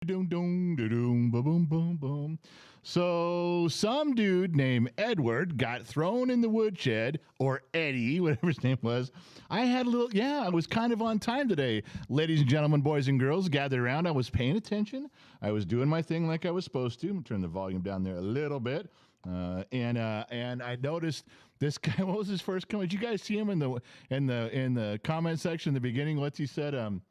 Doom, doom, doom, boom, boom, boom, boom. So, some dude named Edward got thrown in the woodshed, or Eddie, whatever his name was. I had a little, yeah, I was kind of on time today. Ladies and gentlemen, boys and girls, gathered around. I was paying attention. I was doing my thing like I was supposed to. Turn the volume down there a little bit. And I noticed this guy. What was his first comment? Did you guys see him in the comment section in the beginning? What's he said?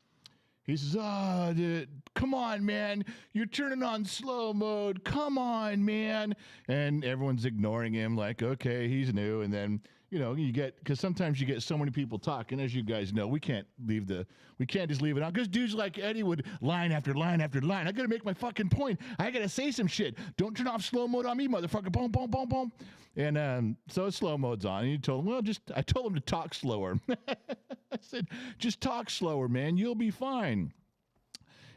He says, "Oh, dude, come on, man! You're turning on slow mode. Come on, man!" And everyone's ignoring him, like, "Okay, he's new." And then you get because sometimes you get so many people talking, as you guys know, we can't just leave it out because dudes like Eddie would line after line after line. I gotta make my fucking point. I gotta say some shit. Don't turn off slow mode on me, motherfucker! Boom, boom, boom, boom. And so slow mode's on. And he told him, I told him to talk slower. I said, just talk slower, man. You'll be fine.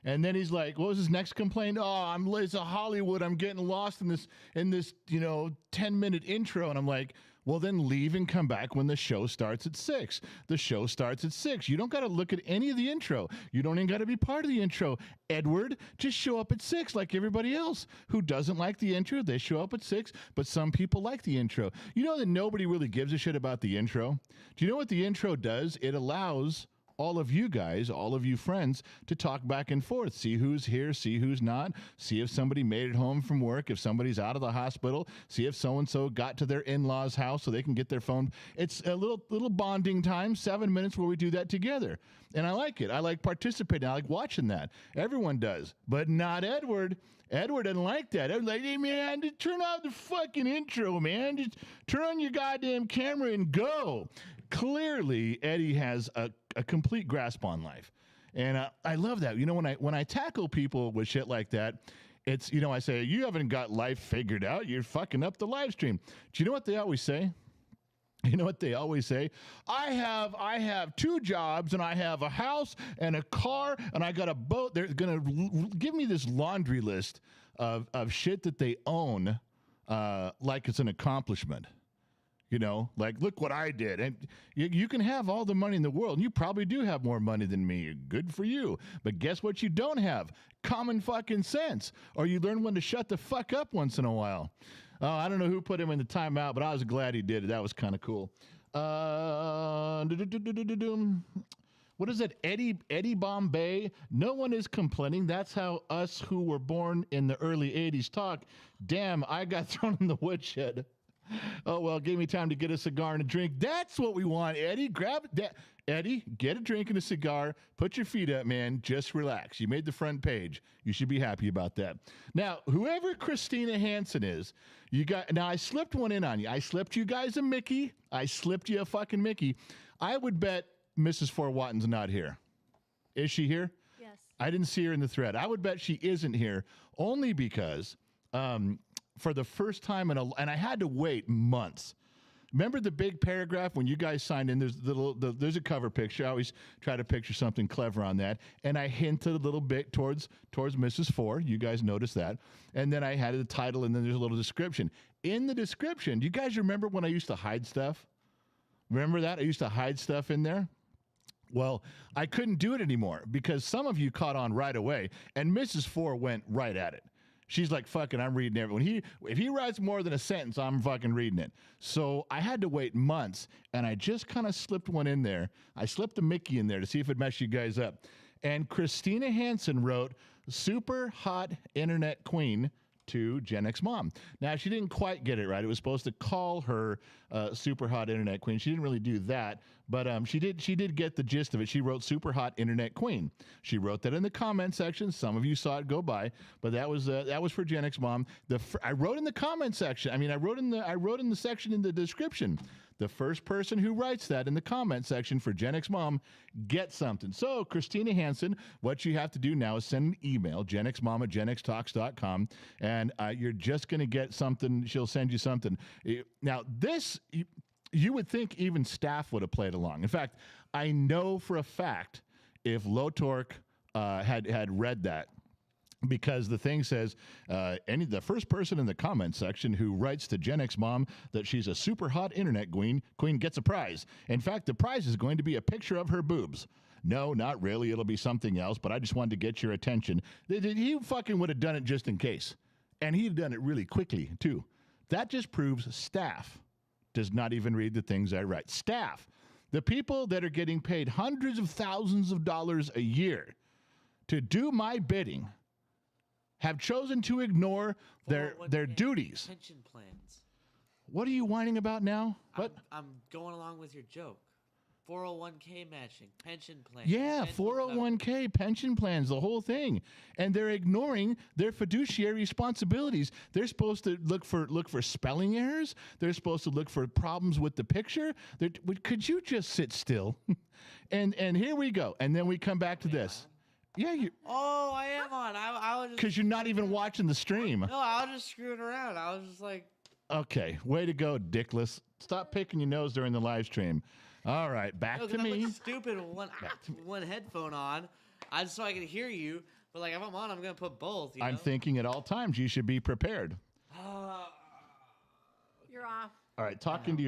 And then he's like, what was his next complaint? Oh, it's a Hollywood. I'm getting lost in this 10-minute intro. And I'm like, well, then leave and come back when the show starts at 6. The show starts at 6. You don't got to look at any of the intro. You don't even got to be part of the intro. Edward, just show up at 6 like everybody else who doesn't like the intro. They show up at 6, but some people like the intro. You know that nobody really gives a shit about the intro? Do you know what the intro does? It allows all of you guys, all of you friends, to talk back and forth. See who's here, see who's not, see if somebody made it home from work, if somebody's out of the hospital, see if so-and-so got to their in-laws' house so they can get their phone. It's a little bonding time, 7 minutes where we do that together. And I like it. I like participating. I like watching that. Everyone does, but not Edward. Edward doesn't like that. Edward's like, hey, man, just turn off the fucking intro, man. Just turn on your goddamn camera and go. Clearly, Eddie has a complete grasp on life. And I love that. When I tackle people with shit like that, it's, I say, you haven't got life figured out. You're fucking up the live stream. Do you know what they always say? You know what they always say? I have 2 jobs, and I have a house and a car, and I got a boat. They're going to give me this laundry list of shit that they own like it's an accomplishment. Like, look what I did. And you can have all the money in the world. And you probably do have more money than me. Good for you. But guess what you don't have? Common fucking sense. Or you learn when to shut the fuck up once in a while. I don't know who put him in the timeout, but I was glad he did it. That was kind of cool. What is it? Eddie Bombay. No one is complaining. That's how us who were born in the early 80s talk. Damn, I got thrown in the woodshed. Oh, well, it gave me time to get a cigar and a drink. That's what we want, Eddie. Grab that. Eddie, get a drink and a cigar. Put your feet up, man. Just relax. You made the front page. You should be happy about that. Now, whoever Christina Hansen is, now I slipped one in on you. I slipped you guys a Mickey. I slipped you a fucking Mickey. I would bet Mrs. Fort Watton's not here. Is she here? Yes. I didn't see her in the thread. I would bet she isn't here only because for the first time and I had to wait months. Remember the big paragraph when you guys signed in? There's a cover picture. I always try to picture something clever on that, and I hinted a little bit towards Mrs. Ford. You guys noticed that, and then I had the title, and then there's a little description. In the description, do you guys remember when I used to hide stuff? Remember that? I used to hide stuff in there. Well, I couldn't do it anymore because some of you caught on right away, and Mrs. Ford went right at it. She's like, fucking, I'm reading everyone. If he writes more than a sentence, I'm fucking reading it. So I had to wait months, and I just kind of slipped one in there. I slipped a Mickey in there to see if it messed you guys up. And Christina Hansen wrote, super hot internet queen to GXMom. Now, she didn't quite get it right. It was supposed to call her super hot internet queen. She didn't really do that, but she did get the gist of it. She wrote super hot internet queen. She wrote that in the comment section. Some of you saw it go by, but that was for GXMom. I wrote in the comment section. I mean, I wrote in the section in the description. The first person who writes that in the comment section for GXMom gets something. So, Christina Hansen, what you have to do now is send an email, genxmom@genxtalks.com, and you're just going to get something. She'll send you something. Now, this, you would think even staff would have played along. In fact, I know for a fact if Lotork had read that, because the thing says the first person in the comment section who writes to GXMom that she's a super hot internet queen gets a prize. In fact, the prize is going to be a picture of her boobs. No, not really. It'll be something else, but I just wanted to get your attention. He fucking would have done it just in case. And he'd done it really quickly, too. That just proves staff does not even read the things I write. Staff, the people that are getting paid hundreds of thousands of dollars a year to do my bidding, have chosen to ignore their duties. Pension plans. What are you whining about now? What? I'm going along with your joke. 401k matching, pension plans. Yeah, 401k, pension plans, the whole thing. And they're ignoring their fiduciary responsibilities. They're supposed to look for spelling errors. They're supposed to look for problems with the picture. Could you just sit still? and here we go. And then we come back to this. Yeah, you. Oh, I am on. I was just. Because you're not even watching the stream. No, I was just screwing around. I was just like. Okay, way to go, dickless. Stop picking your nose during the live stream. All right, back to me. I'm stupid with one headphone on, just so I can hear you. But like if I'm on, I'm gonna put both. You know? I'm thinking at all times you should be prepared. You're off. All right, talking to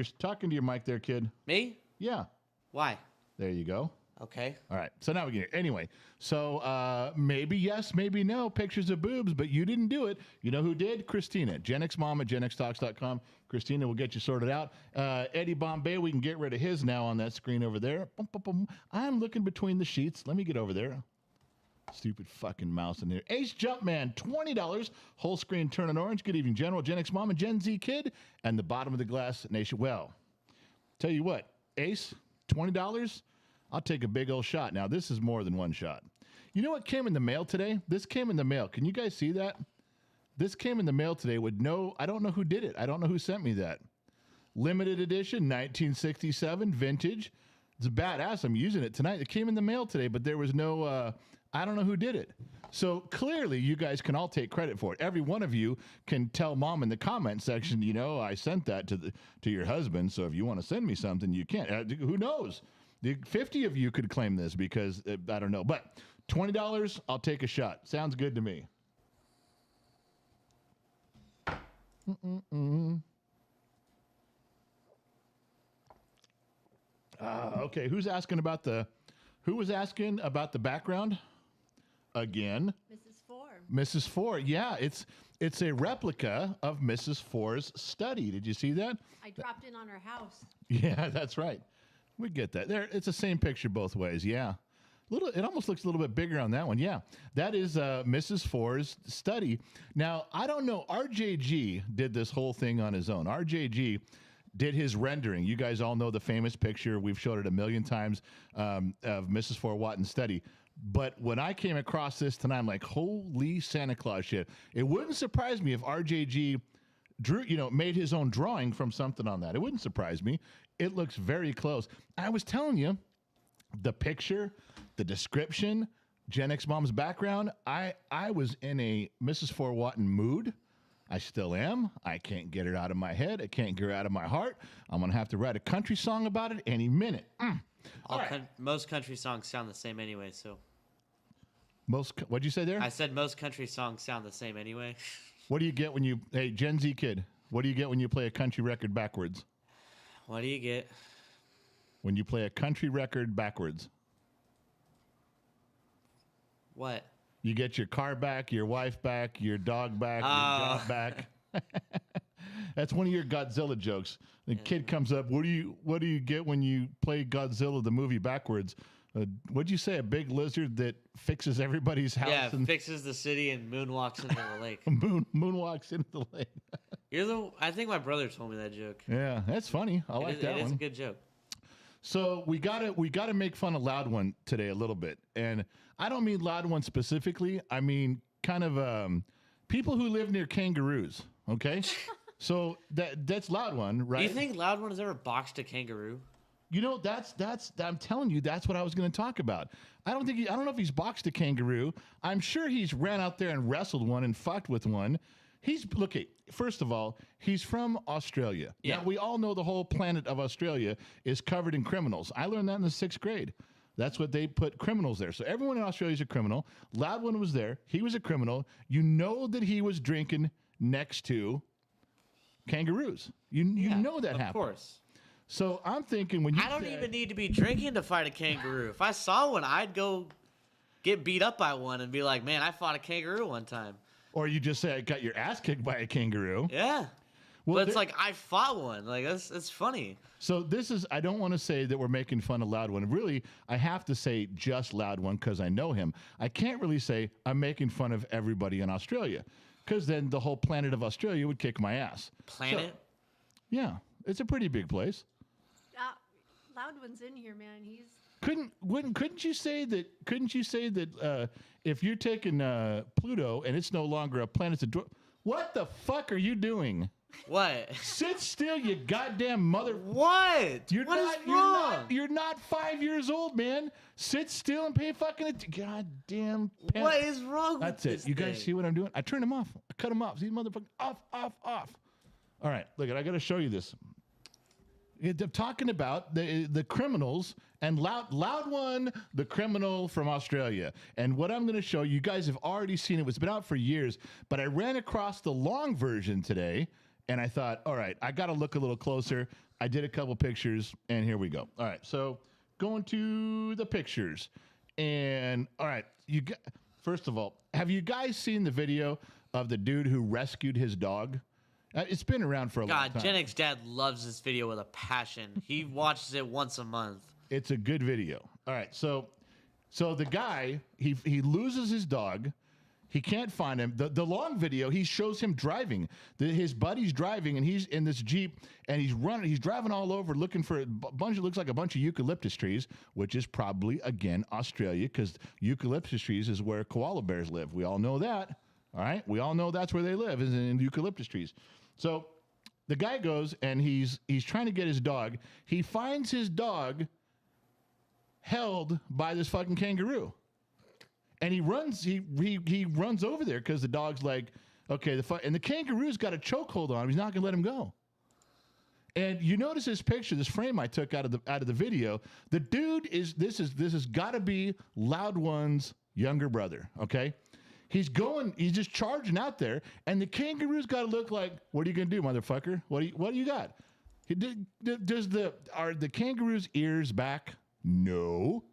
your mic there, kid. Me? Yeah. Why? There you go. Okay. All right. So now we get it. Anyway, so maybe yes, maybe no, pictures of boobs, but you didn't do it. You know who did? Christina. GXMom at GenXTalks.com. Christina will get you sorted out. Eddie Bombay, we can get rid of his now on that screen over there. Boom, boom, boom. I'm looking between the sheets. Let me get over there. Stupid fucking mouse in here. Ace Jumpman, $20. Whole screen turning orange. Good evening, General. GXMom and Gen Z Kid. And the bottom of the glass nation. Well, tell you what, Ace, $20. I'll take a big old shot. Now, this is more than one shot. You know what came in the mail today? This came in the mail. Can you guys see that? This came in the mail today with I don't know who did it. I don't know who sent me that. Limited edition, 1967, vintage. It's badass. I'm using it tonight. It came in the mail today, but there was no, I don't know who did it. So clearly you guys can all take credit for it. Every one of you can tell mom in the comment section, you know, I sent that to your husband. So if you want to send me something, you can. Who knows? 50 of you could claim this because I don't know. But $20, I'll take a shot. Sounds good to me. Okay, who was asking about the background? Again. Mrs. Four. Mrs. Four. Yeah, it's a replica of Mrs. Four's study. Did you see that? I dropped in on her house. Yeah, that's right. We get that. There, it's the same picture both ways. Yeah, it almost looks a little bit bigger on that one. Yeah, that is Mrs. Four's study. Now, I don't know. RJG did this whole thing on his own. RJG did his rendering. You guys all know the famous picture. We've showed it a million times of Mrs. Four Watton's study. But when I came across this tonight, I'm like, holy Santa Claus shit. It wouldn't surprise me if RJG made his own drawing from something on that. It wouldn't surprise me. It looks very close. I was telling you, the picture, the description, GXMom's background, I was in a Mrs. Four Watton mood. I still am. I can't get it out of my head. I can't get it out of my heart. I'm going to have to write a country song about it any minute. Most country songs sound the same anyway, so. What'd you say there? I said most country songs sound the same anyway. What do you get when hey, Gen Z kid, what do you get when you play a country record backwards? What do you get? When you play a country record backwards? What? You get your car back, your wife back, your dog back, your job back. That's one of your Godzilla jokes. The kid comes up, what do you get when you play Godzilla the movie backwards? What'd you say? A big lizard that fixes everybody's house? Yeah, fixes the city and moonwalks into the lake. Moonwalks into the lake. I think my brother told me that joke. Yeah, that's funny. I like that one. It's a good joke. So we gotta make fun of Loud One today a little bit, and I don't mean Loud One specifically. I mean kind of people who live near kangaroos. Okay, so that's Loud One, right? Do you think Loud One has ever boxed a kangaroo? You know, that's I'm telling you, that's what I was going to talk about. I don't know if he's boxed a kangaroo. I'm sure he's ran out there and wrestled one and fucked with one. First of all, he's from Australia. Yeah. Now, we all know the whole planet of Australia is covered in criminals. I learned that in the 6th grade. That's what they put criminals there. So everyone in Australia is a criminal. Loud One was there. He was a criminal. You know that he was drinking next to kangaroos. You know that happened. Of course. So I'm thinking when you I don't said- even need to be drinking to fight a kangaroo. If I saw one, I'd go get beat up by one and be like, man, I fought a kangaroo one time. or you just say I got your ass kicked by a kangaroo. Yeah. Well, But it's like, I fought one. Like, it's funny. So this is, I don't want to say that we're making fun of Loud One. Really, I have to say just Loud One because I know him. I can't really say I'm making fun of everybody in Australia because then the whole planet of Australia would kick my ass. Planet? So, yeah, it's a pretty big place. Loud One's in here, man. He's Couldn't you say that? Couldn't you say that if you're taking Pluto and it's no longer a planet, it's a what the fuck are you doing? What? Sit still, you goddamn mother. What? What is wrong? You're not 5 years old, man. Sit still and pay fucking goddamn. What is wrong That's with it. this You guys thing? see what I'm doing? I turned them off. I cut them off. See, motherfucker, off. All right, look, I got to show you this. They're talking about the criminals and Loud One, the criminal from Australia. And what I'm going to show you guys have already seen it. It's been out for years, but I ran across the long version today, and I thought, all right, I got to look a little closer. I did a couple pictures, and here we go. All right, so going to the pictures, and all right, first of all, have you guys seen the video of the dude who rescued his dog? It's been around for a long time. God, Gen X Dad loves this video with a passion. He watches it once a month. It's a good video. All right, so the guy he loses his dog. He can't find him. The long video, he shows him driving. His buddy's driving, and he's in this Jeep, and he's running. He's driving all over looking for a bunch. It looks like a bunch of eucalyptus trees, which is probably again Australia, because eucalyptus trees is where koala bears live. We all know that. All right, we all know that's where they live, is in eucalyptus trees. So the guy goes and he's trying to get his dog. He finds his dog held by this fucking kangaroo, and he runs. He runs over there because the dog's like, okay, and the kangaroo's got a chokehold on him. He's not gonna let him go. And you notice this picture, this frame I took out of the video. The dude this has got to be Loud One's younger brother. Okay. He's just charging out there, and the kangaroo's got to look like, what are you gonna do, motherfucker? What do you got? Are the kangaroo's ears back? No.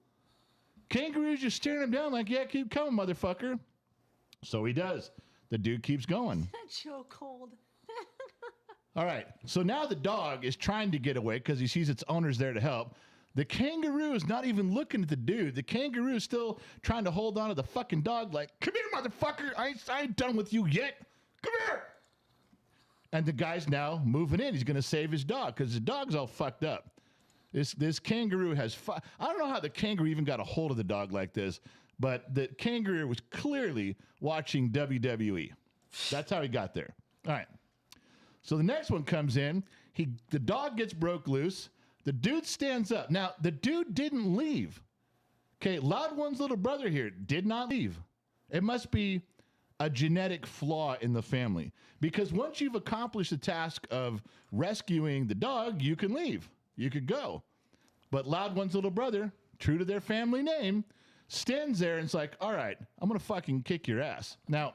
Kangaroo's just staring him down like, yeah, keep coming, motherfucker. So he does. The dude keeps going. chokehold. All right. So now the dog is trying to get away because he sees its owner's there to help. The kangaroo is not even looking at the dude. The kangaroo is still trying to hold on to the fucking dog like, come here, motherfucker. I ain't done with you yet. Come here. And the guy's now moving in. He's going to save his dog because his dog's all fucked up. This kangaroo has... I don't know how the kangaroo even got a hold of the dog like this, but the kangaroo was clearly watching WWE. That's how he got there. All right. So the next one comes in. The dog gets broke loose. The dude stands up. Now, the dude didn't leave. Okay, Loud One's little brother here did not leave. It must be a genetic flaw in the family. Because once you've accomplished the task of rescuing the dog, you can leave. You could go. But Loud One's little brother, true to their family name, stands there and it's like, all right, I'm going to fucking kick your ass. Now,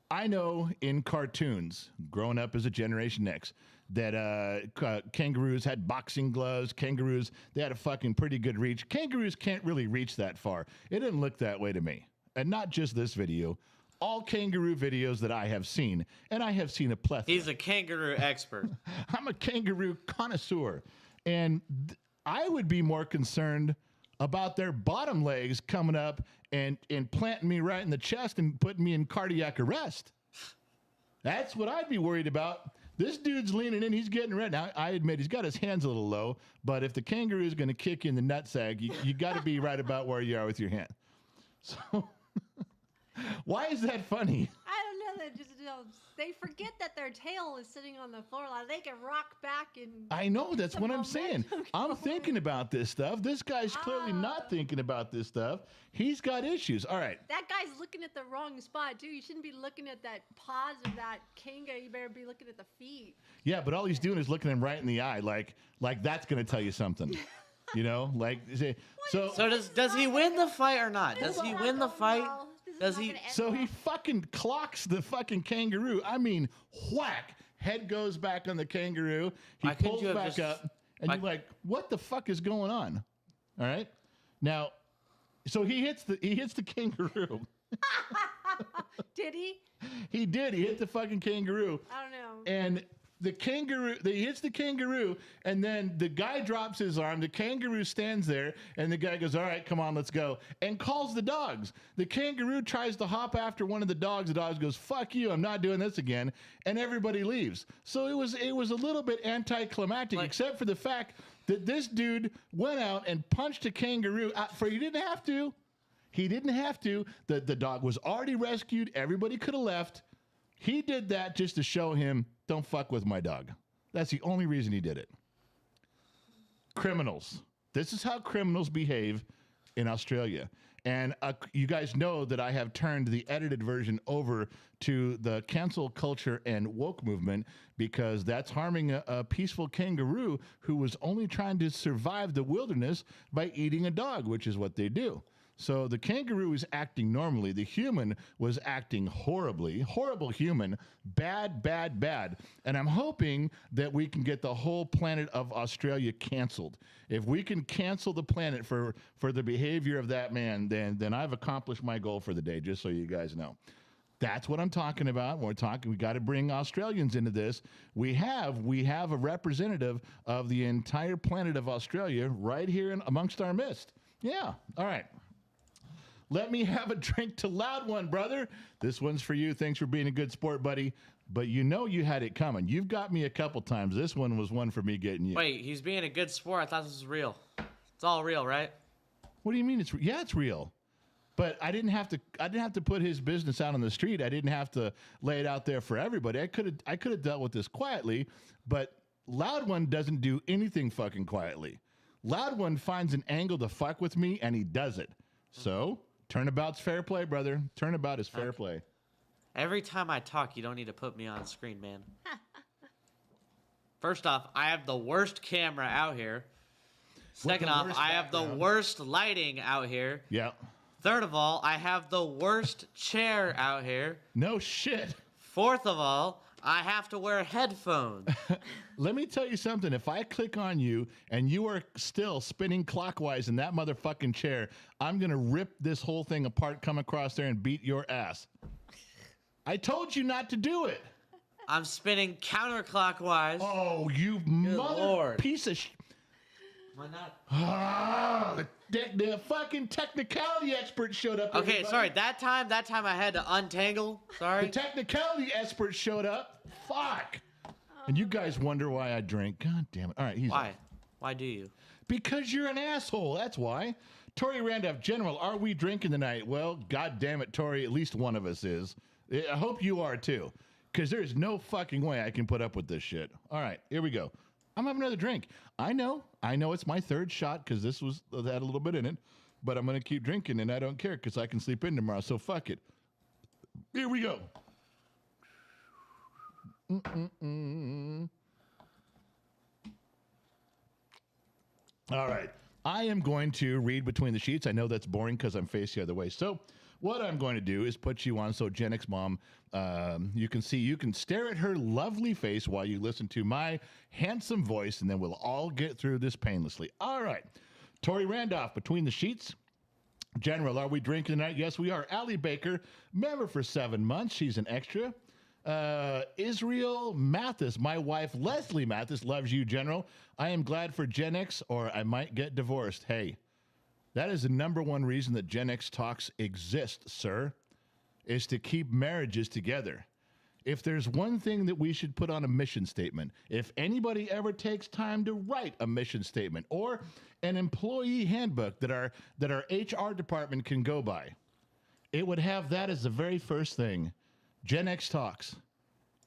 I know in cartoons, growing up as a Generation X, that kangaroos had boxing gloves. Kangaroos, they had a fucking pretty good reach. Kangaroos can't really reach that far. It didn't look that way to me. And not just this video. All kangaroo videos that I have seen, and I have seen a plethora. He's a kangaroo expert. I'm a kangaroo connoisseur. And I would be more concerned about their bottom legs coming up and planting me right in the chest and putting me in cardiac arrest. That's what I'd be worried about. This dude's leaning in. He's getting ready. Now, I admit he's got his hands a little low, but if the kangaroo is going to kick you in the nutsack, you got to be right about where you are with your hand. So why is that funny? I don't know. They forget that their tail is sitting on the floor. Like they can rock back and. I know. That's the what I'm saying. momentum I'm going. thinking about this stuff. This guy's clearly not thinking about this stuff. He's got issues. All right. That guy's looking at the wrong spot too. You shouldn't be looking at that paws of that kangaroo. You better be looking at the feet. Yeah, but all he's doing is looking him right in the eye, like that's going to tell you something. You know, like so. So does he win the fight or not? Does he win the fight? Does he? So he fucking clocks the fucking kangaroo. I mean, whack. Head goes back on the kangaroo. He Why couldn't pulls you have back just- up, and you're like, "What the fuck is going on?" All right. Now, so he hits the kangaroo. Did he? He did. He hit the fucking kangaroo. I don't know. And the kangaroo, he hits the kangaroo, and then the guy drops his arm. The kangaroo stands there, and the guy goes, "All right, come on, let's go," and calls the dogs. The kangaroo tries to hop after one of the dogs. The dog goes, "Fuck you, I'm not doing this again," and everybody leaves. So it was a little bit anticlimactic, except for the fact that this dude went out and punched a kangaroo. He didn't have to. He didn't have to. The dog was already rescued. Everybody could have left. He did that just to show him, don't fuck with my dog. That's the only reason he did it. Criminals. This is how criminals behave in Australia. And you guys know that I have turned the edited version over to the cancel culture and woke movement because that's harming a peaceful kangaroo who was only trying to survive the wilderness by eating a dog, which is what they do. So the kangaroo is acting normally. The human was acting horribly. Horrible human. Bad, bad, bad. And I'm hoping that we can get the whole planet of Australia canceled. If we can cancel the planet for the behavior of that man, then I've accomplished my goal for the day, just so you guys know. That's what I'm talking about. We got to bring Australians into this. We have a representative of the entire planet of Australia right here amongst our midst. Yeah. All right. Let me have a drink to Loud One, brother. This one's for you. Thanks for being a good sport, buddy. But you know you had it coming. You've got me a couple times. This one was one for me getting you. Wait, he's being a good sport. I thought this was real. It's all real, right? What do you mean? It's real. But I didn't have to put his business out on the street. I didn't have to lay it out there for everybody. I could have dealt with this quietly, but Loud One doesn't do anything fucking quietly. Loud One finds an angle to fuck with me, and he does it. So, turnabout's fair play, brother. Turnabout is fair play. Every time I talk, you don't need to put me on screen, man. First off, I have the worst camera out here. Second off, I have the worst lighting out here. Yeah. Third of all, I have the worst chair out here. No shit. Fourth of all, I have to wear headphones. Let me tell you something. If I click on you and you are still spinning clockwise in that motherfucking chair, I'm going to rip this whole thing apart, come across there, and beat your ass. I told you not to do it. I'm spinning counterclockwise. Oh, you mother Lord. piece of Why not? Ah, the fucking technicality expert showed up. Okay, everybody. sorry. That time I had to untangle. The Sorry. technicality expert showed up. Fuck. And you guys wonder why I drink. God damn it. All right, Why? Why do you? Because you're an asshole. That's why. Tori Randolph, General, are we drinking tonight? Well, God damn it, Tori. At least one of us is. I hope you are too. Because there's no fucking way I can put up with this shit. All right, here we go. I'm having another drink. I know it's my third shot because this had a little bit in it. But I'm going to keep drinking and I don't care because I can sleep in tomorrow. So fuck it. Here we go. All right. I am going to read between the sheets. I know that's boring because I'm faced the other way. So what I'm going to do is put you on so GXMom, you can stare at her lovely face while you listen to my handsome voice, and then we'll all get through this painlessly. All right. Tori Randolph, between the sheets. General, are we drinking tonight? Yes, we are. Allie Baker, member for 7 months. She's an extra. Israel Mathis, my wife, Leslie Mathis, loves you, General. I am glad for Gen X, or I might get divorced. Hey, that is the number one reason that Gen X talks exist, sir, is to keep marriages together. If there's one thing that we should put on a mission statement, if anybody ever takes time to write a mission statement or an employee handbook that our HR department can go by, it would have that as the very first thing. Gen X talks,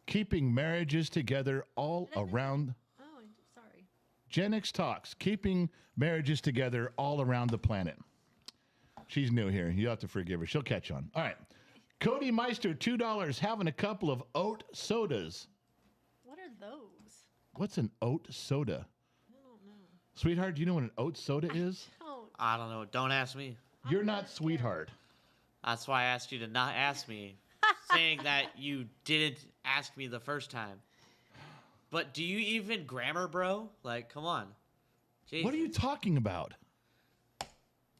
keeping marriages together all around. Oh, sorry. Gen X talks, keeping marriages together all around the planet. She's new here. You have to forgive her. She'll catch on. All right. Cody Meister, $2, having a couple of oat sodas. What are those? What's an oat soda? I don't know. Sweetheart, do you know what an oat soda is? Oh, I don't know. Don't ask me. You're not sweetheart. That's why I asked you to not ask me, saying that you didn't ask me the first time. But do you even grammar, bro? Like, come on. Jesus. What are you talking about?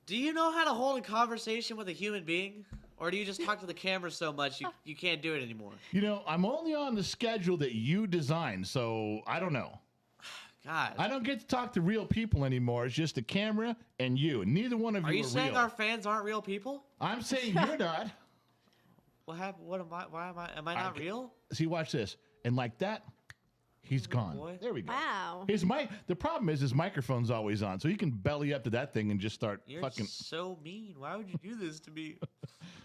Do you know how to hold a conversation with a human being? Or do you just talk to the camera so much you can't do it anymore? You know, I'm only on the schedule that you designed, so I don't know. God. I don't get to talk to real people anymore. It's just the camera and you. Neither one of Are you you are saying real. our fans aren't real people? I'm saying you're not. What happened? What am I? Why am I not real? See, watch this. And like that, he's gone. boy. There we go. Wow. His mic. The problem is his microphone's always on, so he can belly up to that thing and just start You're fucking so mean. Why would you do this to me?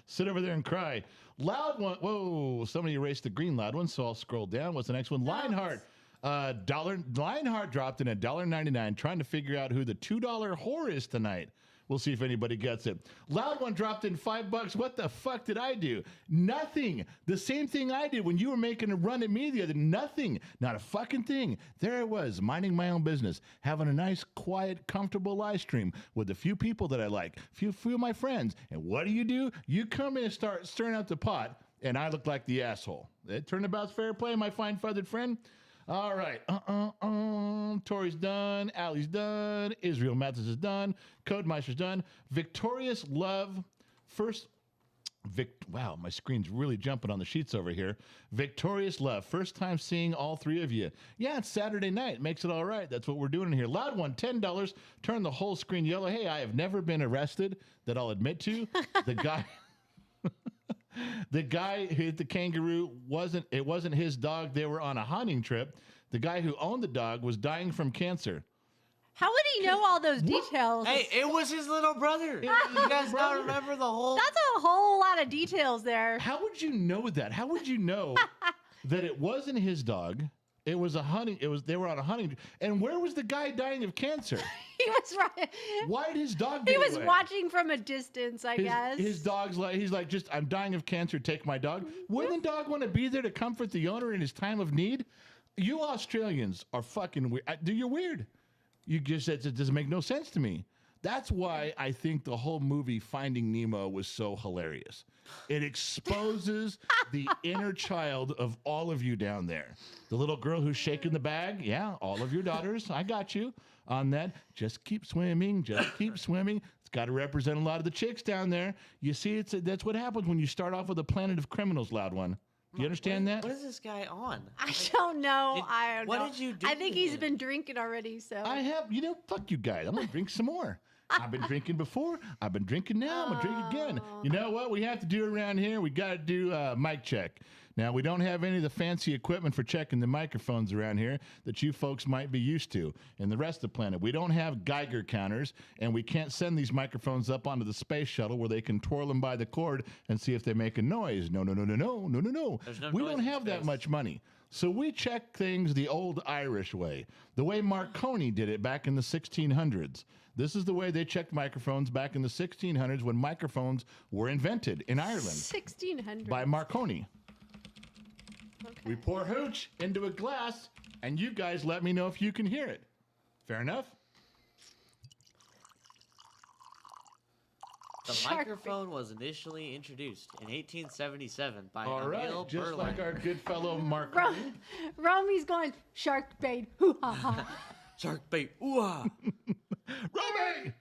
sit over there and cry. Loud one. Whoa! Somebody erased the green loud one, so I'll scroll down. What's the next one? Lionheart. Lionheart dropped in at $1.99, trying to figure out who the $2 whore is tonight. We'll see if anybody gets it. Loud one dropped in $5. What the fuck did I do? Nothing. The same thing I did when you were making a run at me the other. Nothing. Not a fucking thing. There I was, minding my own business, having a nice, quiet, comfortable live stream with a few people that I like, few of my friends. And what do? You come in and start stirring up the pot, and I look like the asshole. Turnabout's fair play, my fine feathered friend. All right. Tori's done. Allie's done. Israel Mathis is done. Codemeister's done. Victorious Love. Wow, my screen's really jumping on the sheets over here. Victorious Love. First time seeing all three of you. Yeah, it's Saturday night. Makes it all right. That's what we're doing in here. Loud one, $10. Turn the whole screen yellow. Hey, I have never been arrested, that I'll admit to. The guy... The guy who hit the kangaroo wasn't his dog. They were on a hunting trip. The guy who owned the dog was dying from cancer. How would he know all those details? Hey, it was his little brother. You guys don't remember the whole... That's a whole lot of details there. How would you know that? How would you know that it wasn't his dog? It was they were on a hunting. And where was the guy dying of cancer? He was right. Why did his dog He get was away? watching from a distance, I guess. His dog's like, he's like, just, I'm dying of cancer, take my dog. Wouldn't the dog want to be there to comfort the owner in his time of need? You Australians are fucking weird. You're weird. You just, it doesn't make no sense to me. That's why I think the whole movie Finding Nemo was so hilarious. It exposes the inner child of all of you down there. The little girl who's shaking the bag, yeah, all of your daughters, I got you on that. Just keep swimming, just keep swimming. It's got to represent a lot of the chicks down there. You see, that's what happens when you start off with a planet of criminals, loud one. Do you understand that? What is this guy on? I don't know. I don't know. What did you do I think to he's him? been drinking already, so. I have, fuck you guys. I'm going to drink some more. I've been drinking before. I've been drinking now. I'm going to drink again. You know what we have to do around here? We got to do mic check. Now, we don't have any of the fancy equipment for checking the microphones around here that you folks might be used to in the rest of the planet. We don't have Geiger counters, and we can't send these microphones up onto the space shuttle where they can twirl them by the cord and see if they make a noise. No. There's no We noise don't in have that space. much money. So we check things the old Irish way, the way Marconi did it back in the 1600s. This is the way they checked microphones back in the 1600s when microphones were invented in Ireland 1600. by Marconi. Okay. We pour hooch into a glass, and you guys let me know if you can hear it. Fair enough? The Shark microphone was initially introduced in 1877 by All right, Emil just Berlin. like our good fellow Marconi. Romy's going, shark bait. Hoo ha ha. Shark bait. Ooh-ah. Romy!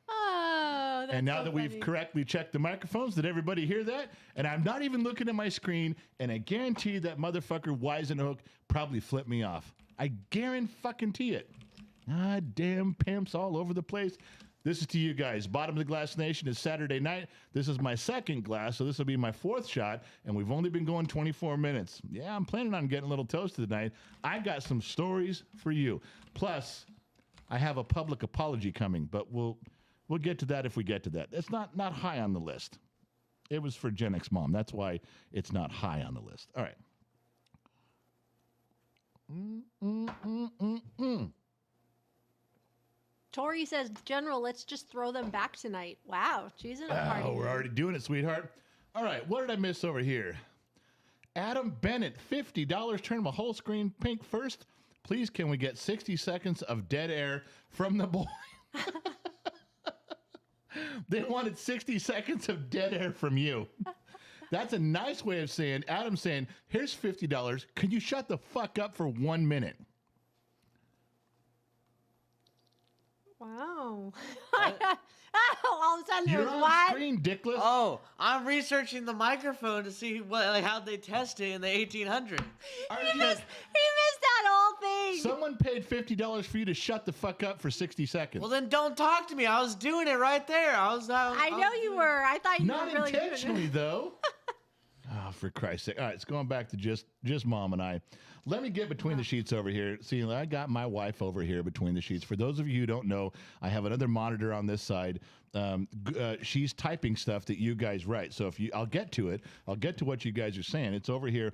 Oh, that's And now so that we've funny. correctly checked the microphones, did everybody hear that? And I'm not even looking at my screen, and I guarantee that motherfucker Weisenhoek probably flipped me off. I guarantee it. Ah, damn pimps all over the place. This is to you guys. Bottom of the Glass Nation is Saturday night. This is my second glass, so this will be my fourth shot, and we've only been going 24 minutes. Yeah, I'm planning on getting a little toasted tonight. I got some stories for you. Plus, I have a public apology coming, but we'll get to that if we get to that. It's not high on the list. It was for GXMom. That's why it's not high on the list. All right. Tori says, General, let's just throw them back tonight. Wow, she's in a party. Oh, we're already doing it, sweetheart. All right, what did I miss over here? Adam Bennett, $50. Turn my whole screen pink first. Please, can we get 60 seconds of dead air from the boy? They wanted 60 seconds of dead air from you. That's a nice way of saying, Adam saying, here's $50. Can you shut the fuck up for 1 minute? Wow. What? All of a sudden You're there's on what? screen, dickless. Oh, I'm researching the microphone to see how they test it in the 1800s. He missed that whole thing. Someone paid $50 for you to shut the fuck up for 60 seconds. Well, then don't talk to me. I was doing it right there. I know you were. I thought you Not were really intentionally, doing it. though. Oh, for Christ's sake. All right, it's going back to just Mom and I. Let me get between the sheets over here. See, I got my wife over here between the sheets. For those of you who don't know, I have another monitor on this side. She's typing stuff that you guys write. So I'll get to it. I'll get to what you guys are saying. It's over here.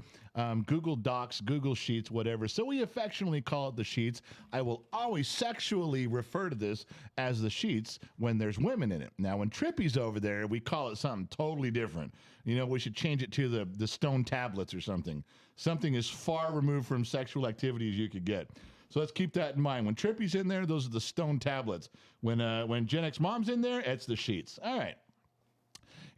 Google Docs, Google Sheets, whatever. So we affectionately call it the sheets. I will always sexually refer to this as the sheets when there's women in it. Now, when Trippy's over there, we call it something totally different. You know, we should change it to the stone tablets or something. Something as far removed from sexual activity as you could get. So let's keep that in mind. When Trippy's in there, those are the stone tablets. When Gen X Mom's in there, it's the sheets. All right.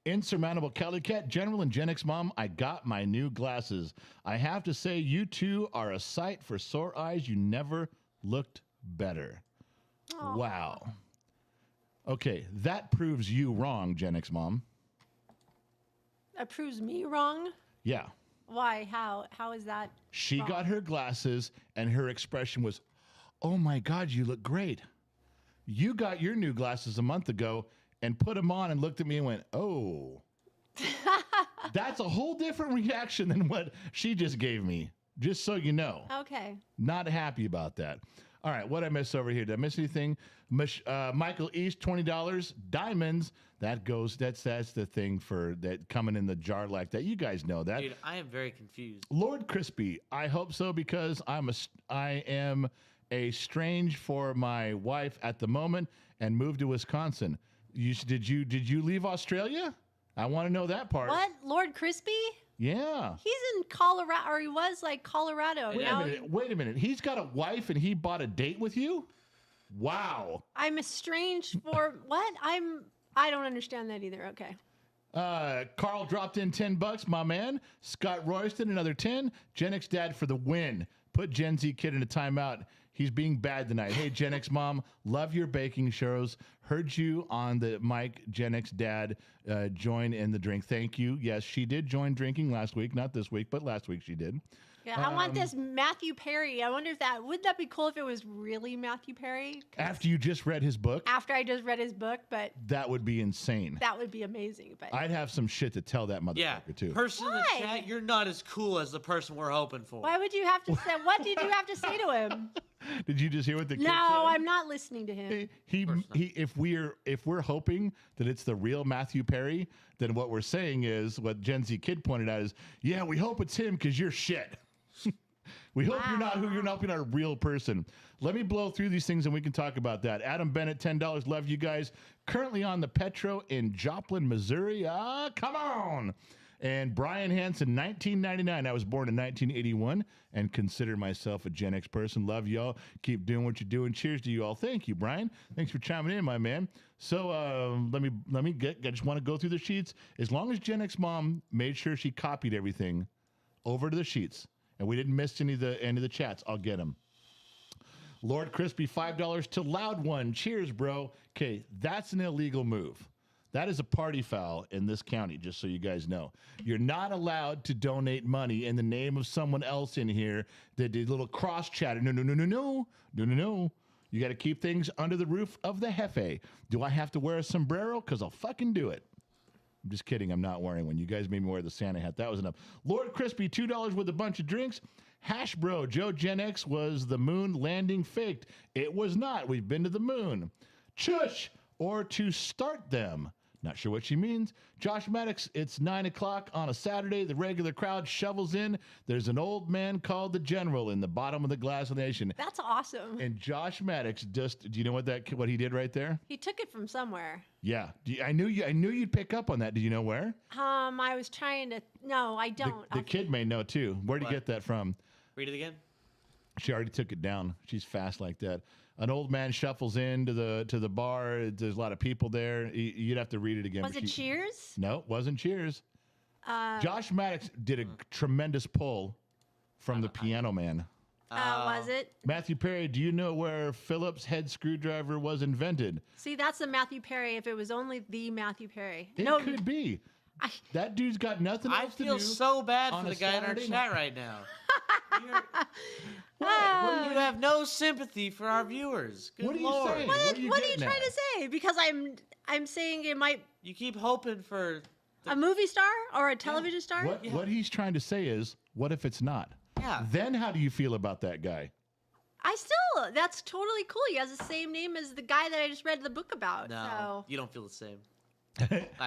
Insurmountable Kelly Cat, General and Gen X Mom, I got my new glasses. I have to say, you two are a sight for sore eyes. You never looked better. Aw. Wow. Okay, that proves you wrong, Gen X Mom. That proves me wrong. Yeah. Why? How? How is that? She wrong? got her glasses, and her expression was, oh my God, you look great. You got your new glasses a month ago and put them on and looked at me and went, oh. That's a whole different reaction than what she just gave me, just so you know. Okay. Not happy about that. All right, what I miss over here? Did I miss anything? Michael East, $20. Diamonds. That's the thing for that coming in the jar like that. You guys know that. Dude, I am very confused. Lord Crispy. I hope so because I am estranged for my wife at the moment and moved to Wisconsin. Did you leave Australia? I want to know that part. What? Lord Crispy? Yeah. He's in Colorado, or he was like Colorado. Now Wait a minute. He's got a wife and he bought a date with you? Wow. I'm estranged for what? I don't understand that either. Okay. Carl dropped in $10, my man. Scott Royston, another 10. Gen X Dad for the win. Put Gen Z Kid in a timeout. He's being bad tonight. Hey, Gen X Mom, love your baking shows. Heard you on the mic, Gen X Dad. Join in the drink. Thank you. Yes, she did join drinking last week. Not this week, but last week she did. Yeah, I want this Matthew Perry. I wonder if would that be cool if it was really Matthew Perry? After you just read his book? After I just read his book, but that would be insane. that would be amazing. But I'd have some shit to tell that motherfucker Yeah, too. person in the Why? chat, you're not as cool as the person we're hoping for. why would you have to say? What did you have to say to him? Did you just hear what the kid said? No, I'm not listening to him. He if we're hoping that it's the real Matthew Perry, then what we're saying is what Gen Z Kid pointed out is, yeah, we hope it's him because you're shit. We hope you're not a real person. Let me blow through these things and we can talk about that. Adam Bennett, $10. Love you guys. Currently on the Petro in Joplin, Missouri. Come on. And Brian Hansen, 1999. I was born in 1981 and consider myself a Gen X person. Love y'all. Keep doing what you're doing. Cheers to you all. Thank you, Brian. Thanks for chiming in, my man. So I just want to go through the sheets. As long as Gen X Mom made sure she copied everything over to the sheets, and we didn't miss any of the chats, I'll get them. Lord Crispy, $5 to Loud One. Cheers, bro. Okay, that's an illegal move. That is a party foul in this county, just so you guys know. You're not allowed to donate money in the name of someone else in here that did little cross chatter. No. You got to keep things under the roof of the Jefe. Do I have to wear a sombrero? Because I'll fucking do it. I'm just kidding. I'm not wearing one. You guys made me wear the Santa hat. That was enough. Lord Crispy, $2 with a bunch of drinks. Hash Bro, Joe Gen X, was the moon landing faked? It was not. We've been to the moon. Chush, or to start them. Not sure what she means. Josh Maddox, it's 9 o'clock on a Saturday. The regular crowd shovels in. There's an old man called the General in the bottom of the glass nation. That's awesome. And Josh Maddox do you know what he did right there? He took it from somewhere. Yeah. I knew you'd pick up on that. Did you know where? I was trying to. No, I don't. The kid may know too. Where'd you get that from? Read it again. She already took it down. She's fast like that. An old man shuffles into the bar. There's a lot of people there. You'd have to read it again. Was it Cheers? No, it wasn't Cheers. Josh Maddox did a tremendous pull from the Piano Man. Was it? Matthew Perry, do you know where Phillips head screwdriver was invented? See, that's the Matthew Perry. If it was only the Matthew Perry. It could be. That dude's got nothing I else to do. feel so bad on for a the guy in our Saturday chat night. right now. You have no sympathy for our viewers. Good What are you Lord. saying? What What are are you you trying getting to at? say? Because I'm saying it might You keep hoping for. a movie star or a television star. What he's trying to say is, what if it's not? Yeah. Then how do you feel about that guy? That's totally cool. He has the same name as the guy that I just read the book about. No, So. you don't feel the same.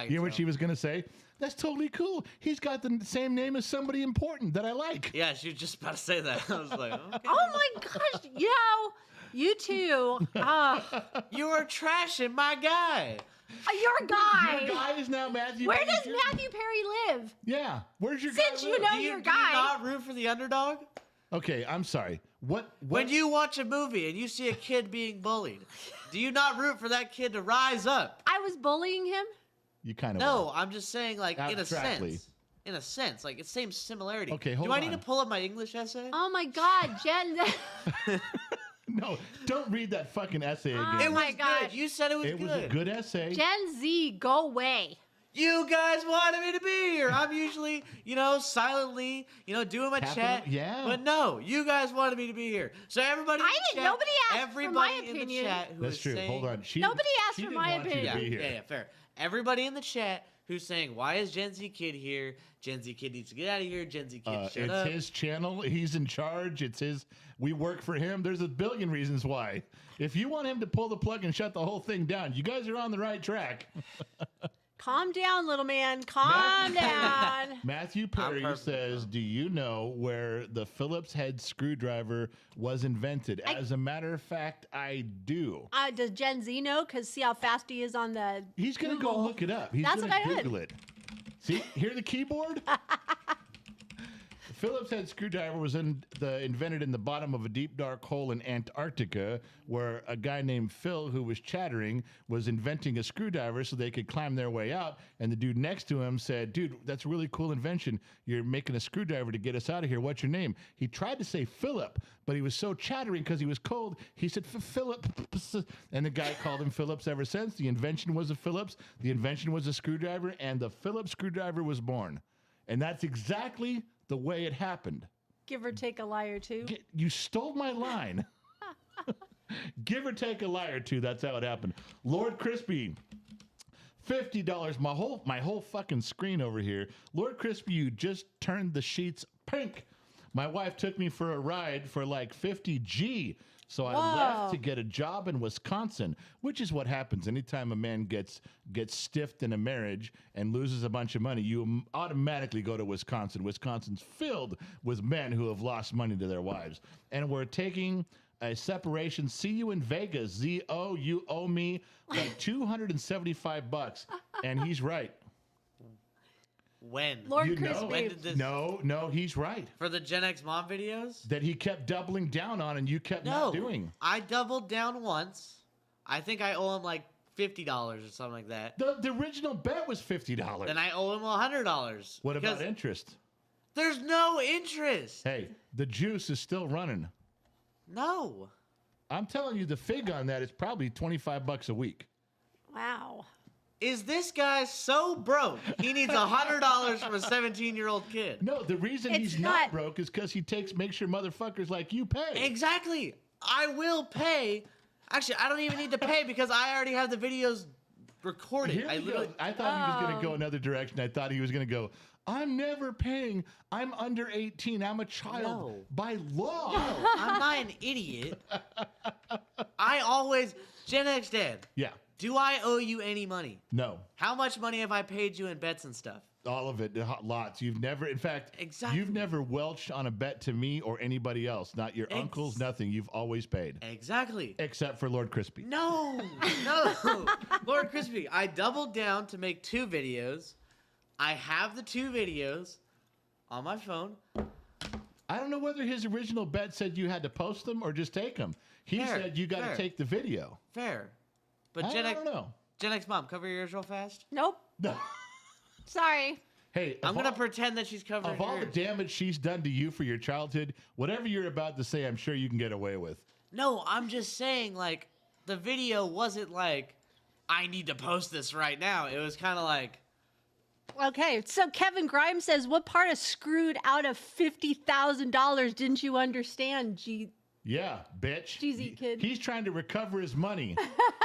You know what she was going to say? That's totally cool. He's got the same name as somebody important that I like. Yeah, she was just about to say that. I was like, okay. Oh my gosh! You two. You are trashing my guy. Your guy. Your guy is now Matthew Where Perry does Jr. Matthew Perry live? Yeah. Where's your Since guy you live? know Do your you guy. not root for the underdog? Okay, I'm sorry. What? When you watch a movie and you see a kid being bullied, do you not root for that kid to rise up? I was bullying him. You kind of No, I'm just saying, like, in a Abstractly. sense. In a sense. Like, it's same similarity. Okay, hold Do I need on. to pull up my English essay? Oh my God, Jen. No, don't read that fucking essay again. Oh It my was gosh. good. You said it was It good. was a good essay. Gen Z, go away. You guys wanted me to be here. I'm usually, silently, doing my Capital- chat. yeah. But no, you guys wanted me to be here. So everybody in I the didn't- chat, nobody asked for everybody my in the opinion. chat who That's is true. saying, Hold on. Nobody asked she for didn't my want you to opinion. be here. Yeah, fair. Everybody in the chat who's saying, why is Gen Z Kid here? Gen Z Kid needs to get out of here. Gen Z Kid, shut It's up. his channel. He's in charge. It's his. We work for him. There's a billion reasons why. If you want him to pull the plug and shut the whole thing down, you guys are on the right track. Calm down, little man. Calm down. Matthew Perry perfect, says, do you know where the Phillips head screwdriver was invented? As a matter of fact, I do. Does Gen Z know? Because see how fast he is on the He's going to go Google. look it up. He's That's going what I to heard. Google it. See, hear the keyboard? The Phillips head screwdriver was invented in the bottom of a deep, dark hole in Antarctica where a guy named Phil, who was chattering, was inventing a screwdriver so they could climb their way out. And the dude next to him said, dude, that's a really cool invention. You're making a screwdriver to get us out of here. What's your name? He tried to say Philip, but he was so chattering because he was cold. He said, Philip. And the guy called him Phillips ever since. The invention was a Phillips. The invention was a screwdriver. And the Phillips screwdriver was born. And that's exactly the way it happened. give or take a lie or two. You stole my line. Give or take a lie or two. That's how it happened. Lord Crispy, $50. My whole fucking screen over here. Lord Crispy, you just turned the sheets pink. My wife took me for a ride for like 50G. So I Whoa. left to get a job in Wisconsin, which is what happens anytime a man gets stiffed in a marriage and loses a bunch of money. You automatically go to Wisconsin. Wisconsin's filled with men who have lost money to their wives. And we're taking a separation. See you in Vegas. Z-O, you owe me like $275. And he's right. When? Lord You know. Crispy. When did this? No, he's right. For the Gen X Mom videos? That he kept doubling down on and you kept not doing. I doubled down once. I think I owe him like $50 or something like that. The original bet was $50. Then I owe him $100. What because about interest? There's no interest. Hey, the juice is still running. No. I'm telling you, the fig on that is probably $25 a week. Wow. Is this guy so broke he needs $100 from a 17-year-old kid? No, the reason It's he's not not- broke is because he makes sure motherfuckers like you pay. Exactly. I will pay. Actually, I don't even need to pay because I already have the videos recorded. Here I he literally. goes. I thought he was going to go another direction. I thought he was going to go, I'm never paying. I'm under 18. I'm a child No. by law. No, I'm not an idiot. I always. Gen X Dad, Yeah. do I owe you any money? No. How much money have I paid you in bets and stuff? All of it, lots. You've never, in fact, Exactly. you've never welched on a bet to me or anybody else. Not your uncles, nothing. You've always paid. Exactly. Except for Lord Crispy. No. Lord Crispy, I doubled down to make 2 videos. I have the 2 videos on my phone. I don't know whether his original bet said you had to post them or just take them. He Fair, said you got to fair. take the video. Fair. But I don't know. Gen X Mom, cover your ears real fast. Nope. No. Sorry. Hey, I'm going to pretend that she's covering of all the hers. damage she's done to you for your childhood, whatever you're about to say, I'm sure you can get away with. No, I'm just saying, like, the video wasn't like, I need to post this right now. It was kind of like, Okay, so Kevin Grimes says, what part of screwed out of $50,000 didn't you understand, Yeah, bitch. GZ kid. He's trying to recover his money,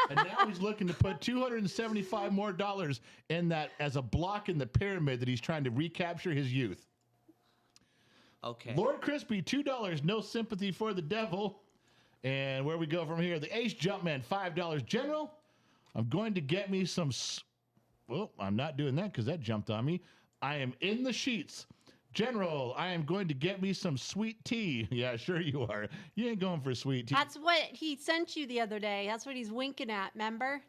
and now he's looking to put $275 more in that as a block in the pyramid that he's trying to recapture his youth. okay. Lord Crispy, $2. No sympathy for the devil. And where we go from here? The Ace Jumpman, $5. General, I'm going to get me some. Well, I'm not doing that because that jumped on me. I am in the sheets. General, I am going to get me some sweet tea. Yeah, sure you are. You ain't going for sweet tea. That's what he sent you the other day. That's what he's winking at, remember?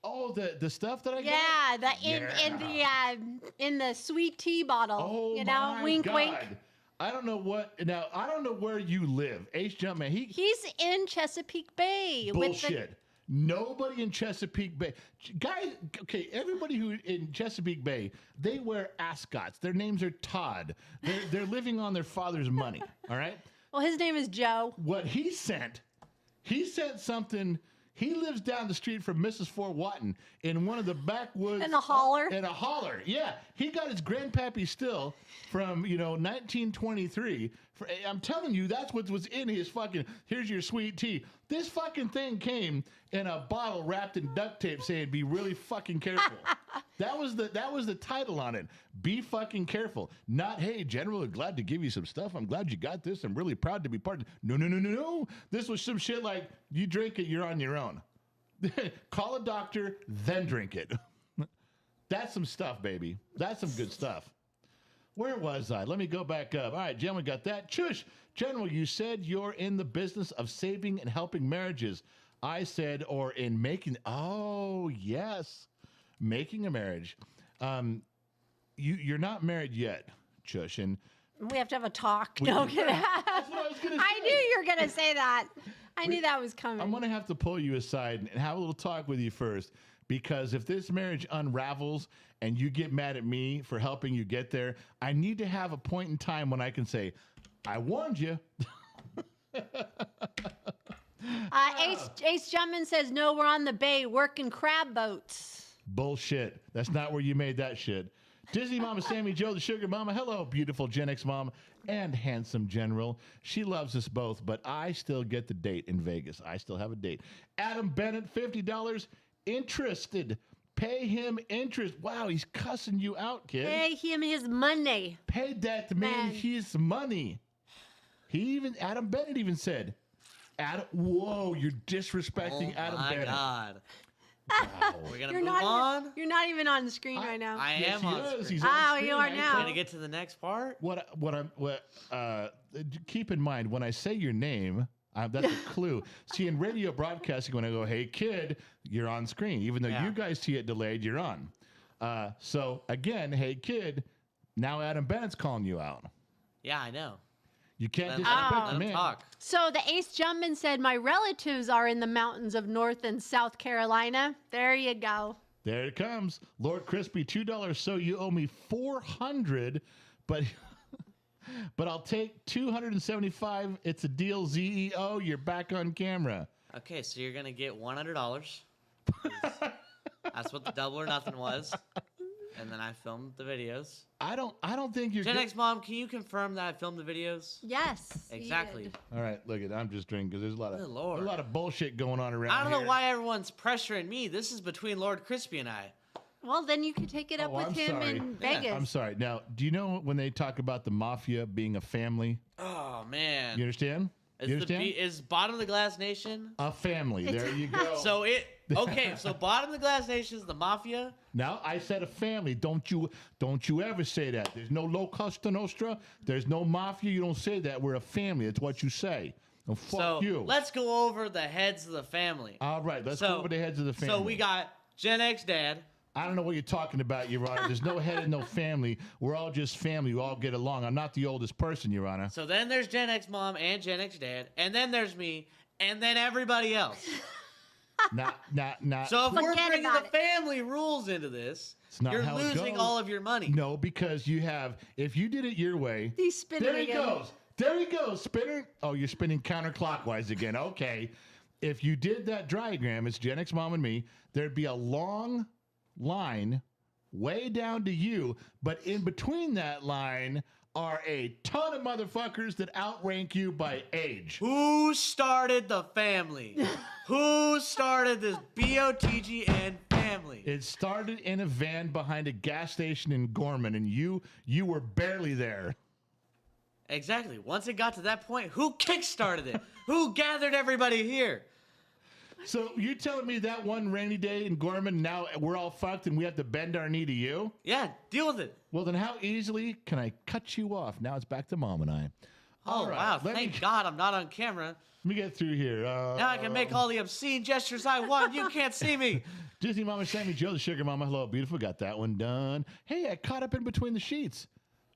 Oh, the stuff that I got? Yeah, in the sweet tea bottle. Oh, you know, my wink, God. wink. I don't know where you live. Ace Jumpman, He's in Chesapeake Bay. bullshit. Nobody in Chesapeake Bay. Guys, okay, everybody who in Chesapeake Bay, they wear ascots. Their names are Todd. They're living on their father's money, all right? Well, his name is Joe. What he sent something. He lives down the street from Mrs. Fort Watton in one of the backwoods. In a holler? In a holler, yeah. He got his grandpappy still from, 1923. I'm telling you, that's what was in his fucking, here's your sweet tea. This fucking thing came in a bottle wrapped in duct tape saying, be really fucking careful. That was the title on it. Be fucking careful. Not, hey, General, glad to give you some stuff. I'm glad you got this. I'm really proud to be part of it. No. This was some shit like, you drink it, you're on your own. Call a doctor, then drink it. That's some stuff, baby. That's some good stuff. Where was I? Let me go back up. All right, General, got that. Chush, General, you said you're in the business of saving and helping marriages. I said, or in making, oh, yes, making a marriage. You're not married yet, Chush, and We have to have a talk. No, kidding. that's what I was going to say. I knew you were going to say that. I knew that was coming. I'm going to have to pull you aside and have a little talk with you first, because if this marriage unravels and you get mad at me for helping you get there, I need to have a point in time when I can say, I warned you. Ace Jumpman says, no, we're on the bay working crab boats. Bullshit. That's not where you made that shit. Disney Mama Sammy Joe, the Sugar Mama. Hello, beautiful Gen X Mom and handsome General. She loves us both, but I still get the date in Vegas. I still have a date. Adam Bennett, $50. Interested. Pay him interest. Wow, he's cussing you out, kid. Pay him his money. Pay that man his money. Adam Bennett even said, whoa, you're disrespecting Adam Bennett. Oh, my God. Wow. We're going to move on. You're not even on the screen right now. I Yes, am he on is. screen. He's on Oh, screen. you are now. We're going to get to the next part. Keep in mind, when I say your name, that's a clue. See, in radio broadcasting, when I go, hey, kid, you're on screen. Even though you guys see it delayed, you're on. So, again, hey, kid, now Adam Bennett's calling you out. Yeah, I know. You can't Let disrespect the him man. talk. So the Ace Jumpman said, my relatives are in the mountains of North and South Carolina. There you go. There it comes. Lord Crispy, $2. So you owe me $400, but I'll take $275. It's a deal, ZEO. You're back on camera. Okay, so you're going to get $100. That's what the double or nothing was. And then I filmed the videos. I don't think you're Gen X Mom, can you confirm that I filmed the videos? Yes. he Exactly. did. All right, look I'm just drinking because there's Good Lord. a lot of bullshit going on around I don't here. know why everyone's pressuring me. This is between Lord Crispy and I. Well, then you could take it up with I'm him sorry. in Vegas. I'm sorry. Now, do you know when they talk about the mafia being a family? Oh, man. You understand? You understand? Is Bottom of the Glass Nation? A family. There you go. So so Bottom of the Glass Nation is the mafia. Now I said a family. Don't you ever say that. There's no low Costa Nostra. There's no mafia. You don't say that. We're a family. That's what you say. Oh, fuck So you. let's go over the heads of the family. All right, let's go over the heads of the family. So we got Gen X Dad. I don't know what you're talking about, Your Honor. There's no head and no family. We're all just family. We all get along. I'm not the oldest person, Your Honor. So then there's Gen X Mom and Gen X Dad. And then there's me. And then everybody else. Not. So if we're Forget bringing about the it. family rules into this, It's not You're how it losing goes. all of your money. No, because if you did it your way, He's spinning there he again. goes. There he goes, spinner. Oh, you're spinning counterclockwise again. Okay. If you did that diagram, it's Gen X Mom and me, there'd be a long line way down to you, but in between that line are a ton of motherfuckers that outrank you by age. Who started the family? Who started this BOTGN family? It started in a van behind a gas station in Gorman, and you were barely there. Exactly. Once it got to that point, who kickstarted it? Who gathered everybody here? So you're telling me that one rainy day in Gorman, now we're all fucked and we have to bend our knee to you? Yeah, deal with it. Well, then how easily can I cut you off? Now it's back to Mom and I. Oh, All right, wow. let Thank me- God I'm not on camera. Let me get through here. Now I can make all the obscene gestures I want. You can't see me. Disney Mama, Sammy Joe, the Sugar Mama. Hello, beautiful. Got that one done. Hey, I caught up in between the sheets.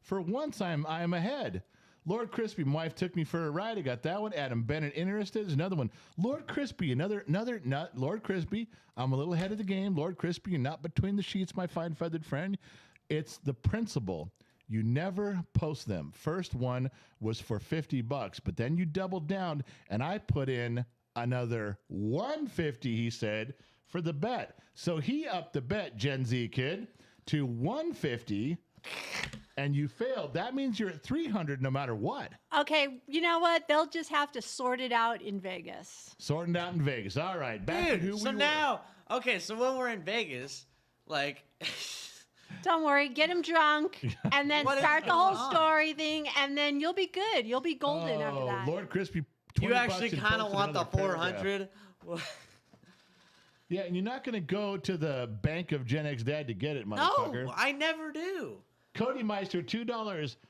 For once, I'm ahead. Lord Crispy, my wife took me for a ride. I got that one. Adam Bennett, interested. Is another one. Lord Crispy, another nut. Lord Crispy, I'm a little ahead of the game. Lord Crispy, you're not between the sheets, my fine feathered friend. It's the principle. You never post them. First one was for $50, but then you doubled down, and I put in another $150. He said for the bet. So he upped the bet, Gen Z kid, to $150. And you failed. That means you're at 300 no matter what. Okay, you know what? They'll just have to sort it out in Vegas. Sorting out in Vegas. All right, back to Dude, who so we now, okay, so when we're in Vegas, like, Don't worry, get him drunk, and then What is start the whole going on? story thing, and then you'll be good. You'll be were. golden after Oh, that. Lord Crispy. you 20 actually bucks and kind of posted want the another paragraph. 400? Yeah, and you're not going to go to the bank of Gen X Dad to get it, motherfucker. No, I never do. Cody Meister, $2.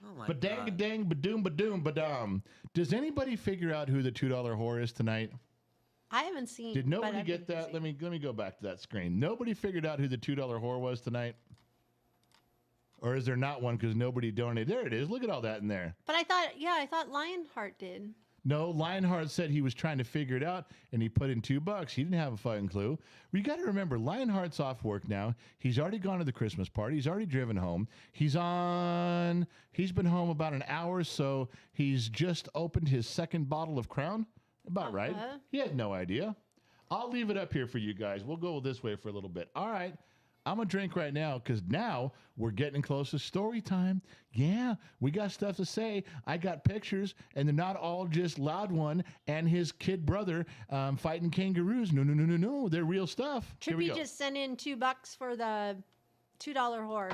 Oh my Badang God. dang badoom badoom badum. Does anybody figure out who the $2 whore is tonight? I haven't seen. Did but nobody I've get been that? busy. Let me go back to that screen. Nobody figured out who the $2 whore was tonight? Or is there not one because nobody donated? There it is. Look at all that in there. But I thought Lionheart did. No, Lionheart said he was trying to figure it out, and he put in $2. He didn't have a fucking clue. We got to remember, Lionheart's off work now. He's already gone to the Christmas party. He's already driven home. He's been home about an hour, so he's just opened his second bottle of Crown. About right. He had no idea. I'll leave it up here for you guys. We'll go this way for a little bit. All right. I'm going to drink right now because now we're getting close to story time. Yeah, we got stuff to say. I got pictures, and they're not all just Loud One and his kid brother fighting kangaroos. No. They're real stuff. Here we Trippy go. just sent in $2 for the $2 whore.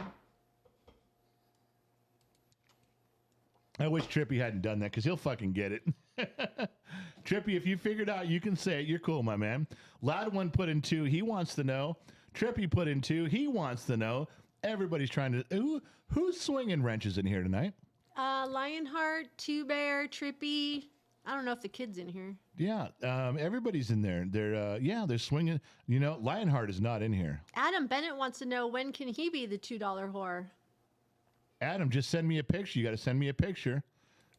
I wish Trippy hadn't done that because he'll fucking get it. Trippy, if you figured out you can say it, you're cool, my man. Loud One put in 2. He wants to know. Trippy put in 2. He wants to know. Everybody's trying to. Who's swinging wrenches in here tonight? Lionheart, Two Bear, Trippy. I don't know if the kid's in here. Yeah, everybody's in there. They're swinging. You know, Lionheart is not in here. Adam Bennett wants to know when can he be the $2 whore? Adam, just send me a picture. You got to send me a picture.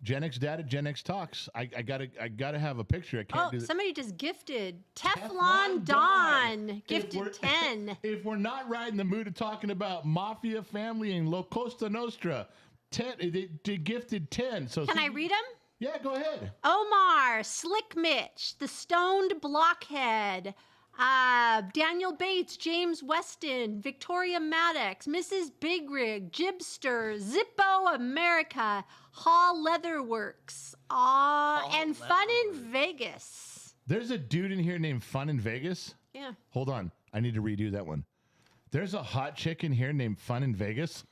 Gen X Dad at Gen X Talks. I gotta have a picture. I can't Oh, do that. somebody just gifted. Teflon Teflon Dawn. Dawn gifted 10. If we're not right in the mood of talking about Mafia family and La Costa Nostra, 10. They gifted 10. So Can I read them? Yeah, go ahead. Omar, Slick Mitch, The Stoned Blockhead, Daniel Bates, James Weston, Victoria Maddox, Mrs. Big Rig, Jibster, Zippo America, Hall Leatherworks, and Fun in Vegas. There's a dude in here named Fun in Vegas. Yeah. Hold on, I need to redo that one. There's a hot chick in here named Fun in Vegas.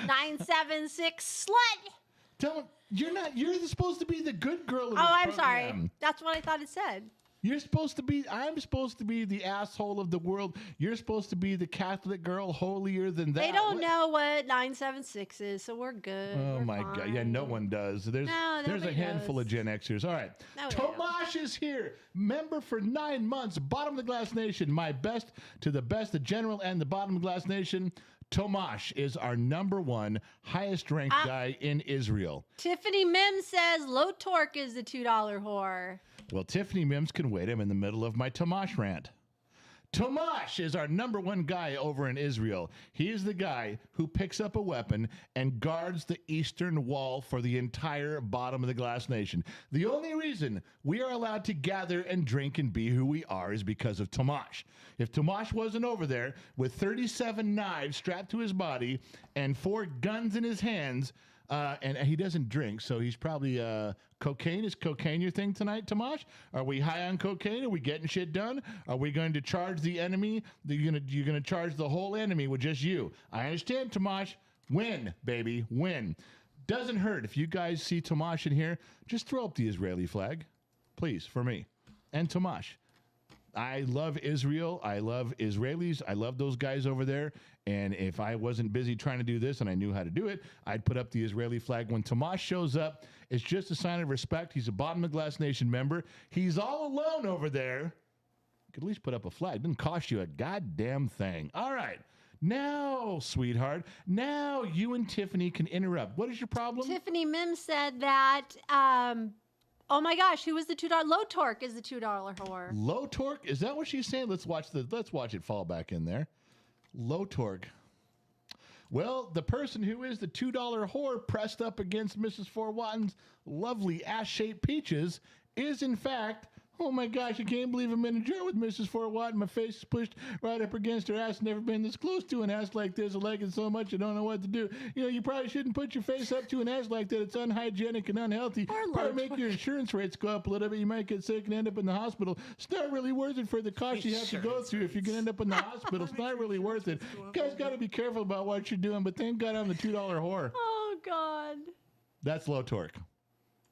976 slut. You're supposed to be the good girl. Oh, I'm sorry. That's what I thought it said. I'm supposed to be the asshole of the world. You're supposed to be the Catholic girl, holier than that. They don't know what 976 is, so we're good. Oh We're my God! fine. Yeah, no one does. There's a nobody handful knows. of Gen Xers. All right, Nobody Tomash is here, member for 9 months. Bottom of the Glass Nation, my best to the best, the general and the bottom of the Glass Nation. Tomash is our #1 highest ranked guy in Israel. Tiffany Mims says Low Torque is the $2 whore. Well, Tiffany Mims can wait. I'm in the middle of my Tomash rant. Tomash is our number one guy over in Israel. He is the guy who picks up a weapon and guards the eastern wall for the entire bottom of the glass nation. The only reason we are allowed to gather and drink and be who we are is because of Tomash. If Tomash wasn't over there with 37 knives strapped to his body and 4 guns in his hands, and he doesn't drink, so he's probably cocaine. Is cocaine your thing tonight, Tomash? Are we high on cocaine? Are we getting shit done? Are we going to charge the enemy? You're gonna charge the whole enemy with just you? I understand, Tomash. Win, baby, win. Doesn't hurt if you guys see Tomash in here. Just throw up the Israeli flag, please, for me and Tomash. I love Israel. I love Israelis. I love those guys over there. And if I wasn't busy trying to do this and I knew how to do it, I'd put up the Israeli flag. When Tomash shows up, it's just a sign of respect. He's a Bottom of the Glass Nation member. He's all alone over there. You could at least put up a flag. It didn't cost you a goddamn thing. All right. Now, sweetheart, now you and Tiffany can interrupt. What is your problem? Tiffany Mims said that, oh my gosh, who was the $2? Low Torque is the $2 whore. Low Torque? Is that what she's saying? Let's watch it fall back in there. Low Torque. Well, the person who is the $2 whore pressed up against Mrs. Fort Watton's lovely ass-shaped peaches is, in fact, oh my gosh, I can't believe I'm in a jar with Mrs. Fort Watton. My face is pushed right up against her ass. Never been this close to an ass like this. I like it so much I don't know what to do. You know, you probably shouldn't put your face up to an ass like that. It's unhygienic and unhealthy. Probably make your insurance rates go up a little bit. You might get sick and end up in the hospital. It's not really worth it for the cost you have to go through if you're going to end up in the hospital. It's not really worth it. You guys got to be careful about what you're doing, but thank God I'm the $2 whore. Oh, God. That's Low Torque.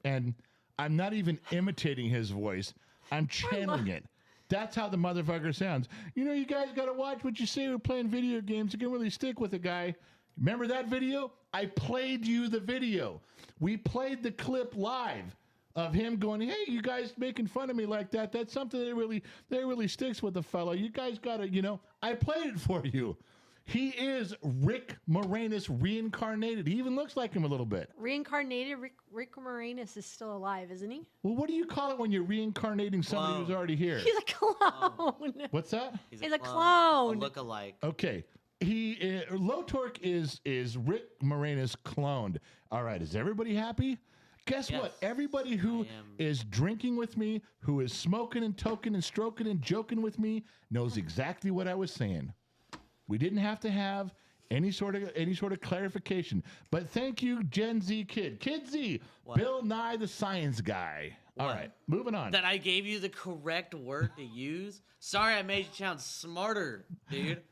And I'm not even imitating his voice. I'm channeling it. That's how the motherfucker sounds. You know, you guys got to watch what you say. We're playing video games. You can really stick with a guy. Remember that video? I played you the video. We played the clip live of him going, hey, you guys making fun of me like that. That's something that really sticks with the fellow. You guys got to, you know, I played it for you. He is Rick Moranis reincarnated. He even looks like him a little bit. Reincarnated? Rick Moranis is still alive, isn't he? Well, what do you call it when you're reincarnating somebody who's already here? He's a clone. What's that? He's a clone. A look-alike. Okay. Low Torque is Rick Moranis cloned. All right. Is everybody happy? Guess what? Everybody who is drinking with me, who is smoking and toking and stroking and joking with me, knows exactly what I was saying. We didn't have to have any sort of clarification. But thank you, Gen Z Kid. Kid Z, Bill Nye the Science Guy. All right, moving on. That I gave you the correct word to use? Sorry I made you sound smarter, dude.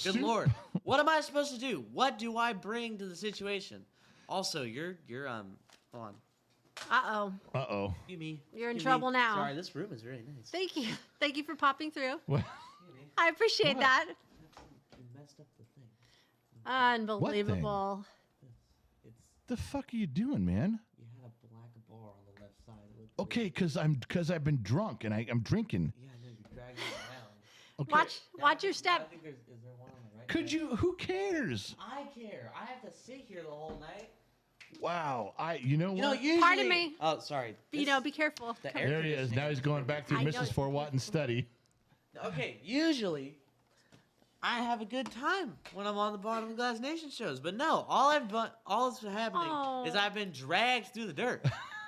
Good Lord. What am I supposed to do? What do I bring to the situation? Also, you're hold on. Uh-oh. Uh-oh. You're in trouble now. Sorry, this room is very nice. Thank you. Thank you for popping through. What? I appreciate that. You messed up the thing. Unbelievable. It's The fuck are you doing, man? you had a black bar on the left side. Okay, because I've been drunk and I'm drinking. Yeah, I know you're dragging it around. Okay. Watch your I step. think is there one on the right? Could you? Who cares? I care. I have to sit here the whole night. Wow. You know what? Usually. Pardon me. Oh, sorry. You know, be careful. The Come- air There he is. Now he's going back through I know Mrs. it. Fort Watton's study. Okay, usually I have a good time when I'm on the Bottom of the Glass Nation shows, but no, all that's happening is I've been dragged through the dirt.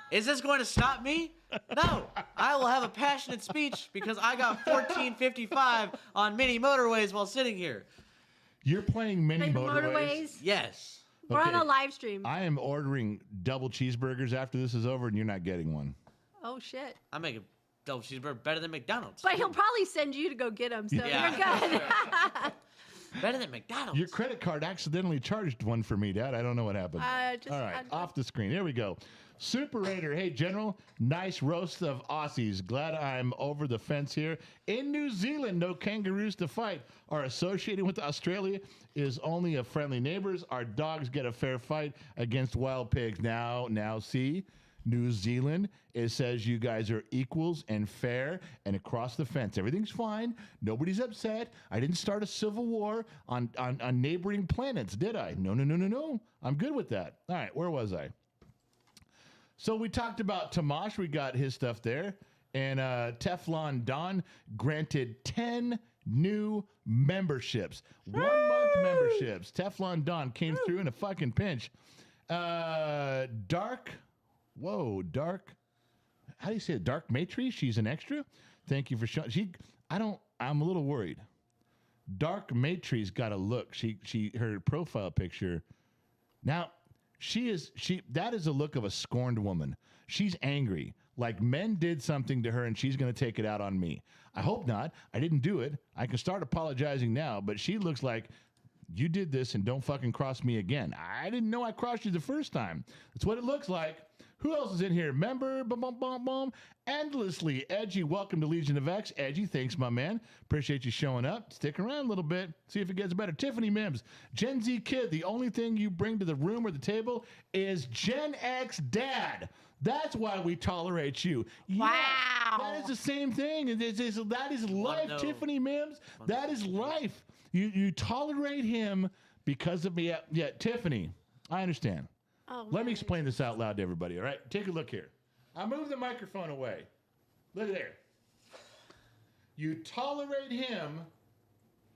Is this going to stop me? No, I will have a passionate speech because I got 1455 on mini motorways while sitting here. You're playing mini Like the motorways. Yes. We're on Okay. a live stream. I am ordering double cheeseburgers after this is over, and you're not getting one. Oh, shit. I make a double cheeseburger better than McDonald's. But he'll probably send you to go get them, so Yeah. you're good. Better than McDonald's. Your credit card accidentally charged one for me, Dad. I don't know what happened. All right, off the screen. Here we go. Super Raider. Hey, General. Nice roast of Aussies. Glad I'm over the fence here. In New Zealand, no kangaroos to fight. Are associated with Australia is only a friendly neighbors. Our dogs get a fair fight against wild pigs. Now, see? New Zealand, it says you guys are equals and fair and across the fence. Everything's fine. Nobody's upset. I didn't start a civil war on neighboring planets, did I? No. I'm good with that. All right, where was I? So we talked about Tomash. We got his stuff there. And Teflon Don granted 10 new memberships. 1 month memberships. Teflon Don came through in a fucking pinch. Dark. How do you say it? Dark Matrix? She's an extra? Thank you for showing. I'm a little worried. Dark Matrix got a look. Her profile picture. Now, that is a look of a scorned woman. She's angry. Like men did something to her and she's going to take it out on me. I hope not. I didn't do it. I can start apologizing now, but she looks like you did this and don't fucking cross me again. I didn't know I crossed you the first time. That's what it looks like. Who else is in here? Member, endlessly edgy. Welcome to Legion of X. Edgy, thanks, my man. Appreciate you showing up. Stick around a little bit. See if it gets better. Tiffany Mims, Gen Z kid. The only thing you bring to the room or the table is Gen X dad. That's why we tolerate you. Wow. Yeah, that is the same thing. That is life, no. Tiffany Mims. That is life. You tolerate him because of me. Yeah, Tiffany, I understand. Oh, Let me explain this out loud to everybody, all right? Take a look here. I moved the microphone away. Look there. You tolerate him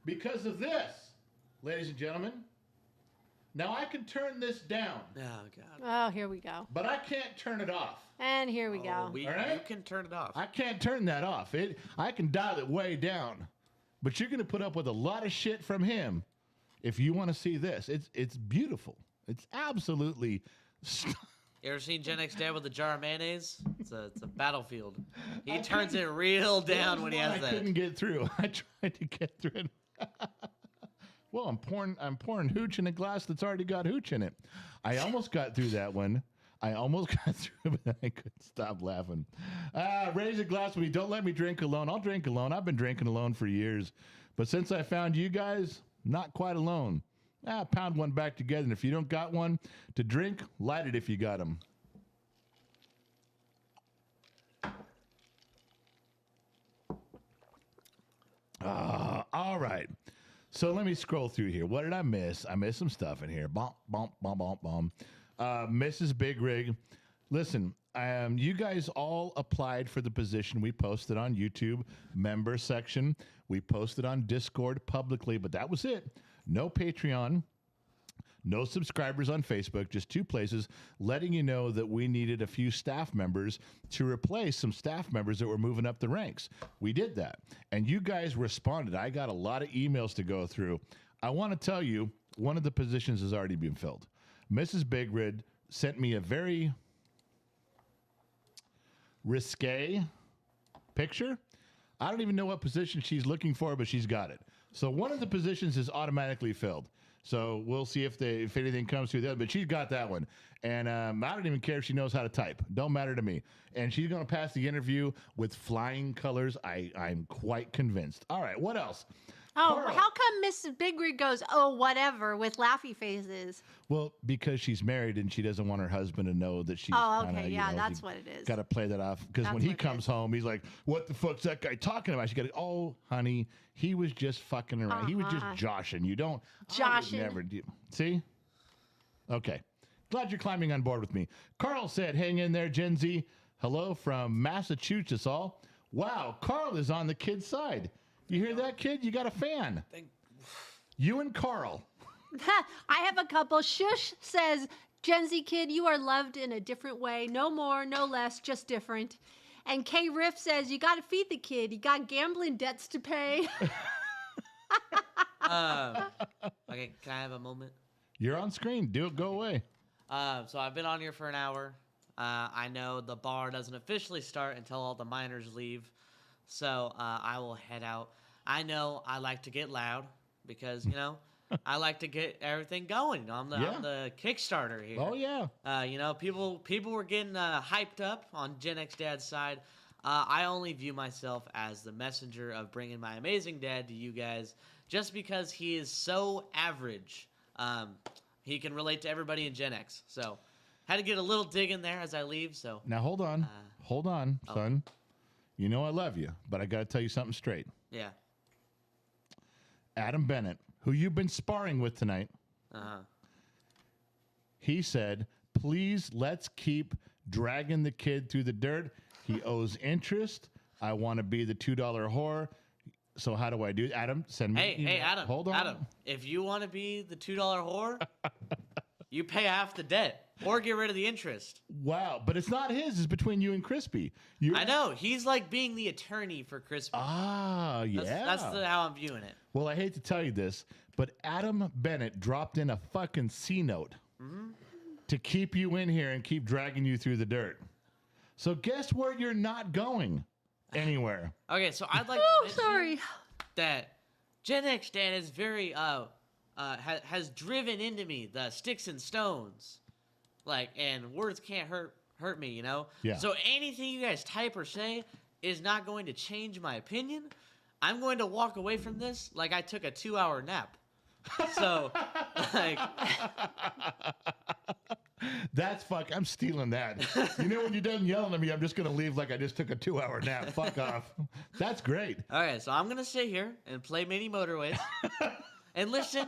because of this, ladies and gentlemen. Now, I can turn this down, Oh, God. Oh, here we go. but I can't turn it off. And here we go. All right? You can turn it off. I can't turn that off. I can dial it way down. But you're going to put up with a lot of shit from him if you want to see this. It's beautiful. It's absolutely. You ever seen Gen X dad with a jar of mayonnaise? It's a battlefield. He turns it real down when he has I that. couldn't get through. I tried to get through it. Well, I'm pouring hooch in a glass that's already got hooch in it. I almost got through that one. I almost got through it, but I couldn't stop laughing. Raise a glass with me. Don't let me drink alone. I'll drink alone. I've been drinking alone for years. But since I found you guys, not quite alone. Pound one back together. And if you don't got one to drink, light it if you got them. All right. So let me scroll through here. What did I miss? I missed some stuff in here. Bump, bump, bump, bump, bump. Mrs. Big Rig. Listen, you guys all applied for the position we posted on YouTube member section. We posted on Discord publicly, but that was it. No Patreon, no subscribers on Facebook, just 2 places letting you know that we needed a few staff members to replace some staff members that were moving up the ranks. We did that. And you guys responded. I got a lot of emails to go through. I want to tell you, one of the positions has already been filled. Mrs. Bigrid sent me a very risque picture. I don't even know what position she's looking for, but she's got it. So one of the positions is automatically filled. So we'll see if anything comes through there. But she's got that one. And I don't even care if she knows how to type. Don't matter to me. And she's going to pass the interview with flying colors. I'm quite convinced. All right, what else? Oh, Carl. how come Mrs. Bigrig goes, oh, whatever, with laughy faces? Well, because she's married and she doesn't want her husband to know that she's Oh, kinda, okay, yeah, that's what it is. Got to play that off. Because when That's he what it comes is. home, he's like, what the fuck's that guy talking about? She got to, oh, honey, he was just fucking around. He was just joshing. You don't. I would Joshing. never do. See? Okay. Glad you're climbing on board with me. Carl said, hang in there, Gen Z. Hello from Massachusetts, all. Wow, Carl is on the kid's side. You hear that, kid? You got a fan. You and Carl. I have a couple. Shush says, Gen Z kid, you are loved in a different way. No more, no less, just different. And K Riff says, you got to feed the kid. You got gambling debts to pay. Okay, can I have a moment? You're on screen. Do it. Go away. So I've been on here for an hour. I know the bar doesn't officially start until all the minors leave. So I will head out. I know I like to get loud because, I like to get everything going. I'm the Kickstarter here. Oh, yeah. People were getting hyped up on Gen X Dad's side. I only view myself as the messenger of bringing my amazing dad to you guys just because he is so average. He can relate to everybody in Gen X. So had to get a little dig in there as I leave. So Now, hold on. Hold on, son. You know I love you, but I got to tell you something straight. yeah. Adam Bennett, who you've been sparring with tonight, he said, please, let's keep dragging the kid through the dirt. He owes interest. I want to be the $2 whore. So how do I do it? Adam, send me an email. Hey, Adam. Hold on. Adam, if you want to be the $2 whore, you pay half the debt or get rid of the interest. Wow, but it's not his. It's between you and Crispy. I know. He's like being the attorney for Crispy. Ah, yeah. That's how I'm viewing it. Well, I hate to tell you this, but Adam Bennett dropped in a fucking C note to keep you in here and keep dragging you through the dirt. So guess where you're not going? Anywhere. Okay, so I'd like to mention that Gen X Dad is very has driven into me the sticks and stones, like, and words can't hurt me, you know. Yeah. So anything you guys type or say is not going to change my opinion. I'm going to walk away from this like I took a 2-hour nap. So, like. That's fuck. I'm stealing that. You know, when you're done yelling at me, I'm just going to leave like I just took a 2-hour nap. Fuck off. That's great. Okay, so I'm going to sit here and play mini motorways and listen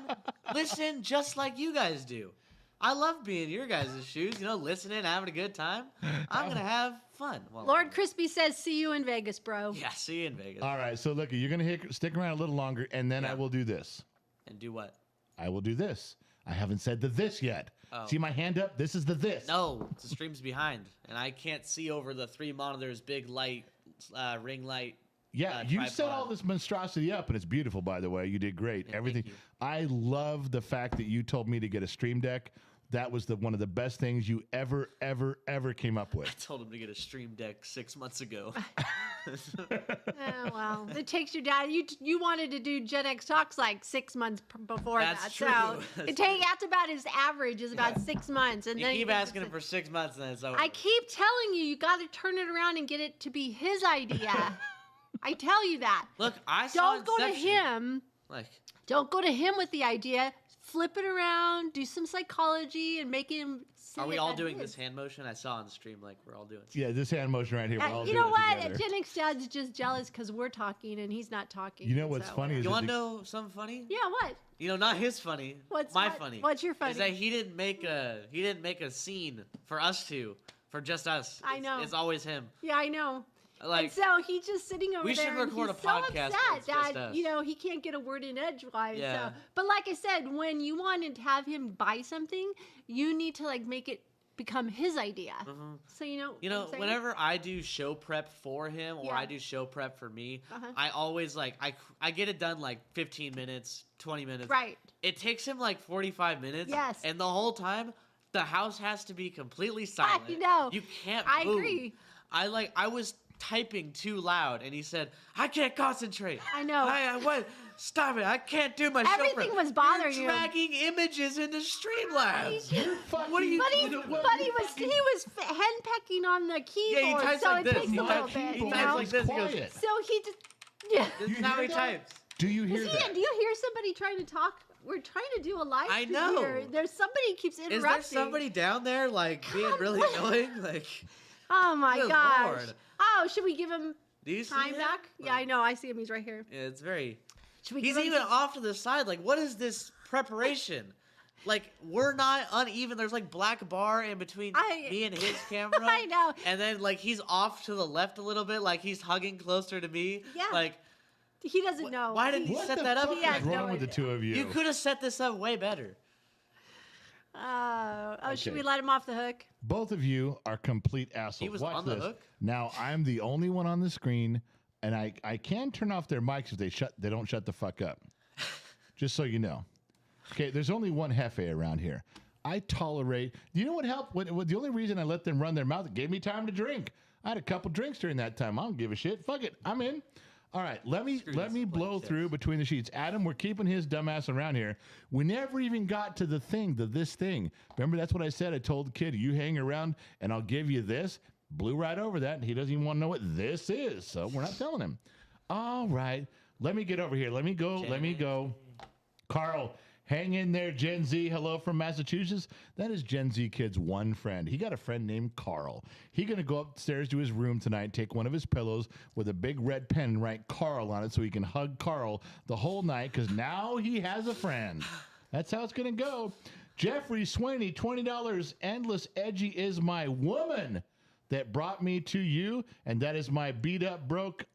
just like you guys do. I love being in your guys' shoes, you know, listening, having a good time. I'm going to have fun. Lord Crispy says, see you in Vegas, bro. Yeah, see you in Vegas. All right. So, look, you're going to stick around a little longer, and then I will do this. And do what? I will do this. I haven't said the this yet. Oh. See my hand up? This is the this. No, the stream's behind, and I can't see over the 3 monitors, big light, ring light. Yeah, you tripod. set all this monstrosity up, and it's beautiful, by the way. You did great. Yeah, Everything. thank you. I love the fact that you told me to get a Stream Deck. That was one of the best things you ever came up with. I told him to get a Stream Deck 6 months ago. Oh, well, it takes your dad. You wanted to do Gen X Talks like 6 months before That's that. true. So That's that's about his average is about 6 months. And You then keep asking him for 6 months, and then it's over. I keep telling you, you got to turn it around and get it to be his idea. I tell you that. Look, I saw Don't go to Inception. him. Like, Don't go to him with the idea. Flip it around, do some psychology, and make him. are we all doing this this hand motion? I saw on the stream, like, we're all doing. Yeah, this hand motion right here. We're all You doing know it what? together. Gen X Dad's just jealous because we're talking and he's not talking. You know what's funny is You that want to know something funny? Yeah, what? You know, not his funny. What's my what- funny? what's your funny? Is that he didn't make a scene for us two, for just us. I know. It's always him. Yeah, I know. Like, and so he's just sitting over we there. should record and he's a podcast so where it's upset just that us. he can't get a word in edgewise. Yeah. So, but like I said, when you wanted to have him buy something, you need to like make it become his idea. So you know, what I'm saying? whenever I do show prep for him or Yeah. I do show prep for me, Uh-huh. I always like I get it done like 15 minutes, 20 minutes. Right. It takes him like 45 minutes. Yes. And the whole time, the house has to be completely silent. know. You can't I move. agree. I was typing too loud, and he said, "I can't concentrate." I know. What? Stop it! I can't do my show Everything prep." was bothering You're you. dragging images into Streamlabs. Fuck What are you? But he, you know, but he was henpecking on the keyboard, types so like it this. takes He a little types- bit. he You types know? like this. He goes, Quiet. So he just yeah. This You is how hear he that? types. Do you hear Do that? you hear somebody trying to talk? We're trying to do a live I stream know. here. There's somebody keeps interrupting. Is there somebody down there like being really what? annoying? Like, Oh my Good gosh. Lord. Oh, should we give him do you see time that? back? Yeah, I know. I see him. He's right here. Yeah, it's very. Should we He's give him even some- off to the side. Like, what is this preparation? Like, we're not uneven. There's like black bar in between me and his camera. I know. And then like he's off to the left a little bit, like he's hugging closer to me. Yeah. Like, He doesn't know. why didn't you What set the that up? fuck He has is wrong no with the idea. two of you? You could have set this up way better. Should Okay. we let him off the hook? Both of you are complete assholes. He was Watch on the this. hook? Now I'm the only one on the screen, and I can turn off their mics if they don't shut the fuck up. Just so you know. Okay, there's only one Hefe around here. I tolerate. You know what helped? What the only reason I let them run their mouth, it gave me time to drink. I had a couple drinks during that time. I don't give a shit. Fuck it. I'm in. All right, let me blow through between the sheets. Adam, we're keeping his dumbass around here. We never even got to this thing. Remember, that's what I said. I told the kid, you hang around and I'll give you this. Blew right over that. He doesn't even want to know what this is, so we're not telling him. All right, let me get over here. Let me go. Carl, hang in there, Gen Z. Hello from Massachusetts. That is Gen Z Kid's one friend. He got a friend named Carl. He's going to go upstairs to his room tonight, take one of his pillows with a big red pen and write Carl on it so he can hug Carl the whole night because now he has a friend. That's how it's going to go. Jeffrey Swaney, $20. Endless Edgy is my woman. that brought me to you, and that is my beat up, broke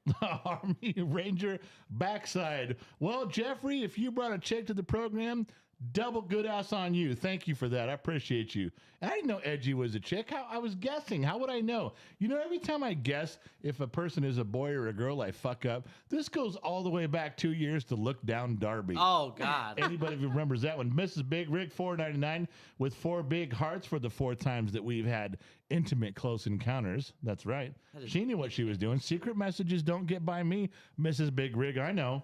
Army Ranger backside. Well, Jeffrey, if you brought a chick to the program, double good ass on you. Thank you for that. I appreciate you. I didn't know Edgy was a chick. I was guessing. How would I know? You know, every time I guess if a person is a boy or a girl, I fuck up. This goes all the way back 2 years to Look Down Darby. Oh, God. Anybody who remembers that one? Mrs. Big Rig, $4.99 with 4 big hearts for the 4 times that we've had intimate close encounters. That's right. She knew what she was doing. Secret messages don't get by me, Mrs. Big Rig. I know.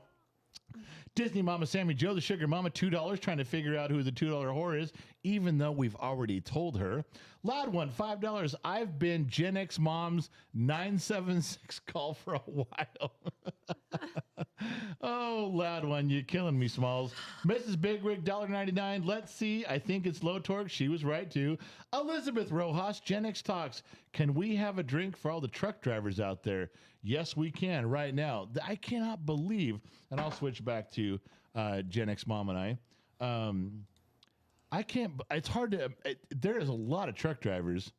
Disney Mama Sammy Joe, the Sugar Mama, $2, trying to figure out who the $2 whore is, even though we've already told her. Loud One, $5. I've been Gen X Mom's 976 call for a while. Oh, Loud One, you're killing me, Smalls. Mrs. Big Rig, $1.99. Let's see. I think it's Low Torque. She was right, too. Elizabeth Rojas, Gen X Talks. Can we have a drink for all the truck drivers out there? Yes, we can right now. I cannot believe, and I'll switch back to Gen X Mom and I can't, it's hard to, there is a lot of truck drivers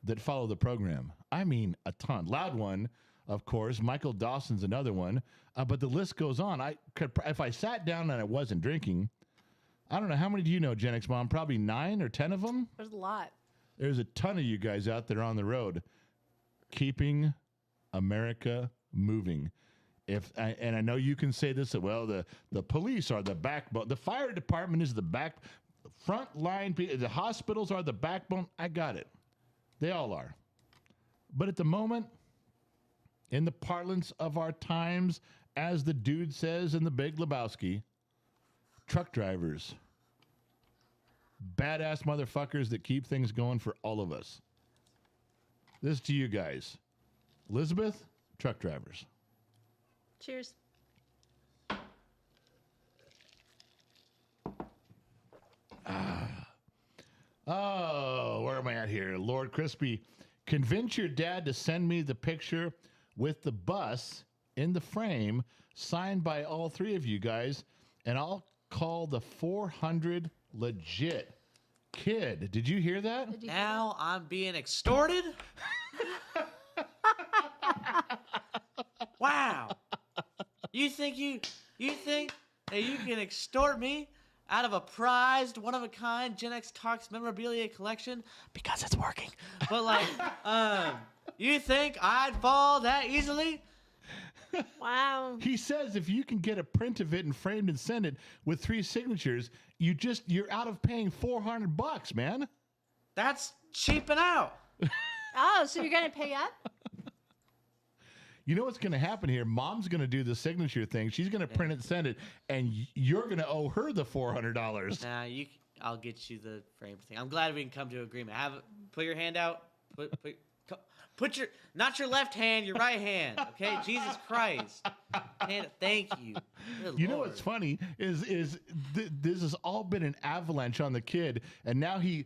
that follow the program. I mean, a ton. Loud One, of course. Michael Dawson's another one. But the list goes on. I could, if I sat down and I wasn't drinking, I don't know. How many do you know, Gen X Mom? Probably 9 or 10 of them? There's a lot. There's a ton of you guys out there on the road keeping America moving. And I know you can say this, well, the police are the backbone. The fire department is the front line. The hospitals are the backbone. I got it. They all are. But at the moment, in the parlance of our times, as the dude says in The Big Lebowski, truck drivers, badass motherfuckers that keep things going for all of us. This to you guys. Elizabeth, truck drivers. Cheers. Oh, where am I at here? Lord Crispy, convince your dad to send me the picture with the bus in the frame, signed by all 3 of you guys, and I'll call the 400 legit. Kid, did you hear that? Now I'm being extorted? Wow. You think that you can extort me out of a prized, one-of-a-kind Gen X Talks memorabilia collection? Because it's working. But, like, you think I'd fall that easily? Wow. He says if you can get a print of it and framed and send it with 3 signatures, you're out of paying $400, man. That's cheaping out. Oh, so you're going to pay up? You know what's going to happen here? Mom's going to do the signature thing. She's going to print it and send it, and you're going to owe her the $400. Nah, I'll get you the frame thing. I'm glad we can come to an agreement. Put your hand out. Put your, not your left hand, your right hand. Okay, Jesus Christ. Thank you. Good You know Lord. what's funny is this has all been an avalanche on the kid, and now he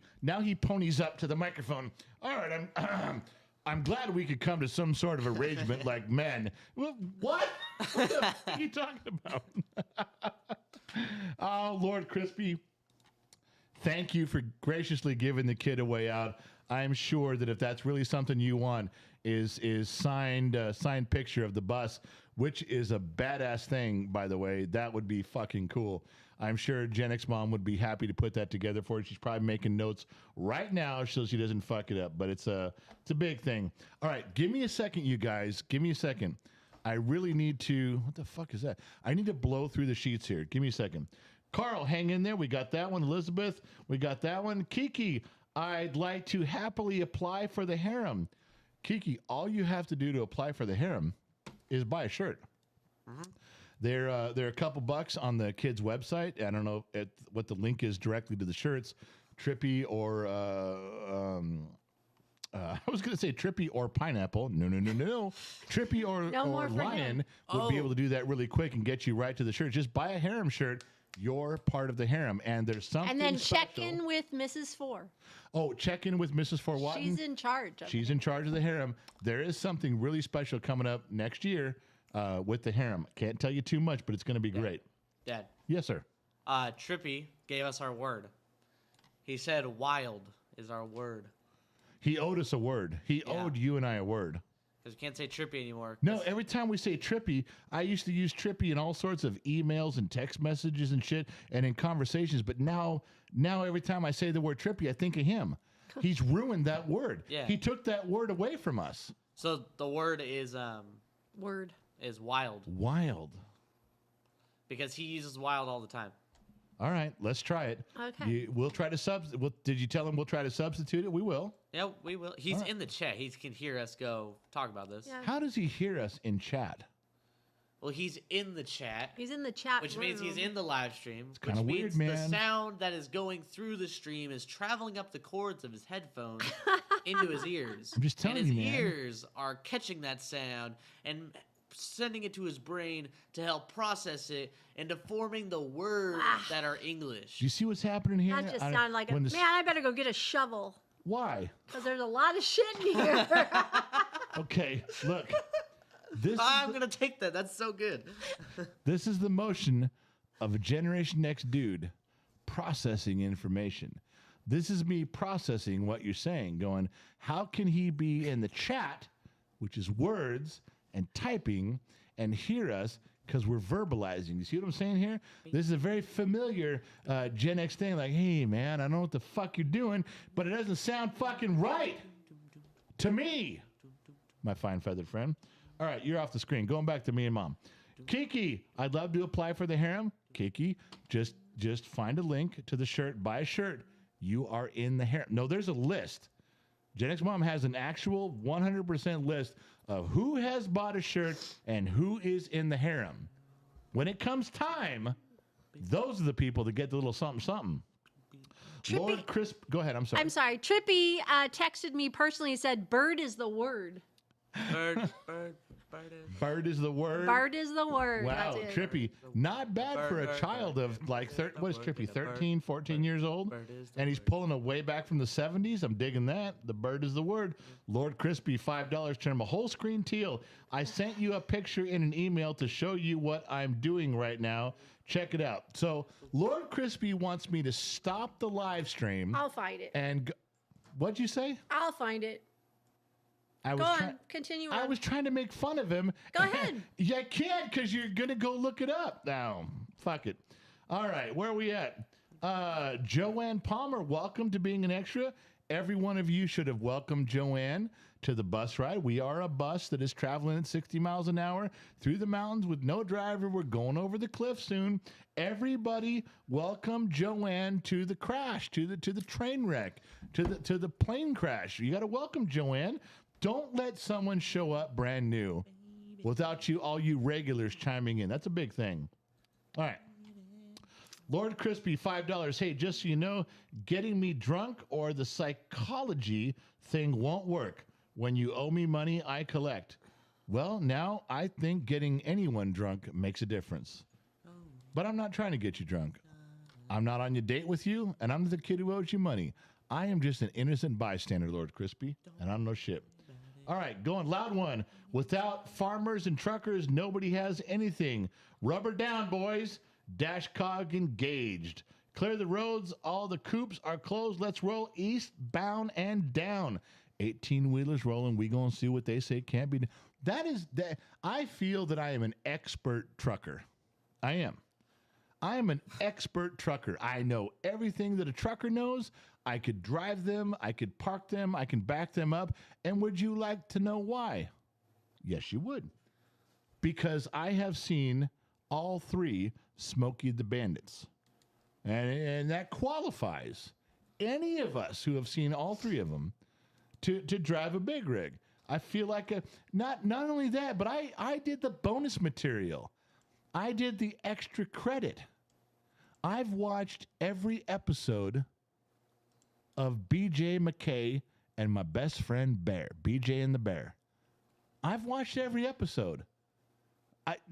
ponies up to the microphone. All right, I'm glad we could come to some sort of arrangement like men. Well, what? What the fuck are you talking about? Oh, Lord Crispy, thank you for graciously giving the kid a way out. I'm sure that if that's really something you want, is signed picture of the bus, which is a badass thing, by the way. That would be fucking cool. I'm sure Gen X Mom would be happy to put that together for you. She's probably making notes right now so she doesn't fuck it up. But it's a big thing. All right, give me a second, you guys. Give me a second. I really need to. What the fuck is that? I need to blow through the sheets here. Give me a second. Carl, hang in there. We got that one. Elizabeth, we got that one. Kiki, I'd like to happily apply for the harem. Kiki, all you have to do to apply for the harem is buy a shirt. Mm-hmm. They're a couple bucks on the kids' website. I don't know what the link is directly to the shirts. Trippy or I was going to say Trippy or Pineapple. No. Trippy or Lion would be able to do that really quick and get you right to the shirt. Just buy a harem shirt. You're part of the harem, and there's something. And then special. check in with Mrs. Four. Oh, check in with Mrs. Four Watton. She's in charge. She's in charge of the harem. There is something really special coming up next year with the harem. Can't tell you too much, but it's going to be great. Dad. Yes, sir. Trippy gave us our word. He said wild is our word. He owed us a word. He owed you and I a word. Because you can't say trippy anymore. No, every time we say trippy, I used to use trippy in all sorts of emails and text messages and shit and in conversations. But now every time I say the word trippy, I think of him. He's ruined that word. Yeah. He took that word away from us. So the word is is wild. Wild. Because he uses wild all the time. All right, let's try it. Okay. We'll try to did you tell him we'll try to substitute it? We will. Yeah, we will. He's in the chat. He can hear us go talk about this. Yeah. How does he hear us in chat? Well, he's in the chat. He's in the chat Which room. means he's in the live stream. It's kinda weird, means man. the sound that is going through the stream is traveling up the cords of his headphones into his ears. I'm just telling and his you, man. ears are catching that sound and sending it to his brain to help process it into forming the words that are English. Do you see what's happening here? That just sounded like man, I better go get a shovel. Why? Because there's a lot of shit in here. Okay, look. I'm going to take that. That's so good. This is the motion of a Generation X dude processing information. This is me processing what you're saying, going, how can he be in the chat, which is words, and typing, and hear us because we're verbalizing. You see what I'm saying here? This is a very familiar Gen X thing, like, hey, man, I don't know what the fuck you're doing, but it doesn't sound fucking right to me, my fine feathered friend. All right, you're off the screen. Going back to me and Mom. Kiki, I'd love to apply for the harem. Kiki, just find a link to the shirt. Buy a shirt. You are in the harem. No, there's a list. Gen X Mom has an actual 100% list of who has bought a shirt and who is in the harem. When it comes time, those are the people that get the little something something. Trippy. Lord Crisp, go ahead. I'm sorry. I'm sorry. Trippy texted me personally and said, "Bird is the word." Bird Bird is the word. Bird is the word. Wow, That's it. Trippy. Not bad for a child of like, what is Trippy, 13, 14 years old? And he's pulling a way back from the 70s. I'm digging that. The bird is the word. Lord Crispy, $5, turn him a whole screen teal. I sent you a picture in an email to show you what I'm doing right now. Check it out. So Lord Crispy wants me to stop the live stream. I'll find it. And what'd you say? I'll find it. I Go was on. Continue on. I was trying to make fun of him. Go ahead. Yeah, I can't because you're going to go look it up now. Fuck it. All right, where are we at? Joanne Palmer, welcome to being an extra. Every one of you should have welcomed Joanne to the bus ride. We are a bus that is traveling at 60 miles an hour through the mountains with no driver. We're going over the cliff soon. Everybody welcome Joanne to the crash, to the train wreck, to the plane crash. You got to welcome Joanne. Don't let someone show up brand new without all you regulars chiming in. That's a big thing. All right. Lord Crispy, $5. Hey, just so you know, getting me drunk or the psychology thing won't work. When you owe me money, I collect. Well, now I think getting anyone drunk makes a difference. But I'm not trying to get you drunk. I'm not on your date with you, and I'm the kid who owes you money. I am just an innocent bystander, Lord Crispy, and I don't know shit. All right, going loud one. Without farmers and truckers, nobody has anything. Rubber down, boys. Dash cog engaged. Clear the roads. All the coops are closed. Let's roll eastbound and down. 18-wheelers rolling. We gonna see what they say can't be. That. I feel that I am an expert trucker. I am. I am an expert trucker. I know everything that a trucker knows. I could drive them. I could park them. I can back them up. And would you like to know why? Yes, you would. Because I have seen all three Smokey the Bandits. And that qualifies any of us who have seen all three of them to drive a big rig. I feel like not only that, but I did the bonus material. I did the extra credit. I've watched every episode of BJ McKay and my best friend Bear, BJ and the Bear. I've watched every episode.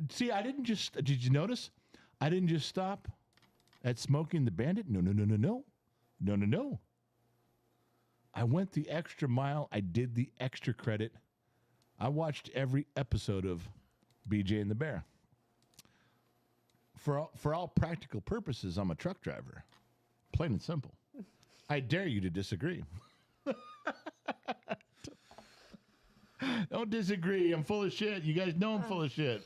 Did you notice? I didn't just stop at Smoking the Bandit. No. I went the extra mile. I did the extra credit. I watched every episode of BJ and the Bear. For all practical purposes, I'm a truck driver. Plain and simple. I dare you to disagree. Don't disagree. I'm full of shit. You guys know I'm full of shit.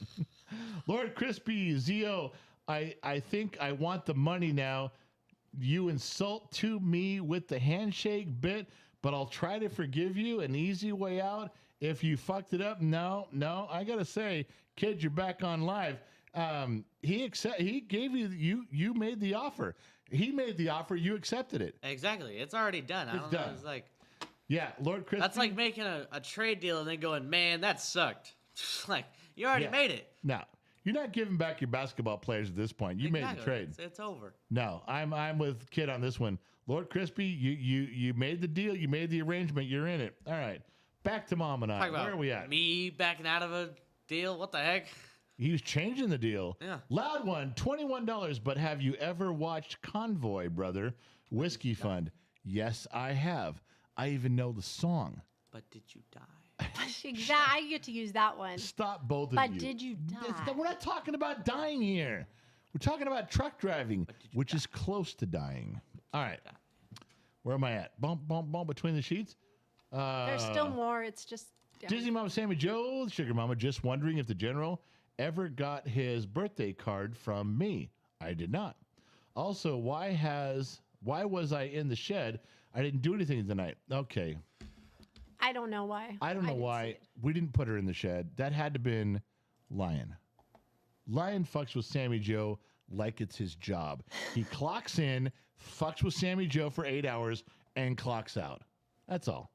Lord Crispy, Zio, I think I want the money now. You insult to me with the handshake bit, but I'll try to forgive you. An easy way out if you fucked it up. No, I gotta say, kid, you're back on live. He gave you made the offer. He made the offer. You accepted it. Exactly. It's already done. I don't know. It's like, yeah, Lord Crispy. that's like making a trade deal and then going, man, that sucked. Like, you already made it. No, you're not giving back your basketball players at this point. You made the trade. It's over. No, I'm with Kid on this one. Lord Crispy, you made the deal. You made the arrangement. You're in it. All right. Back to Mom and I. Where are we at? Me backing out of a deal? What the heck? He was changing the deal. Yeah. Loud one, $21. But have you ever watched Convoy, brother? Whiskey Fund. Yes, I have. I even know the song. But did you die? Exactly. I get to use that one. Stop both of you. But did you die? We're not talking about dying here. We're talking about truck driving, which is close to dying. All right. Where am I at? Bump between the sheets. There's still more. It's just Disney Mama Sammy Joe, Sugar Mama, just wondering if the General ever got his birthday card from me. I did not. Also, why was I in the shed? I didn't do anything tonight. Okay. I don't know why. I don't know why we didn't put her in the shed. That had to been Lion. Lion fucks with Sammy Joe like it's his job. He clocks in, fucks with Sammy Joe for 8 hours, and clocks out. That's all.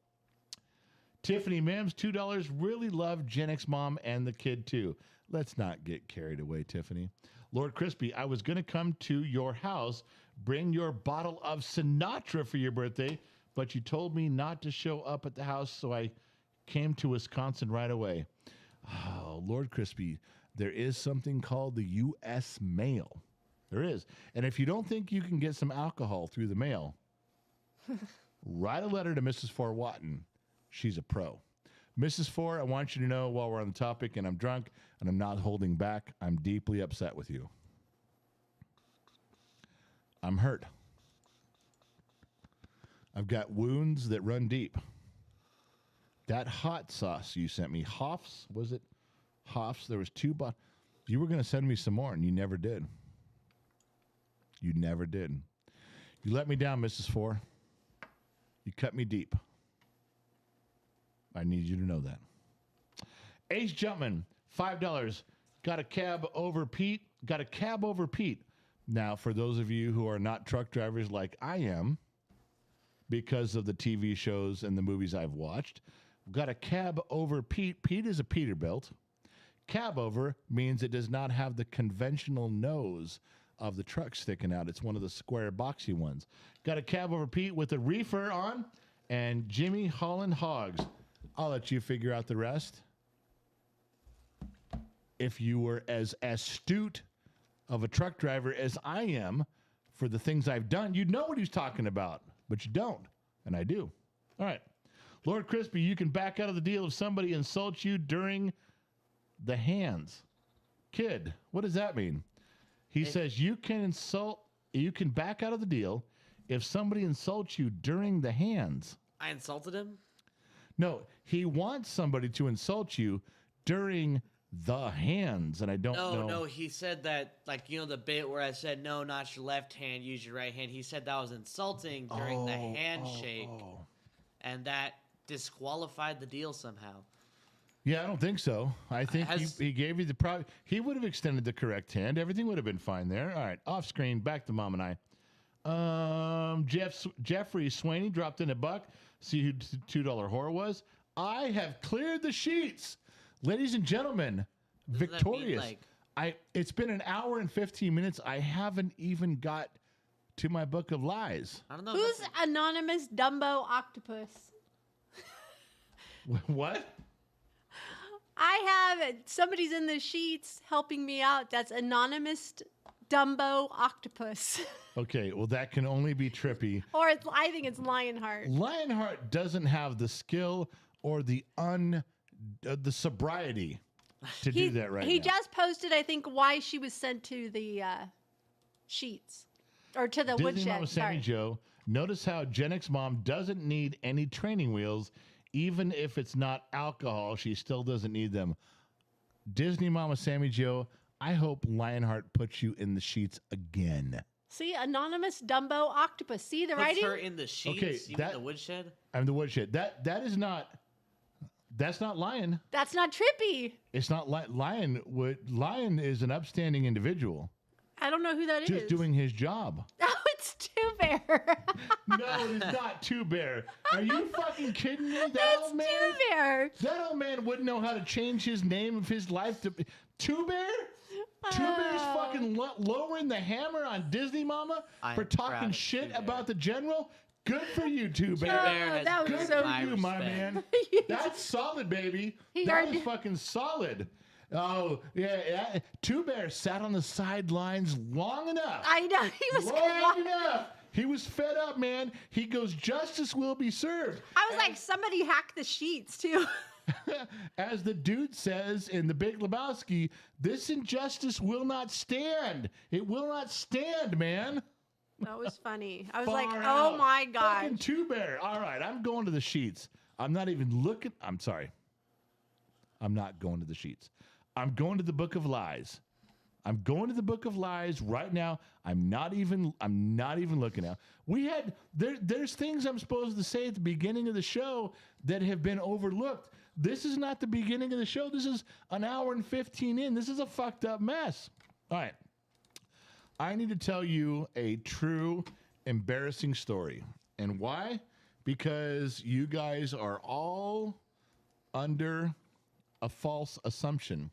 Tiffany Mims, $2. Really love GXMom and the kid too. Let's not get carried away, Tiffany. Lord Crispy, I was going to come to your house, bring your bottle of Sinatra for your birthday, but you told me not to show up at the house, so I came to Wisconsin right away. Oh, Lord Crispy, there is something called the U.S. mail. There is. And if you don't think you can get some alcohol through the mail, write a letter to Mrs. Four Watton. She's a pro. Mrs. Four, I want you to know while we're on the topic and I'm drunk and I'm not holding back, I'm deeply upset with you. I'm hurt. I've got wounds that run deep. That hot sauce you sent me, Hoff's, was it? Hoff's, there was 2 bottles. You were going to send me some more and you never did. You never did. You let me down, Mrs. Four. You cut me deep. I need you to know that. Ace Jumpman, $5. Got a cab over Pete. Now, for those of you who are not truck drivers like I am, because of the TV shows and the movies I've watched, got a cab over Pete. Pete is a Peterbilt. Cab over means it does not have the conventional nose of the truck sticking out. It's one of the square boxy ones. Got a cab over Pete with a reefer on and Jimmy Holland Hogs. I'll let you figure out the rest. If you were as astute of a truck driver as I am for the things I've done, you'd know what he's talking about, but you don't, and I do. All right. Lord Crispy, you can back out of the deal if somebody insults you during the hands. Kid, what does that mean? He says you can back out of the deal if somebody insults you during the hands. I insulted him? No, he wants somebody to insult you during the hands, and I don't know. No, he said that, like, you know, the bit where I said, no, not your left hand, use your right hand. He said that was insulting during the handshake, and that disqualified the deal somehow. Yeah, I don't think so. I think he gave you the he would have extended the correct hand. Everything would have been fine there. All right, off screen, back to Mom and I. Jeffrey Swaney dropped in $1. See who $2 whore was? I have cleared the sheets. Ladies and gentlemen, victorious. It's been an hour and 15 minutes. I haven't even got to my book of lies. I don't know. Who's anonymous Dumbo octopus? What? I have somebody's in the sheets helping me out. That's anonymous Dumbo octopus. Okay, well that can only be Trippy. Or I think it's Lionheart. Lionheart doesn't have the skill or the sobriety to do that right now. He just posted, I think, why she was sent to the sheets or to the Disney woodshed. Mama Sammy Joe. Notice how GXMom doesn't need any training wheels Even if it's not alcohol, she still doesn't need them. Disney Mama Sammy Joe, I hope Lionheart puts you in the sheets again. See, anonymous Dumbo octopus. See the Puts writing? her in the sheets. Okay, You that- mean the woodshed? I'm the woodshed. That is not. That's not Lion. That's not trippy. It's not Lion. Lion is an upstanding individual, I don't know who that is. just doing his job. Oh, it's Two Bear. No, it's not Two Bear. Are you fucking kidding me? That That's old man. Two Bear. That old man wouldn't know how to change his name of his life to Two Bear. Two Bear's fucking lowering the hammer on Disney Mama for I'm proud talking of shit Two Bear. about the general. Good for you, Two Bear. Bear has that was Good so for you, my respect. man. That's solid, baby. He That earned was it. fucking solid. Oh, yeah. Two Bear sat on the sidelines long enough. I know. He was Long enough. He was fed up, man. He goes, justice will be served. I was like, somebody hacked the sheets, too. As the dude says in The Big Lebowski, this injustice will not stand. It will not stand, man. That was funny. I was Far like, out. oh my gosh. Fucking Two Bear. All right, I'm going to the sheets. I'm not even looking. I'm sorry. I'm not going to the sheets. I'm going to the Book of Lies. I'm going to the Book of Lies right now. I'm not even looking now. There's things I'm supposed to say at the beginning of the show that have been overlooked. This is not the beginning of the show. This is an hour and 15 in. This is a fucked up mess. All right. I need to tell you a true embarrassing story. And why? Because you guys are all under a false assumption.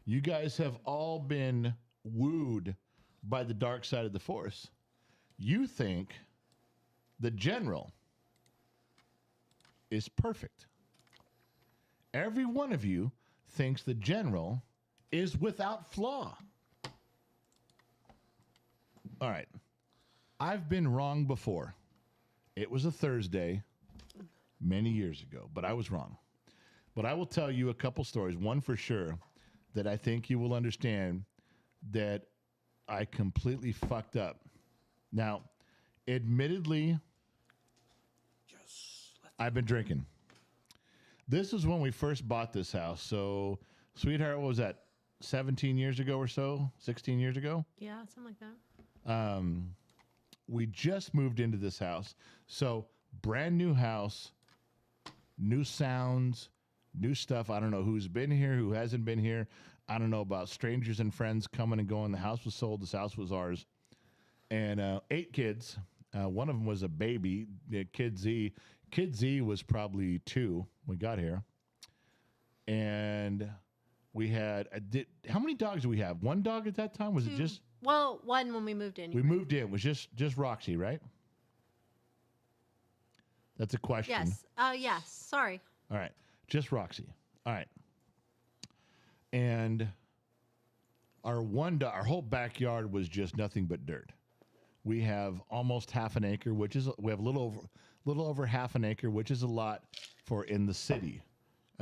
You guys have all been wooed by the dark side of the force. You think the general is perfect. Every one of you thinks the general is without flaw. All right. I've been wrong before. It was a Thursday many years ago, but I was wrong. But I will tell you a couple stories, one for sure, that I think you will understand that I completely fucked up. Now, admittedly, I've been drinking. This is when we first bought this house. So, sweetheart, what was that? 17 years ago or so? 16 years ago? Yeah, something like that. We just moved into this house. So, brand new house, new sounds, new stuff. I don't know who's been here, who hasn't been here. I don't know about strangers and friends coming and going. The house was sold. This house was ours. And 8 kids. One of them was a baby, Kid Z. Kid Z was probably 2 when we got here. And we had, how many dogs do we have? 1 dog at that time? Was it just? Well, one when we moved in. We moved in. It was just Roxy, right? That's a question. Yes. Yes. Sorry. All right. Just Roxy. All right. And our whole backyard was just nothing but dirt. We have almost half an acre, we have a little over half an acre, which is a lot for in the city.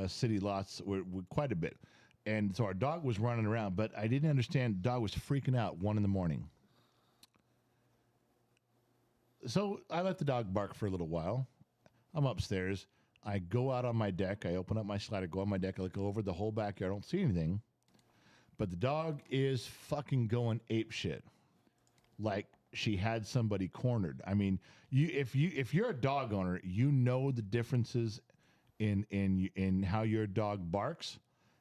City lots were quite a bit. And so our dog was running around, but I didn't understand. The dog was freaking out 1 a.m. So I let the dog bark for a little while. I'm upstairs. I go out on my deck. I open up my slider, go on my deck. I look over the whole backyard. I don't see anything. But the dog is fucking going ape shit. Like she had somebody cornered. I mean, if you're a dog owner, you know the differences in how your dog barks,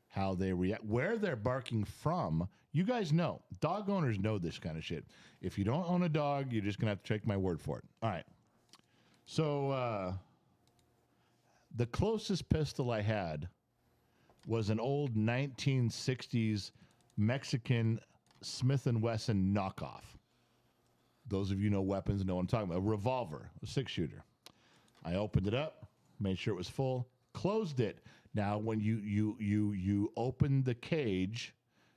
how they react, where they're barking from. You guys know. Dog owners know this kind of shit. If you don't own a dog, you're just going to have to take my word for it. All right. So the closest pistol I had was an old 1960s Mexican Smith & Wesson knockoff. Those of you know weapons know what I'm talking about. A revolver, a 6-shooter. I opened it up, made sure it was full, closed it. Now, when you open the cage,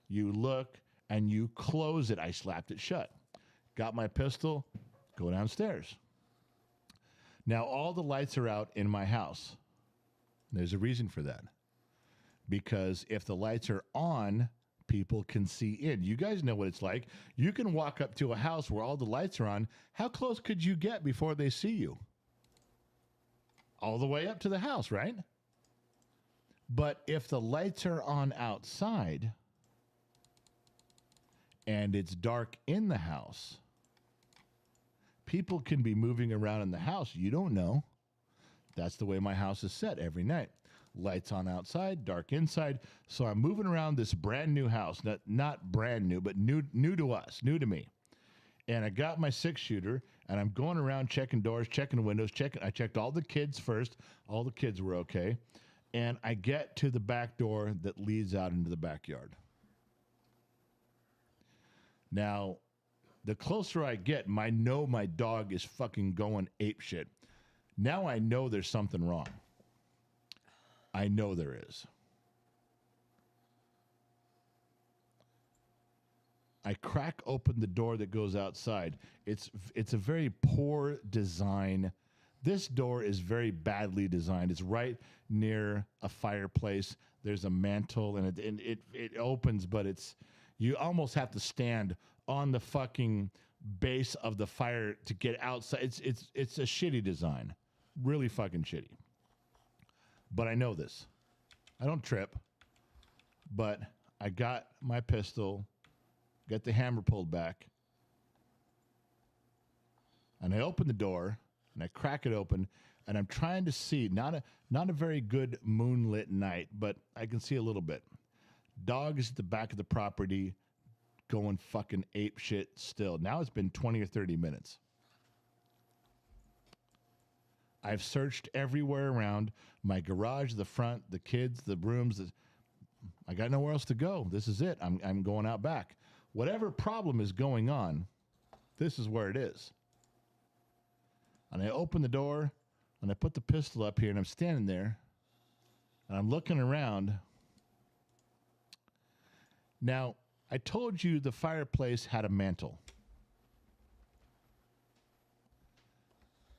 you look and you close it. I slapped it shut. Got my pistol, go downstairs. Now, all the lights are out in my house. There's a reason for that. Because if the lights are on, people can see in. You guys know what it's like. You can walk up to a house where all the lights are on. How close could you get before they see you? all the way up to the house, right? But if the lights are on outside and it's dark in the house, people can be moving around in the house. You don't know. That's the way my house is set every night. Lights on outside, dark inside. So I'm moving around this brand new house. Not brand new, but new to us, new to me. And I got my 6-shooter, and I'm going around checking doors, checking windows, I checked all the kids first. All the kids were okay. And I get to the back door that leads out into the backyard. Now, the closer I get, I know my dog is fucking going apeshit. Now I know there's something wrong. I know there is. I crack open the door that goes outside. It's a very poor design. This door is very badly designed. It's right near a fireplace. There's a mantle, and it opens, but you almost have to stand on the fucking base of the fire to get outside. It's a shitty design, really fucking shitty. But I know this. I don't trip, but I got my pistol, got the hammer pulled back, and I open the door, and I crack it open, and I'm trying to see, not a very good moonlit night, but I can see a little bit. Dog is at the back of the property going fucking ape shit still. Now it's been 20 or 30 minutes. I've searched everywhere around my garage, the front, the kids, the rooms. I got nowhere else to go. This is it. I'm going out back. Whatever problem is going on, this is where it is. And I open the door, and I put the pistol up here, and I'm standing there, and I'm looking around. Now, I told you the fireplace had a mantle.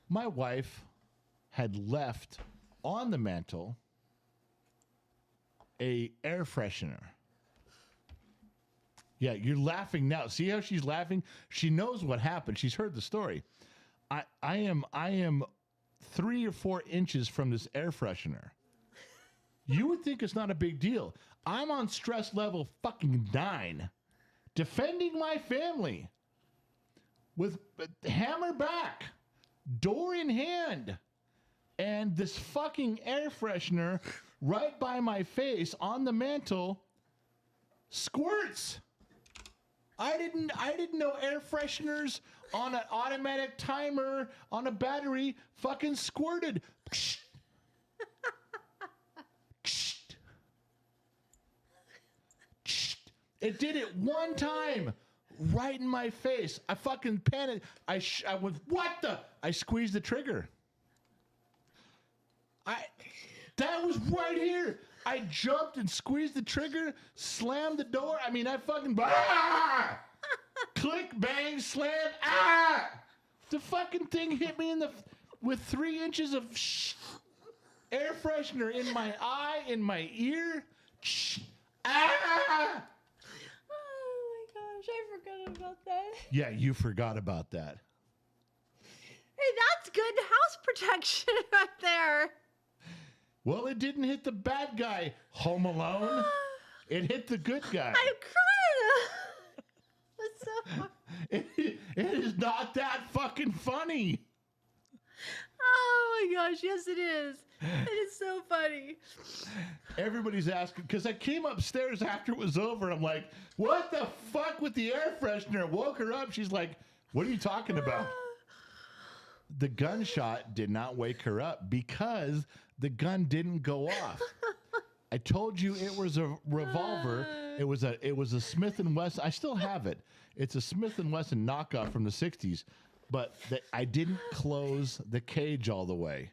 My wife had left on the mantle a air freshener. Yeah, you're laughing now. See how she's laughing? She knows what happened. She's heard the story. I am 3 or 4 inches from this air freshener. You would think it's not a big deal. I'm on stress level fucking 9, defending my family with hammer back, door in hand, and this fucking air freshener right by my face on the mantle squirts. I didn't know air fresheners on an automatic timer on a battery fucking squirted. It did it one time, right in my face. I fucking panicked. I went, what the? I squeezed the trigger. That was right here. I jumped and squeezed the trigger, slammed the door. I mean, I fucking click, bang, slam. The fucking thing hit me with 3 inches of air freshener in my eye, in my ear. Oh my gosh, I forgot about that. Yeah, you forgot about that. Hey, that's good house protection right there. Well, it didn't hit the bad guy, Home Alone. It hit the good guy. I'm crying. That's so hard. It is not that fucking funny. Oh my gosh, yes it is. It is so funny. Everybody's asking, because I came upstairs after it was over. I'm like, what the fuck with the air freshener? Woke her up. She's like, what are you talking about? The gunshot did not wake her up because the gun didn't go off. I told you it was a revolver. It was a Smith & Wesson. I still have it. It's a Smith & Wesson knockoff from the 60s, but I didn't close the cage all the way.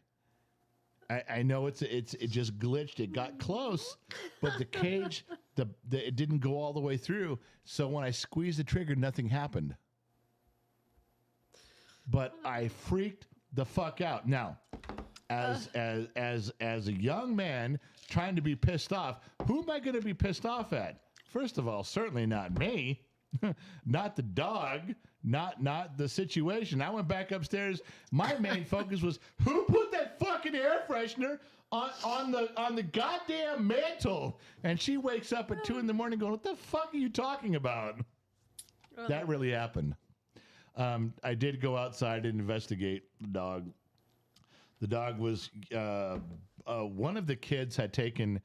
I know it just glitched. It got close, but the cage, it didn't go all the way through. So when I squeezed the trigger, nothing happened. But I freaked the fuck out. Now, as a young man trying to be pissed off, who am I going to be pissed off at? First of all, certainly not me, not the dog, not the situation. I went back upstairs. My main focus was who put that fucking fucking air freshener on the goddamn mantle. And she wakes up at 2 a.m. going, what the fuck are you talking about? That really happened. I did go outside and investigate the dog. The dog was, one of the kids had taken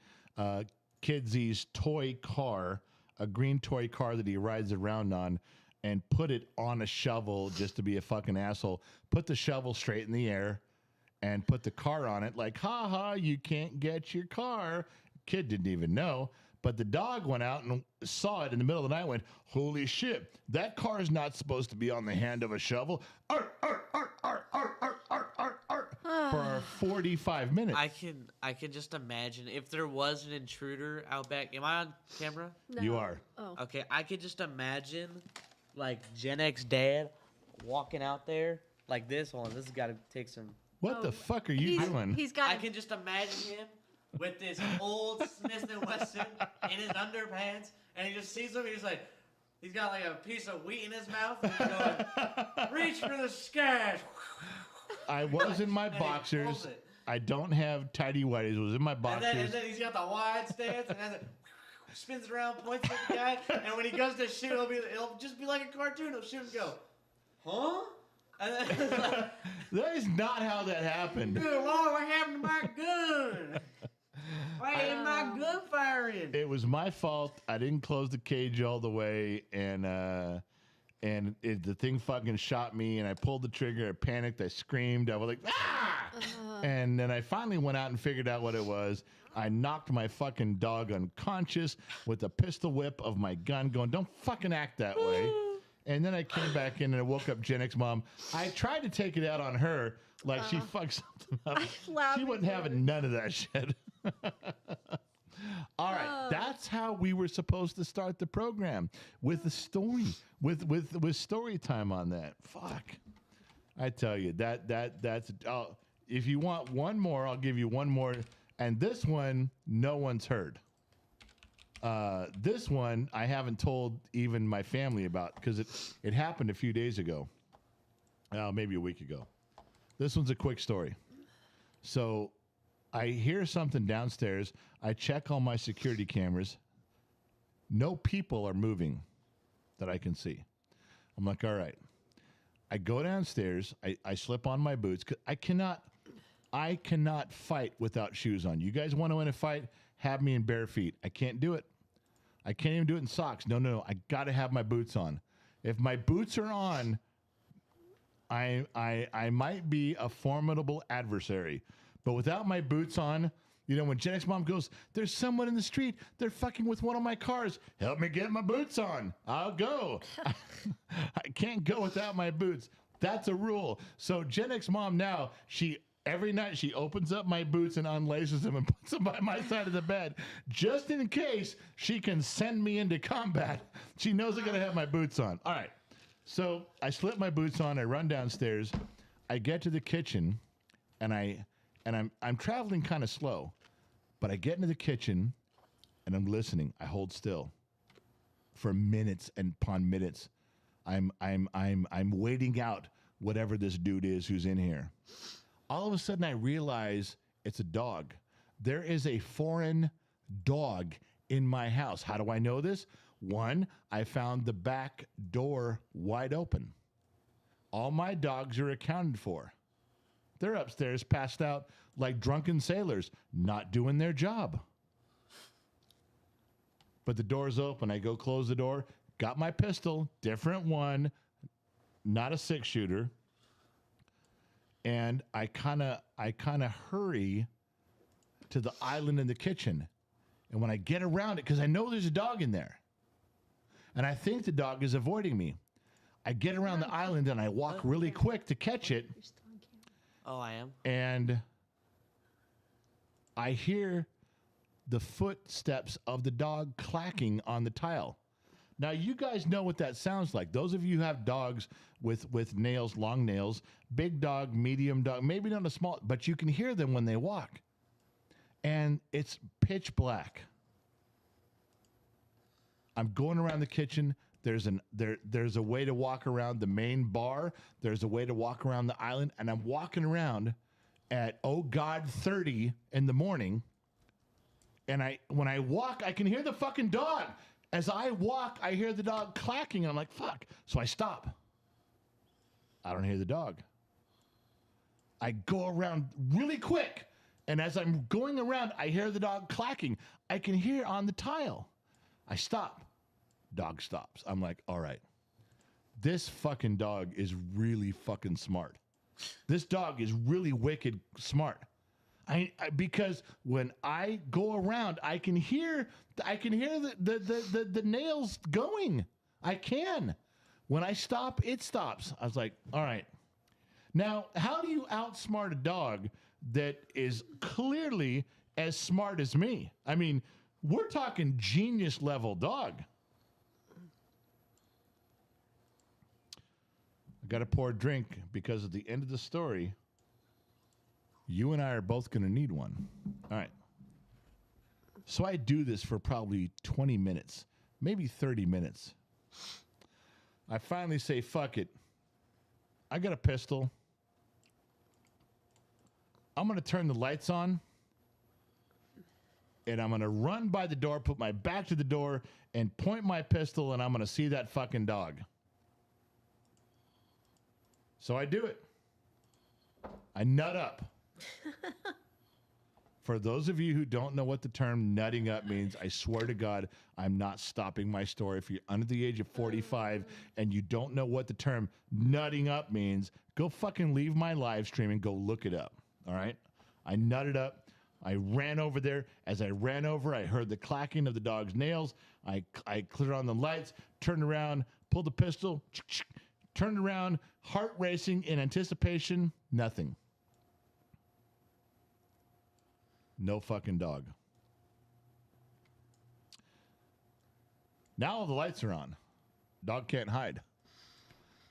Kidsy's toy car, a green toy car that he rides around on, and put it on a shovel just to be a fucking asshole. Put the shovel straight in the air and put the car on it like, ha ha, you can't get your car. Kid didn't even know. But the dog went out and saw it in the middle of the night and went, holy shit, that car is not supposed to be on the hand of a shovel. Arr, arr, arr, arr, arr, arr, arr, arr, arr, for 45 minutes. I can just imagine if there was an intruder out back. Am I on camera? No. You are. Oh. Okay, I could just imagine like Gen X dad walking out there like this. Hold on, this has got to take some. What the fuck are you doing? He's got. I can just imagine him with this old Smith & Wesson in his underpants, and he just sees him. He's like, he's got like a piece of wheat in his mouth, and he's going, "Reach for the skies." I was in my boxers. I don't have tidy whities. I was in my boxers. And then he's got the wide stance, and then it spins around, points at the guy, and when he goes to shoot, it'll just be like a cartoon. He'll shoot and go, "Huh?" And then it's like, that is not how that happened. "Good Lord, what happened to my gun? Why ain't my gun firing?" It was my fault. I didn't close the cage all the way, and the thing fucking shot me, and I pulled the trigger. I panicked. I screamed. I was like, ah! And then I finally went out and figured out what it was. I knocked my fucking dog unconscious with a pistol whip of my gun, going, don't fucking act that way. And then I came back in and I woke up GXMom. I tried to take it out on her like she fucked something up. She wasn't having none of that shit. All right, that's how we were supposed to start the program, with a story, with story time on that. Fuck, I tell you that's. If you want one more, I'll give you one more, and this one no one's heard. This one I haven't told even my family about because it happened a few days ago, maybe a week ago. This one's a quick story. So I hear something downstairs. I check all my security cameras. No people are moving that I can see. I'm like, all right. I go downstairs. I slip on my boots. I cannot fight without shoes on. You guys want to win a fight? Have me in bare feet. I can't do it. I can't even do it in socks. No. I got to have my boots on. If my boots are on, I might be a formidable adversary. But without my boots on, you know, when GXMom goes, there's someone in the street. They're fucking with one of my cars. Help me get my boots on. I'll go. I can't go without my boots. That's a rule. So GXMom now, every night she opens up my boots and unlaces them and puts them by my side of the bed, just in case she can send me into combat. She knows I gotta have my boots on. All right. So I slip my boots on. I run downstairs. I get to the kitchen, and I'm traveling kind of slow, but I get into the kitchen, and I'm listening. I hold still for minutes and upon minutes. I'm waiting out whatever this dude is who's in here. All of a sudden, I realize it's a dog. There is a foreign dog in my house. How do I know this? One, I found the back door wide open. All my dogs are accounted for. They're upstairs passed out like drunken sailors, not doing their job. But the door's open. I go close the door. Got my pistol, different one, not a 6-shooter. And I kind of hurry to the island in the kitchen. And when I get around it, because I know there's a dog in there, and I think the dog is avoiding me, I get around the island and I walk really quick to catch it. Oh, I am. And I hear the footsteps of the dog clacking on the tile. Now, you guys know what that sounds like. Those of you who have dogs with nails, long nails, big dog, medium dog, maybe not a small, but you can hear them when they walk. And it's pitch black. I'm going around the kitchen. There's a way to walk around the main bar. There's a way to walk around the island. And I'm walking around, at 30 in the morning. And when I walk, I can hear the fucking dog. As I walk, I hear the dog clacking. And I'm like, fuck. So I stop. I don't hear the dog. I go around really quick. And as I'm going around, I hear the dog clacking. I can hear on the tile. I stop. Dog stops. I'm like, all right. This fucking dog is really fucking smart. This dog is really wicked smart. Because when I go around, I can hear the nails going. I can. When I stop, it stops. I was like, all right. Now, how do you outsmart a dog that is clearly as smart as me? I mean, we're talking genius level dog. I got to pour a drink because at the end of the story, you and I are both going to need one. All right. So I do this for probably 20 minutes, maybe 30 minutes. I finally say, fuck it. I got a pistol. I'm going to turn the lights on. And I'm going to run by the door, put my back to the door, and point my pistol, and I'm going to see that fucking dog. So I do it. I nut up. For those of you who don't know what the term nutting up means, I swear to God, I'm not stopping my story. If you're under the age of 45 and you don't know what the term nutting up means, go fucking leave my live stream and go look it up. All right? I nutted up. I ran over there. As I ran over, I heard the clacking of the dog's nails. I cleared on the lights, turned around, pulled the pistol, turned around, heart racing in anticipation, nothing. No fucking dog. Now all the lights are on. Dog can't hide.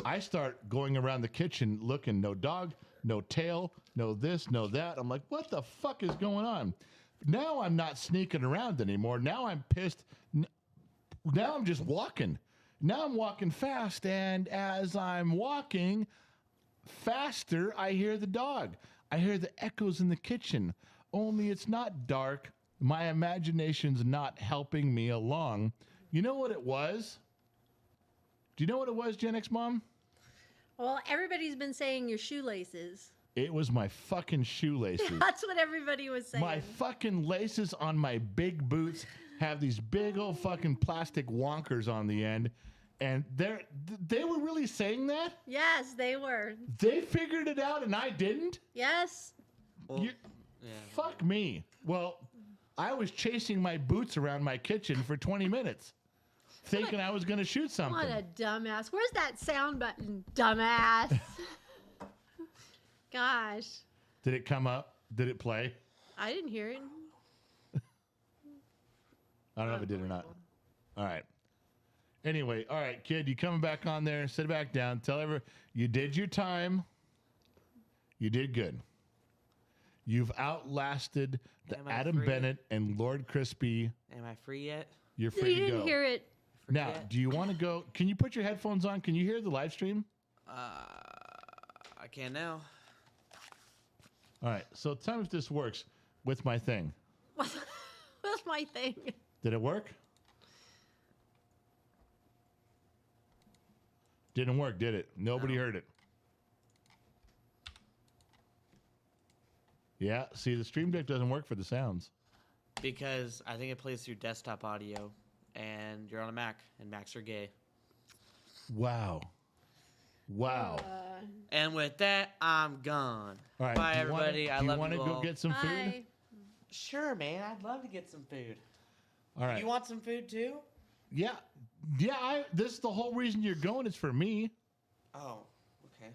I start going around the kitchen looking, no dog, no tail, no this, no that. I'm like, what the fuck is going on? Now I'm not sneaking around anymore. Now I'm pissed. Now I'm just walking. Now I'm walking fast, and as I'm walking faster, I hear the dog. I hear the echoes in the kitchen. Only it's not dark. My imagination's not helping me along. You know what it was? Do you know what it was, GXMom? Well, everybody's been saying your shoelaces. It was my fucking shoelaces. That's what everybody was saying. My fucking laces on my big boots have these big old fucking plastic wonkers on the end. And they were really saying that? Yes, they were. They figured it out and I didn't? Yes. Well, yeah. Fuck me. Well, I was chasing my boots around my kitchen for 20 minutes, thinking I was going to shoot something. What a dumbass. Where's that sound button, dumbass? Gosh. Did it come up? Did it play? I didn't hear it. I don't know if it did or not. All right. Anyway, all right, kid, you coming back on there. Sit back down. Tell everyone you did your time. You did good. You've outlasted the Adam free? Bennett and Lord Crispy. Am I free yet? You're You free to didn't go. hear it. Now, yet? do you want to go? Can you put your headphones on? Can you hear the live stream? I can now. All right. So tell me if this works with my thing. What's my thing? Did it work? Didn't work, did it? Nobody heard it. Yeah, see, the Stream Deck doesn't work for the sounds. Because I think it plays through desktop audio, and you're on a Mac, and Macs are gay. Wow. Wow. And with that, I'm gone. All right. Bye, everybody. I love you Do you want to go all. get some food? Bye. Sure, man. I'd love to get some food. All right. You want some food, too? Yeah. Yeah, this is the whole reason you're going. It's for me. Oh, okay.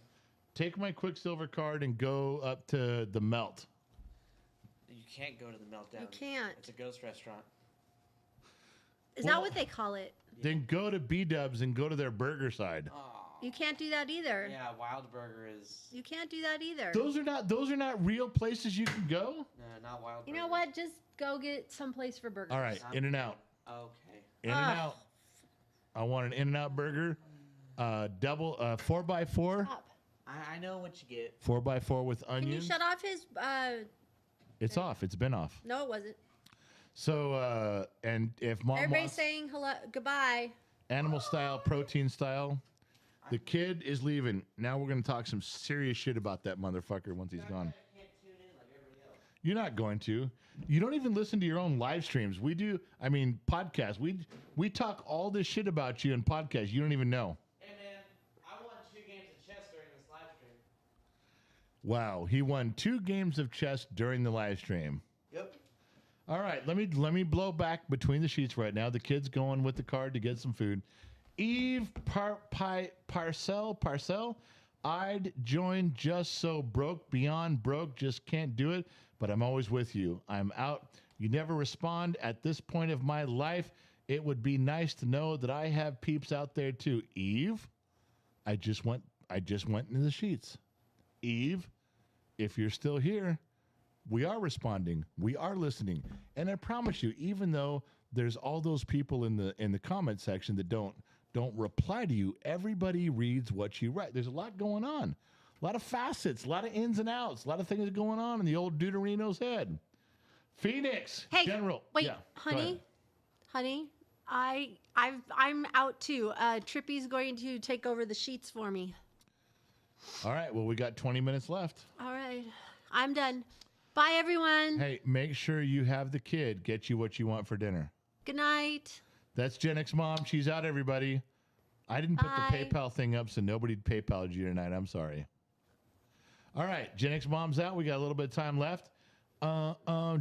Take my Quicksilver card and go up to the Melt. You can't go to the Meltdown. You can't. It's a ghost restaurant. Is Well- that what they call it? Then go to B-Dubs and go to their burger side. Oh. You can't do that either. Yeah, Wild Burger is... You can't do that either. Those are not real places you can go. No, not Wild You Burger. know what? Just go get someplace for burgers. All right, In-N-Out. Okay. In-N-Out. I want an In-N-Out burger. Double 4x4. Stop. I know what you get. 4x4 with Can you onions. shut off his? It's off. It's been off. No, it wasn't. So, and if mom Everybody's wants saying hello, goodbye. animal style, protein style, the kid is leaving. Now we're going to talk some serious shit about that motherfucker once he's gone. I can't tune in like everybody else. You're not going to. You don't even listen to your own live streams. We do. I mean, podcasts. We talk all this shit about you in podcasts. You don't even know. Hey man, I won 2 games of chess during this live stream. Wow, he won 2 games of chess during the live stream. Yep. All right, let me blow back between the sheets right now. The kid's going with the card to get some food. Eve Parcell, I'd join just so broke, beyond broke, just can't do it, but I'm always with you. I'm out. You never respond at this point of my life. It would be nice to know that I have peeps out there too. Eve, I just went into the sheets. Eve, if you're still here, we are responding. We are listening. And I promise you, even though there's all those people in the comment section that don't reply to you, everybody reads what you write. There's a lot going on. A lot of facets, a lot of ins and outs, a lot of things going on in the old Deuterino's head. Phoenix, Hey, General. wait, Yeah, go ahead. honey, I'm out too. Trippy's going to take over the sheets for me. All right, well, we got 20 minutes left. All right, I'm done. Bye, everyone. Hey, make sure you have the kid get you what you want for dinner. Good night. That's Gen X Mom. She's out, everybody. I didn't put Bye. the PayPal thing up, so nobody PayPal'd you tonight. I'm sorry. All right, Gen X Mom's out. We got a little bit of time left.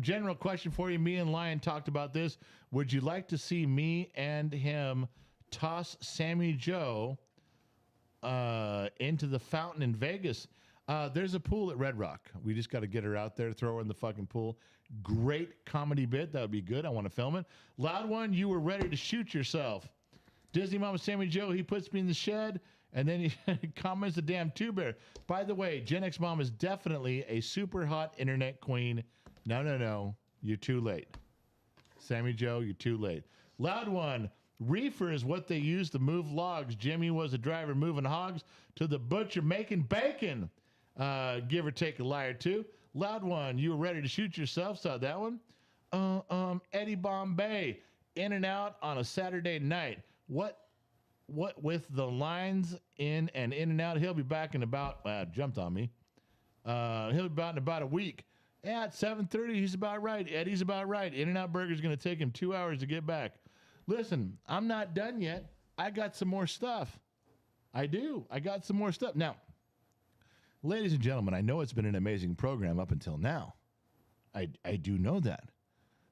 General question for you. Me and Lion talked about this. Would you like to see me and him toss Sammy Joe into the fountain in Vegas? There's a pool at Red Rock. We just got to get her out there, throw her in the fucking pool. Great comedy bit. That would be good. I want to film it. Loud one, you were ready to shoot yourself. Disney Mama Sammy Joe, he puts me in the shed, and then he comments the damn two bear. By the way, Gen X Mom is definitely a super hot internet queen. No. You're too late. Sammy Joe, you're too late. Loud one, reefer is what they use to move logs. Jimmy was a driver moving hogs to the butcher making bacon. Give or take a liar too. Loud one, you were ready to shoot yourself. Saw that one. Eddie Bombay, in and out on a Saturday night. What with the lines in and out? He'll be back in about. Jumped on me. He'll be back in about a week. Yeah, at 7:30, he's about right. Eddie's about right. In-N-Out Burger's going to take him 2 hours to get back. Listen, I'm not done yet. I got some more stuff. I do. I got some more stuff. Now, ladies and gentlemen, I know it's been an amazing program up until now. I do know that.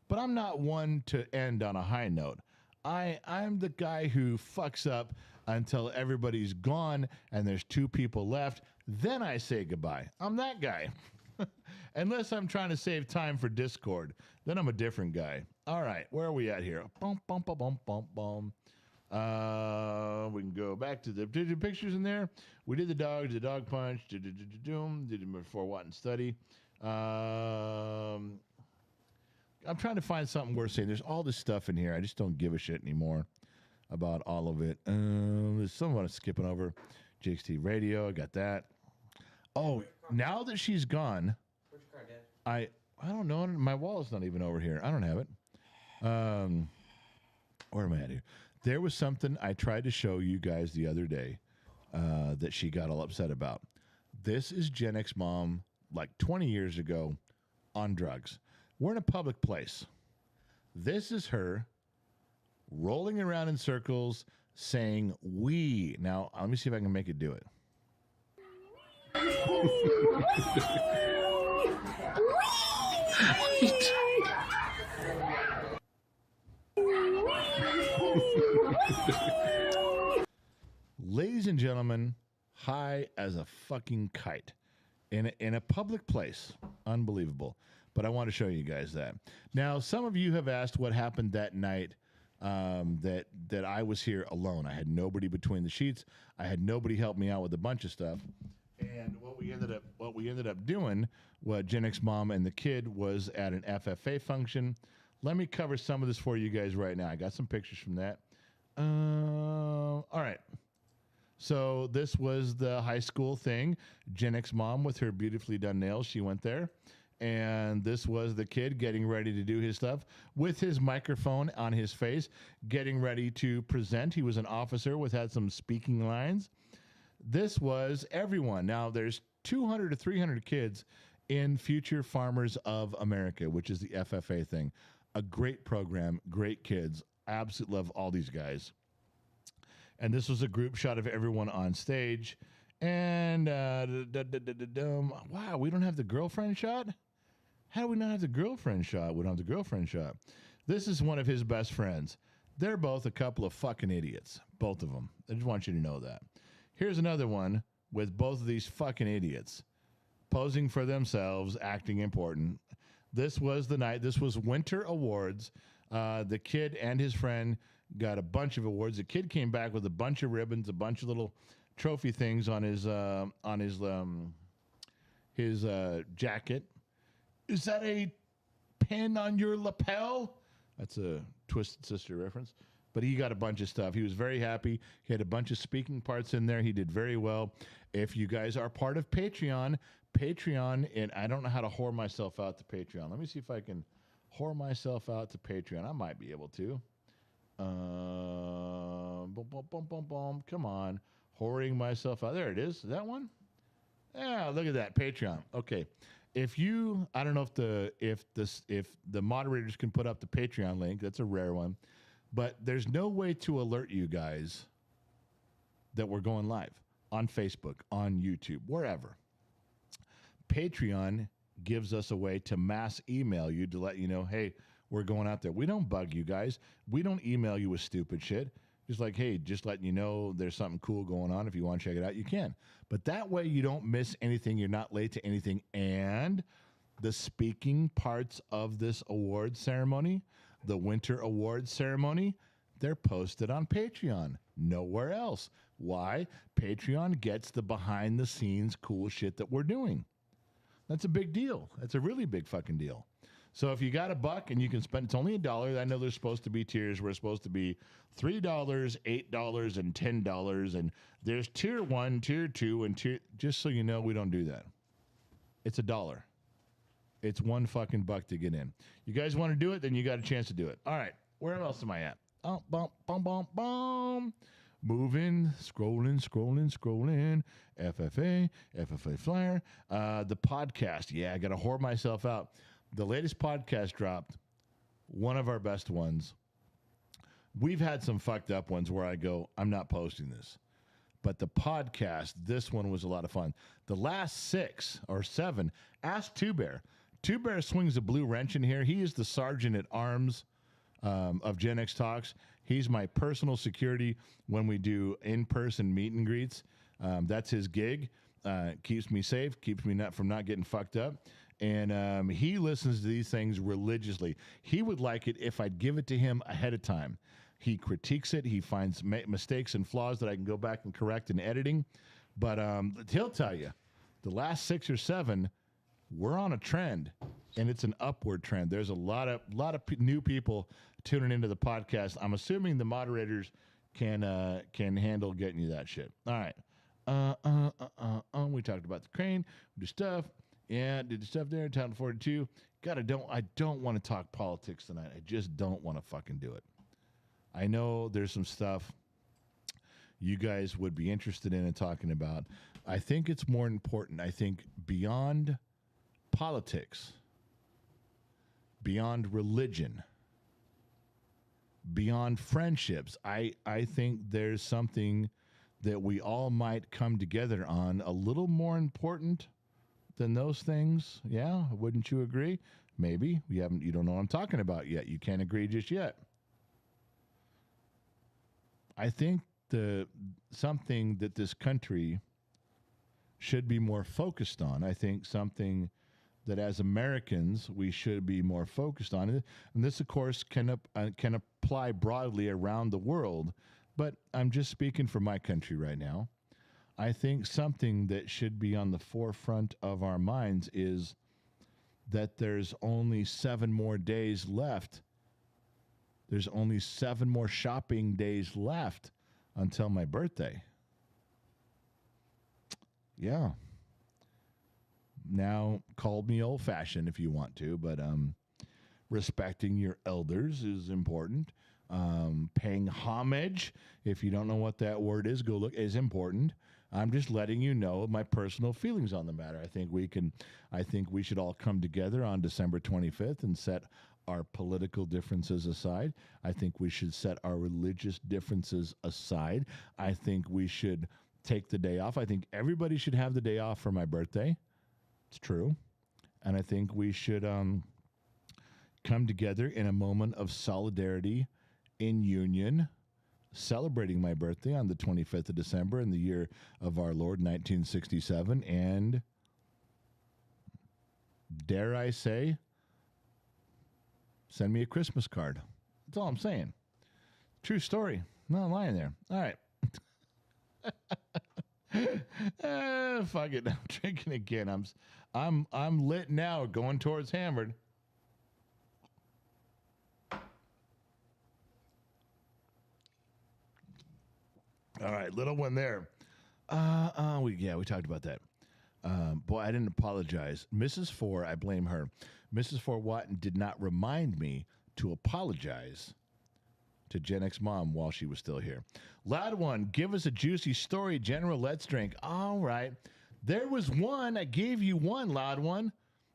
But I'm not one to end on a high note. I'm the guy who fucks up until everybody's gone and there's 2 people left. Then I say goodbye. I'm that guy. Unless I'm trying to save time for Discord. Then I'm a different guy. All right, where are we at here? Bum, bum, bum, bum, bum, bum. We can go back to the pictures in there. We did the dogs, the dog punch, did it before Watton study. I'm trying to find something worth saying. There's all this stuff in here. I just don't give a shit anymore about all of it. There's someone skipping over. GXT Radio, I got that. Oh, now that she's gone, Where's your card, Dad? I don't know. My wallet's not even over here. I don't have it. Where am I at here? There was something I tried to show you guys the other day that she got all upset about. This is Gen X Mom like 20 years ago on drugs. We're in a public place. This is her rolling around in circles saying we. Now, let me see if I can make it do it. Ladies and gentlemen, high as a fucking kite in a public place. Unbelievable. But I want to show you guys that. Now, some of you have asked what happened that night that I was here alone. I had nobody between the sheets. I had nobody help me out with a bunch of stuff. And what we ended up doing, what Gen X Mom and the kid was at an FFA function. Let me cover some of this for you guys right now. I got some pictures from that. All right. So this was the high school thing. GXMom with her beautifully done nails. She went there. And this was the kid getting ready to do his stuff with his microphone on his face, getting ready to present. He was an officer had some speaking lines. This was everyone. Now there's 200 to 300 kids in Future Farmers of America, which is the FFA thing. A great program, great kids. Absolutely love all these guys. And this was a group shot of everyone on stage. And wow, we don't have the girlfriend shot? How do we not have the girlfriend shot? We don't have the girlfriend shot. This is one of his best friends. They're both a couple of fucking idiots. Both of them. I just want you to know that. Here's another one with both of these fucking idiots posing for themselves, acting important. This was the night. This was Winter Awards. The kid and his friend got a bunch of awards. The kid came back with a bunch of ribbons, a bunch of little trophy things on his jacket. Is that a pin on your lapel? That's a Twisted Sister reference. But he got a bunch of stuff. He was very happy. He had a bunch of speaking parts in there. He did very well. If you guys are part of Patreon, and I don't know how to whore myself out to Patreon. Let me see if I can whore myself out to Patreon. I might be able to. Boom, boom, boom, boom, boom. Come on. Whoring myself out. There it is. Is that one? Yeah, look at that. Patreon. Okay. I don't know if the moderators can put up the Patreon link. That's a rare one. But there's no way to alert you guys that we're going live on Facebook, on YouTube, wherever. Patreon gives us a way to mass email you to let you know, hey, we're going out there. We don't bug you guys. We don't email you with stupid shit. Just like, hey, just letting you know there's something cool going on. If you want to check it out, you can. But that way you don't miss anything. You're not late to anything. And the speaking parts of this award ceremony, the Winter Awards ceremony, they're posted on Patreon. Nowhere else. Why? Patreon gets the behind-the-scenes cool shit that we're doing. That's a big deal. That's a really big fucking deal. So if you got $1 and you can spend, it's only $1. I know there's supposed to be tiers. We're supposed to be $3, $8, and $10. And there's tier 1, tier 2, and tier. Just so you know, we don't do that. It's $1. It's $1 fucking buck to get in. You guys want to do it? Then you got a chance to do it. All right. Where else am I at? Oh, bum, bum, bum, bum. Moving, scrolling. FFA flyer. The podcast. Yeah, I got to whore myself out. The latest podcast dropped. One of our best ones. We've had some fucked up ones where I go, I'm not posting this. But the podcast, this one was a lot of fun. The last 6 or 7, ask Two Bear. Two Bear swings a blue wrench in here. He is the sergeant at arms of Gen X Talks. He's my personal security when we do in-person meet and greets. That's his gig. Keeps me safe, keeps me from not getting fucked up. And he listens to these things religiously. He would like it if I'd give it to him ahead of time. He critiques it. He finds mistakes and flaws that I can go back and correct in editing. But he'll tell you, the last 6 or 7, we're on a trend, and it's an upward trend. There's a lot of new people tuning into the podcast. I'm assuming the moderators can handle getting you that shit. All right. We talked about the crane. We did stuff. Yeah, did the stuff there. Title 42. I don't want to talk politics tonight. I just don't want to fucking do it. I know there's some stuff you guys would be interested in talking about. I think it's more important. I think beyond politics, beyond religion, beyond friendships, I think there's something that we all might come together on a little more important than those things. Yeah, wouldn't you agree? Maybe. You don't know what I'm talking about yet. You can't agree just yet. I think something that this country should be more focused on. I think something that as Americans we should be more focused on. And this, of course, can apply broadly around the world, but I'm just speaking for my country right now. I think something that should be on the forefront of our minds is that there's only 7 more days left. There's only 7 more shopping days left until my birthday. Yeah. Now, call me old-fashioned if you want to, but respecting your elders is important. Paying homage, if you don't know what that word is, go look, is important. I'm just letting you know my personal feelings on the matter. I think we should all come together on December 25th and set our political differences aside. I think we should set our religious differences aside. I think we should take the day off. I think everybody should have the day off for my birthday. It's true. And I think we should come together in a moment of solidarity, in union, celebrating my birthday on the 25th of December in the year of our Lord, 1967. And dare I say, send me a Christmas card. That's all I'm saying. True story. Not lying there. All right. Fuck it. I'm drinking again. I'm lit now, going towards hammered. All right, little one there. We talked about that. Boy, I didn't apologize. Mrs. Four, I blame her. Mrs. Four Watton did not remind me to apologize to Gen X Mom while she was still here. Loud one, give us a juicy story, General. Let's drink. All right. There was one. I gave you one, loud one.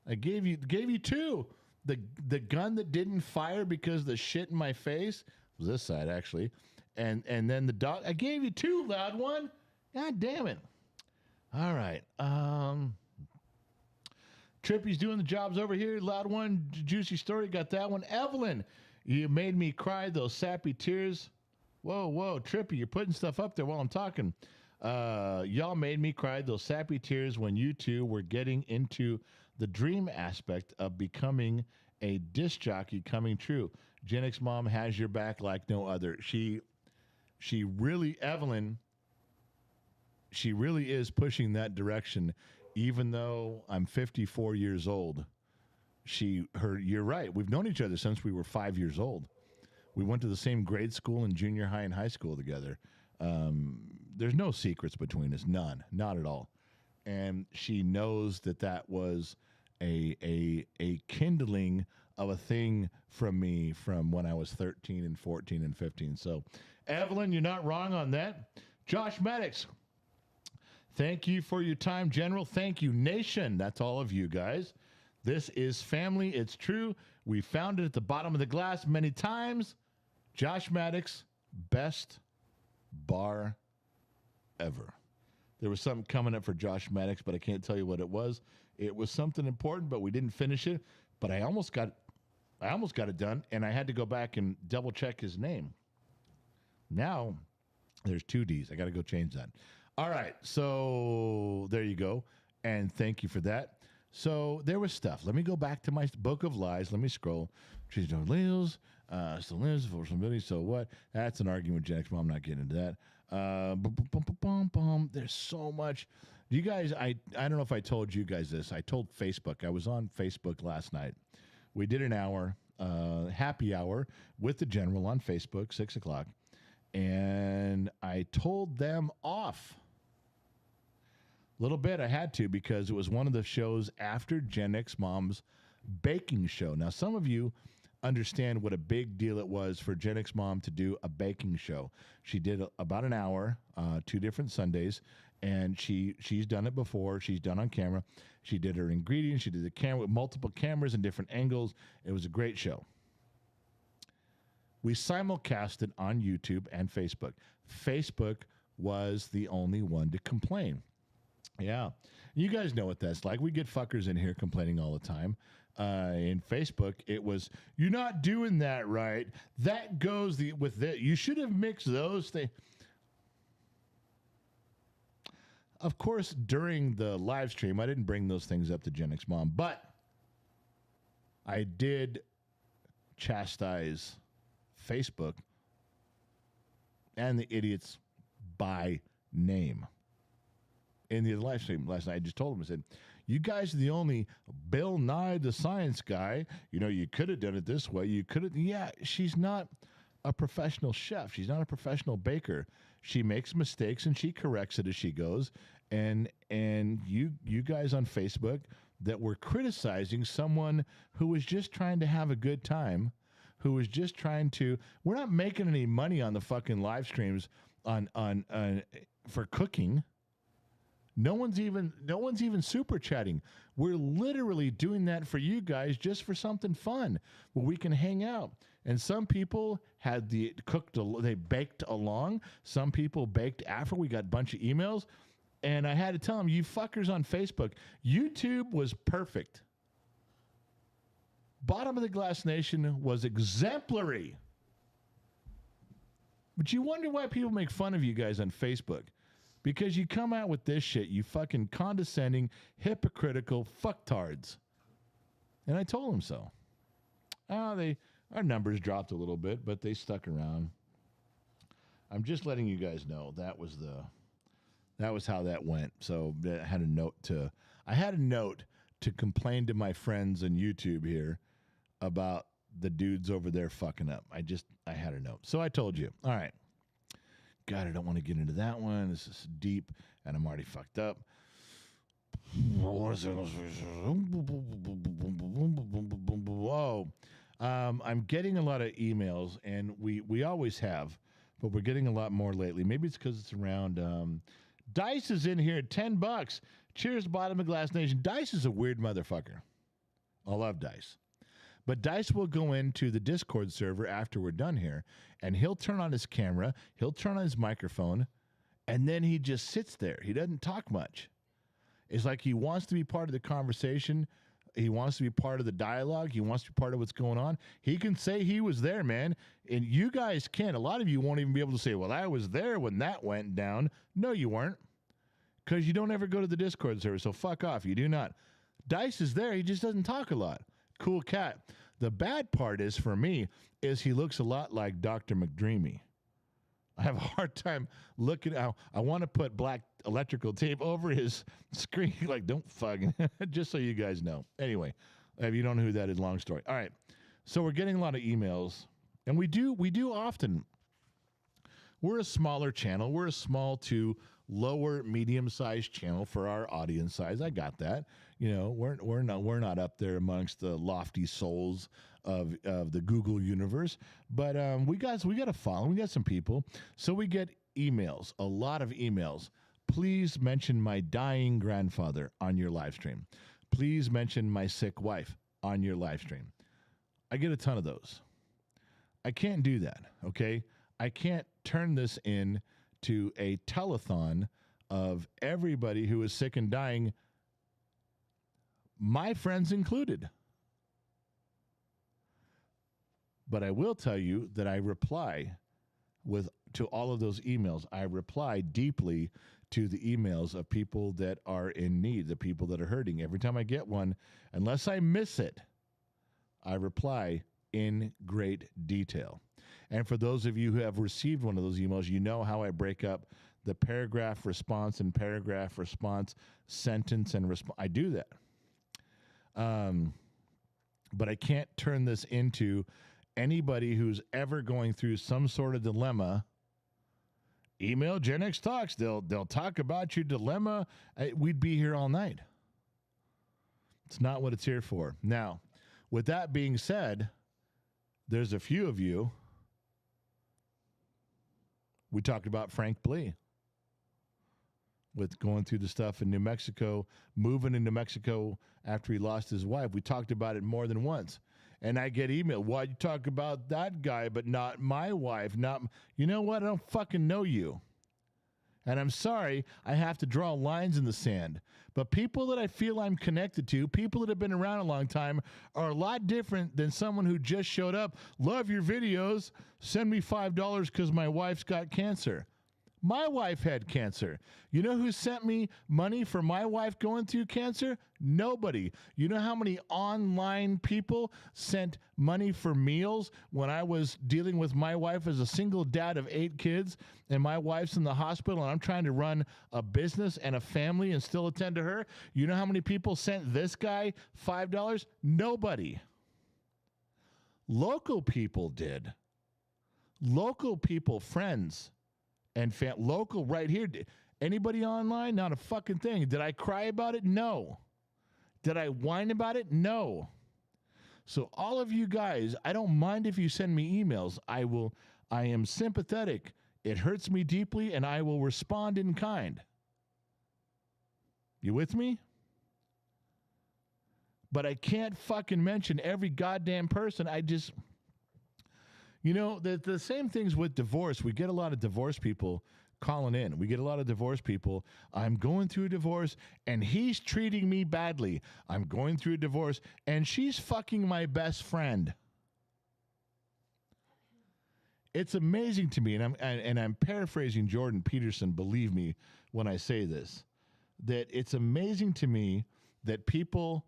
I gave you two. The gun that didn't fire because the shit in my face was this side, actually. And then the dog. I gave you two, loud one. God damn it. All right. Trippy's doing the jobs over here. Loud one, juicy story. Got that one. Evelyn, you made me cry those sappy tears. Whoa, Trippy, you're putting stuff up there while I'm talking. Y'all made me cry those sappy tears when you two were getting into the dream aspect of becoming a disc jockey coming true. Gen X Mom has your back like no other. She really, Evelyn, she really is pushing that direction, even though I'm 54 years old. You're right. We've known each other since we were 5 years old. We went to the same grade school and junior high and high school together. There's no secrets between us, none, not at all. And she knows that was a kindling of a thing from me from when I was 13 and 14 and 15. So, Evelyn, you're not wrong on that. Josh Maddox, thank you for your time, General. Thank you, Nation. That's all of you guys. This is family. It's true. We found it at the bottom of the glass many times. Josh Maddox, best bar ever. There was something coming up for Josh Maddox, but I can't tell you what it was. It was something important, but we didn't finish it. But I almost got it done, and I had to go back and double check his name. Now there's two D's. I got to go change that. All right, so there you go, and thank you for that. So there was stuff. Let me go back to my book of lies. Let me scroll. She's doing lives. Still lives for somebody. So what? That's an argument with Gen X Mom. I'm not getting into that. There's so much. You guys, I don't know if I told you guys this. I told Facebook. I was on Facebook last night. We did an hour, happy hour with the General on Facebook, 6 o'clock. And I told them off. A little bit I had to because it was one of the shows after Gen X Mom's baking show. Now, some of you understand what a big deal it was for Gen X Mom to do a baking show. She did about an hour, 2 different Sundays, and she's done it before. She's done on camera. She did her ingredients. She did the camera with multiple cameras and different angles. It was a great show. We simulcast it on YouTube and Facebook. Facebook was the only one to complain. Yeah. You guys know what that's like. We get fuckers in here complaining all the time. In Facebook, it was, you're not doing that right. That goes with that. You should have mixed those things. Of course, during the live stream, I didn't bring those things up to Gen X Mom, but I did chastise Facebook and the idiots by name. In the live stream last night, I just told them, I said, you guys are the only Bill Nye the Science Guy. You know, you could have done it this way. You could have. Yeah, she's not a professional chef. She's not a professional baker. She makes mistakes and she corrects it as she goes. and you guys on Facebook that were criticizing someone who was just trying to have a good time, who was just trying to. We're not making any money on the fucking live streams on for cooking. No one's even super chatting. We're literally doing that for you guys just for something fun where we can hang out. And some people had they baked along. Some people baked after. We got a bunch of emails. And I had to tell them, you fuckers on Facebook, YouTube was perfect. Bottom of the Glass Nation was exemplary. But you wonder why people make fun of you guys on Facebook. Because you come out with this shit, you fucking condescending, hypocritical fucktards. And I told them so. Our numbers dropped a little bit, but they stuck around. I'm just letting you guys know that was how that went. So I had a note to complain to my friends on YouTube here about the dudes over there fucking up. I had a note. So I told you. All right. God, I don't want to get into that one. This is deep, and I'm already fucked up. Whoa. I'm getting a lot of emails, and we always have, but we're getting a lot more lately. Maybe it's because it's around. Dice is in here at $10. Cheers, Bottom of Glass Nation. Dice is a weird motherfucker. I love Dice. But Dice will go into the Discord server after we're done here, and he'll turn on his camera, he'll turn on his microphone, and then he just sits there. He doesn't talk much. It's like he wants to be part of the conversation. He wants to be part of the dialogue. He wants to be part of what's going on. He can say he was there, man. And you guys can't. A lot of you won't even be able to say, well, I was there when that went down. No, you weren't. Because you don't ever go to the Discord server, so fuck off. You do not. Dice is there. He just doesn't talk a lot. Cool cat. The bad part is, for me, is he looks a lot like Dr. McDreamy. I have a hard time looking out. I want to put black electrical tape over his screen. Like, don't fucking, just so you guys know. Anyway, if you don't know who that is, long story. All right. So we're getting a lot of emails, and we do often. We're a smaller channel. We're a small to lower medium-sized channel for our audience size. I got that. You know, we're not up there amongst the lofty souls of the Google universe, but we got a following. We got some people, so we get emails, a lot of emails. Please mention my dying grandfather on your live stream. Please mention my sick wife on your live stream. I get a ton of those. I can't do that. Okay, I can't turn this in to a telethon of everybody who is sick and dying, my friends included. But I will tell you that I reply to all of those emails. I reply deeply to the emails of people that are in need, the people that are hurting. Every time I get one, unless I miss it, I reply in great detail. And for those of you who have received one of those emails, you know how I break up the paragraph response and paragraph response, sentence and response. I do that. But I can't turn this into anybody who's ever going through some sort of dilemma. Email Gen X Talks. They'll talk about your dilemma. We'd be here all night. It's not what it's here for. Now, with that being said, there's a few of you. We talked about Frank Blee with going through the stuff in New Mexico, moving into Mexico after he lost his wife. We talked about it more than once. And I get email, why'd you talk about that guy but not my wife? You know what? I don't fucking know you. And I'm sorry, I have to draw lines in the sand. But people that I feel I'm connected to, people that have been around a long time, are a lot different than someone who just showed up. Love your videos. Send me $5 because my wife's got cancer. My wife had cancer. You know who sent me money for my wife going through cancer? Nobody. You know how many online people sent money for meals when I was dealing with my wife as a single dad of 8 kids, and my wife's in the hospital and I'm trying to run a business and a family and still attend to her? You know how many people sent this guy $5? Nobody. Local people did. Local people, friends, and local right here. Anybody online? Not a fucking thing. Did I cry about it? No. Did I whine about it? No. So all of you guys, I don't mind if you send me emails. I am sympathetic. It hurts me deeply, and I will respond in kind. You with me? But I can't fucking mention every goddamn person. The same things with divorce. We get a lot of divorce people calling in. We get a lot of divorce people. I'm going through a divorce, and he's treating me badly. I'm going through a divorce, and she's fucking my best friend. It's amazing to me, and I'm paraphrasing Jordan Peterson, believe me when I say this, that it's amazing to me that people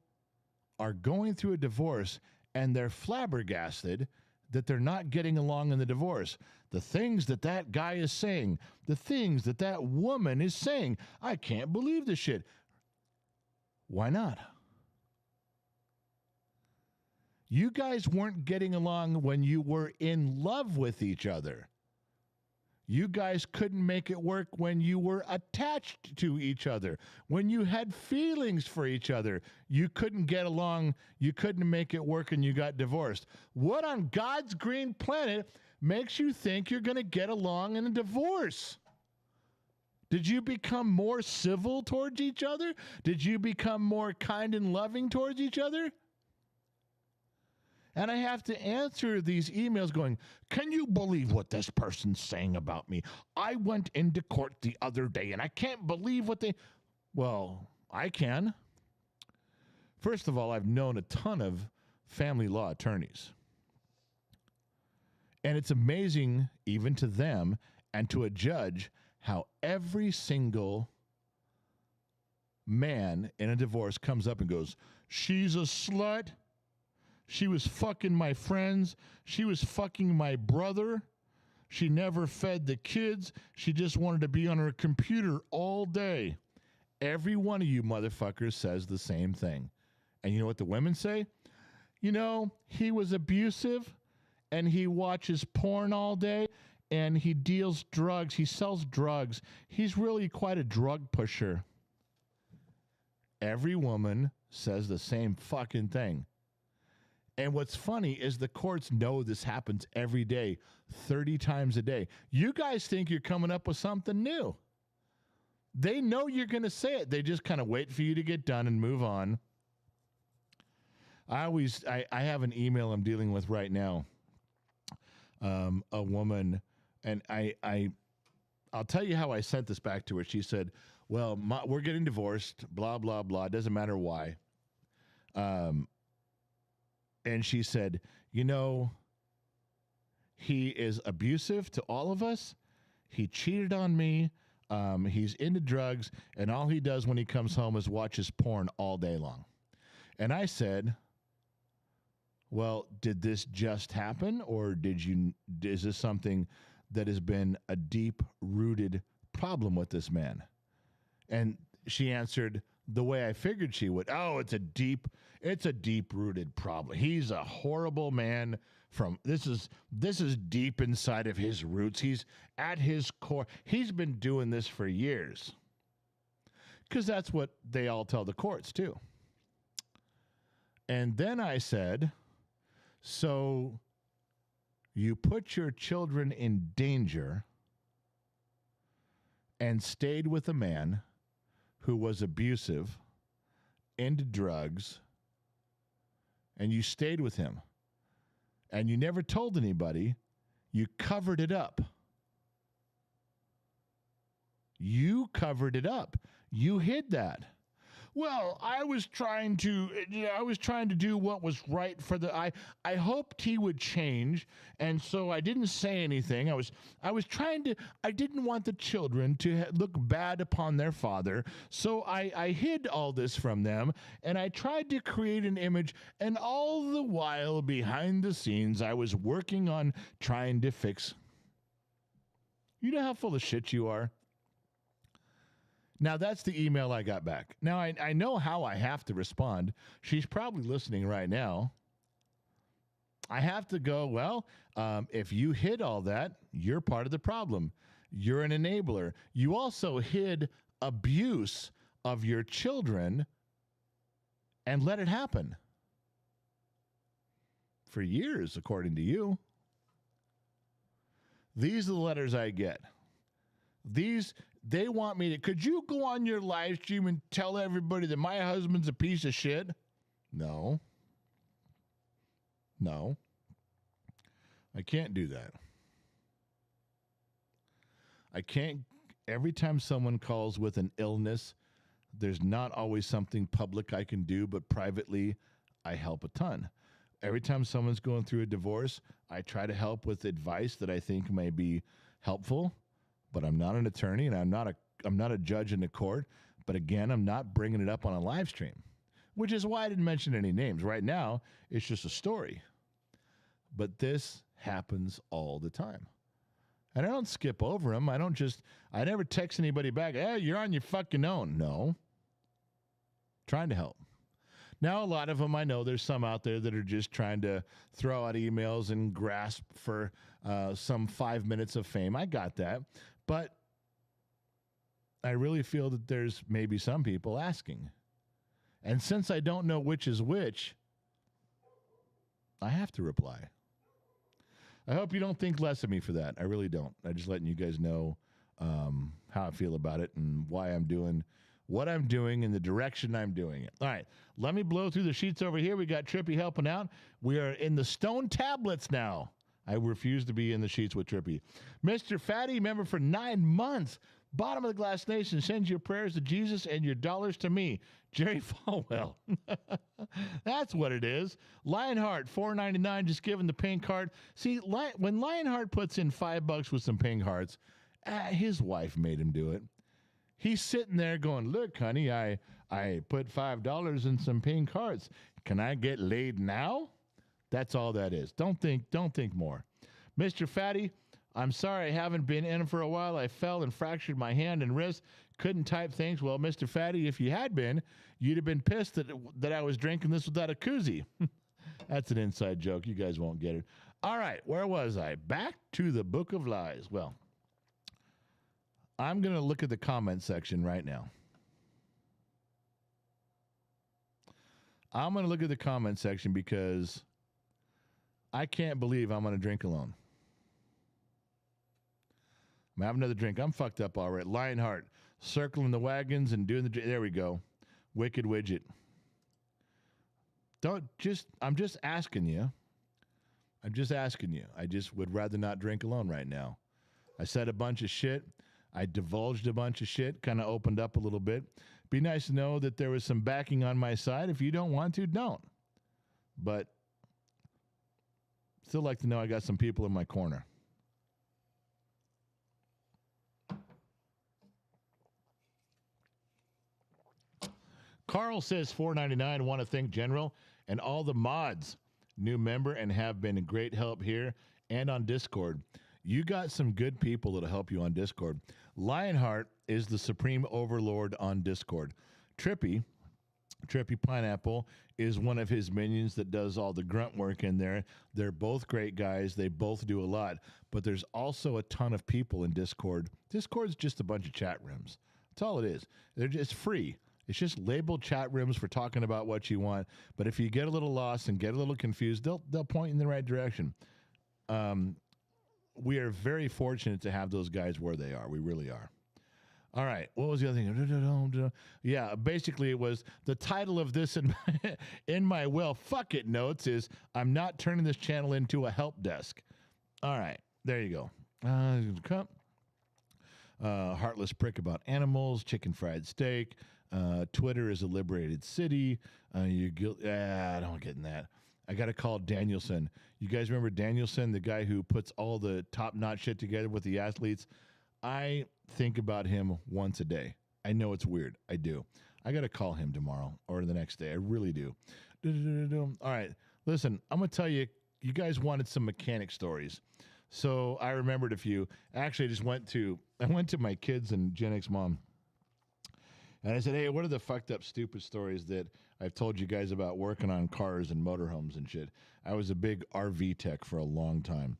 are going through a divorce and they're flabbergasted that they're not getting along in the divorce. The things that that guy is saying, the things that that woman is saying, I can't believe this shit. Why not? You guys weren't getting along when you were in love with each other. You guys couldn't make it work when you were attached to each other. When you had feelings for each other, you couldn't get along, you couldn't make it work, and you got divorced. What on God's green planet makes you think you're going to get along in a divorce? Did you become more civil towards each other? Did you become more kind and loving towards each other? And I have to answer these emails going, can you believe what this person's saying about me? I went into court the other day, and I can't believe what they... Well, I can. First of all, I've known a ton of family law attorneys. And it's amazing, even to them and to a judge, how every single man in a divorce comes up and goes, she's a slut. She was fucking my friends. She was fucking my brother. She never fed the kids. She just wanted to be on her computer all day. Every one of you motherfuckers says the same thing. And you know what the women say? You know, he was abusive, and he watches porn all day, and he deals drugs. He sells drugs. He's really quite a drug pusher. Every woman says the same fucking thing. And what's funny is the courts know this happens every day, 30 times a day. You guys think you're coming up with something new. They know you're going to say it. They just kind of wait for you to get done and move on. I have an email I'm dealing with right now. A woman, and I'll tell you how I sent this back to her. She said, well, we're getting divorced, blah, blah, blah. It doesn't matter why. And she said, you know, he is abusive to all of us. He cheated on me. He's into drugs. And all he does when he comes home is watches porn all day long. And I said, well, did this just happen? Or is this something that has been a deep-rooted problem with this man? And she answered the way I figured she would. Oh, it's a deep-rooted problem. He's a horrible man. This is deep inside of his roots. He's at his core. He's been doing this for years. Because that's what they all tell the courts too. And then I said, so you put your children in danger and stayed with a man who was abusive, into drugs, and you stayed with him. And you never told anybody. You covered it up. You covered it up. You hid that. Well, I was trying to do what was right for I hoped he would change, and so I didn't say anything. I didn't want the children to look bad upon their father, so I hid all this from them, and I tried to create an image, and all the while behind the scenes, I was working on trying to fix. You know how full of shit you are? Now, that's the email I got back. Now, I know how I have to respond. She's probably listening right now. I have to go, well, if you hid all that, you're part of the problem. You're an enabler. You also hid abuse of your children and let it happen for years, according to you. These are the letters I get. They want me to, could you go on your live stream and tell everybody that my husband's a piece of shit? No. I can't do that. I can't, every time someone calls with an illness, there's not always something public I can do, but privately, I help a ton. Every time someone's going through a divorce, I try to help with advice that I think may be helpful, but I'm not an attorney and I'm not a judge in the court. But again, I'm not bringing it up on a live stream, which is why I didn't mention any names. Right now, it's just a story. But this happens all the time. And I don't skip over them. I never text anybody back, hey, you're on your fucking own. No. Trying to help. Now, a lot of them, I know there's some out there that are just trying to throw out emails and grasp for some 5 minutes of fame. I got that. But I really feel that there's maybe some people asking. And since I don't know which is which, I have to reply. I hope you don't think less of me for that. I really don't. I'm just letting you guys know how I feel about it and why I'm doing what I'm doing in the direction I'm doing it. All right, let me blow through the sheets over here. We got Trippy helping out. We are in the stone tablets now. I refuse to be in the sheets with Trippy. Mr. Fatty, member for 9 months. Bottom of the Glass Nation, sends your prayers to Jesus and your dollars to me. Jerry Falwell. That's what it is. Lionheart, $4.99, just giving the pink heart. See, when Lionheart puts in $5 with some pink hearts, his wife made him do it. He's sitting there going, look, honey, I put $5 in some pink hearts. Can I get laid now? That's all that is. Don't think more. Mr. Fatty, I'm sorry I haven't been in for a while. I fell and fractured my hand and wrist. Couldn't type things. Well, Mr. Fatty, if you had been, you'd have been pissed that I was drinking this without a koozie. That's an inside joke. You guys won't get it. All right, where was I? Back to the Book of Lies. Well, I'm going to look at the comment section right now. I'm going to look at the comment section because I can't believe I'm going to drink alone. I'm having another drink. I'm fucked up all right. Lionheart, circling the wagons and doing the... There we go. Wicked Widget. I'm just asking you. I'm just asking you. I just would rather not drink alone right now. I said a bunch of shit. I divulged a bunch of shit, kind of opened up a little bit. Be nice to know that there was some backing on my side. If you don't want to, don't. But still like to know I got some people in my corner. Carl says $4.99. Want to thank General and all the mods. New member and have been a great help here and on Discord. You got some good people that'll help you on Discord. Lionheart is the supreme overlord on Discord. Trippy Pineapple is one of his minions that does all the grunt work in there. They're both great guys. They both do a lot. But there's also a ton of people in Discord. Discord's just a bunch of chat rooms. That's all it is. They're just free. It's just labeled chat rooms for talking about what you want. But if you get a little lost and get a little confused, they'll point you in the right direction. We are very fortunate to have those guys where they are. We really are. All right. What was the other thing? Yeah, basically it was the title of this in my well, fuck it notes is I'm not turning this channel into a help desk. All right. There you go. Heartless prick about animals, chicken fried steak. Twitter is a liberated city. I don't get in that. I got to call Danielson. You guys remember Danielson, the guy who puts all the top-notch shit together with the athletes? I think about him once a day. I know it's weird. I do. I got to call him tomorrow or the next day. I really do. All right. Listen, I'm going to tell you, you guys wanted some mechanic stories. So I remembered a few. Actually, I went to my kids and GXMom. And I said, hey, what are the fucked up, stupid stories that I've told you guys about working on cars and motorhomes and shit? I was a big RV tech for a long time.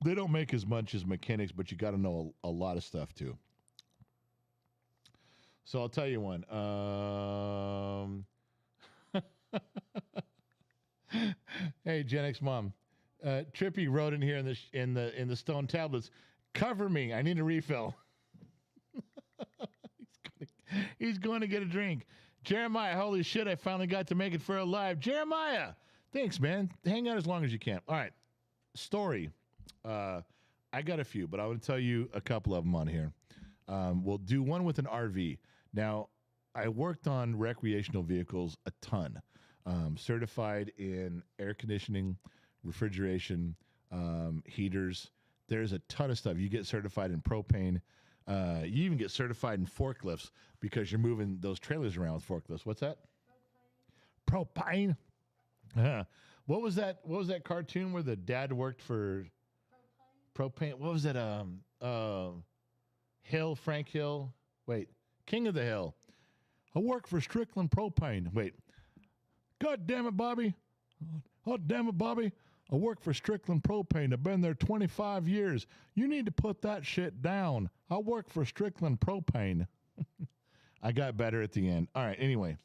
They don't make as much as mechanics, but you got to know a lot of stuff too. So I'll tell you one. Hey, Gen X Mom. Trippy wrote in here in the stone tablets, "Cover me. I need a refill." He's going to get a drink. Jeremiah, holy shit, I finally got to make it for a live. Jeremiah, thanks, man. Hang out as long as you can. All right, story. I got a few, but I want to tell you a couple of them on here. We'll do one with an RV. Now, I worked on recreational vehicles a ton. Certified in air conditioning, refrigeration, heaters. There's a ton of stuff. You get certified in propane. You even get certified in forklifts because you're moving those trailers around with forklifts. What's that? Propane. What was that? What was that cartoon where the dad worked for propane? What was that? Hill, Frank Hill. Wait, King of the Hill. I work for Strickland Propane. Wait. God damn it, Bobby. Oh, damn it, Bobby. I work for Strickland Propane. I've been there 25 years. You need to put that shit down. I work for Strickland Propane. I got better at the end. All right, anyway.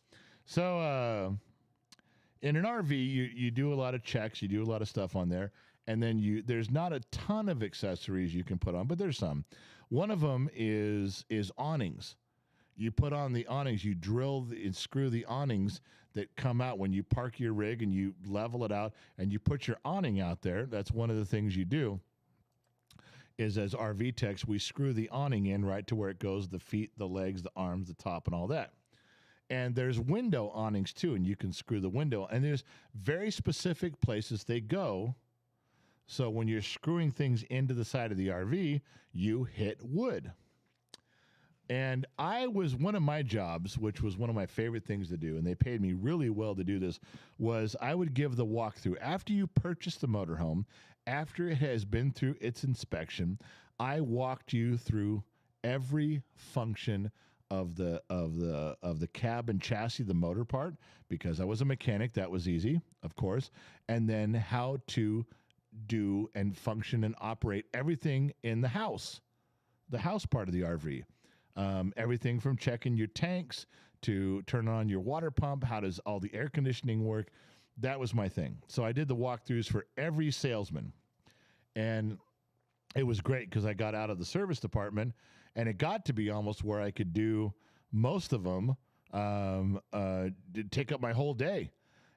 So in an RV, you do a lot of checks. You do a lot of stuff on there. And then there's not a ton of accessories you can put on, but there's some. One of them is awnings. You put on the awnings, you drill and screw the awnings that come out when you park your rig, and you level it out and you put your awning out there. That's one of the things you do is, as RV techs, we screw the awning in right to where it goes, the feet, the legs, the arms, the top, and all that. And there's window awnings too, and you can screw the window. And there's very specific places they go. So when you're screwing things into the side of the RV, you hit wood. And one of my jobs, which was one of my favorite things to do, and they paid me really well to do this, was I would give the walkthrough. After you purchase the motorhome, after it has been through its inspection, I walked you through every function of the cab and chassis, the motor part, because I was a mechanic. That was easy, of course. And then how to do and function and operate everything in the house part of the RV. Everything from checking your tanks to turn on your water pump. How does all the air conditioning work? That was my thing. So I did the walkthroughs for every salesman. And it was great because I got out of the service department, and it got to be almost where I could do most of them, take up my whole day.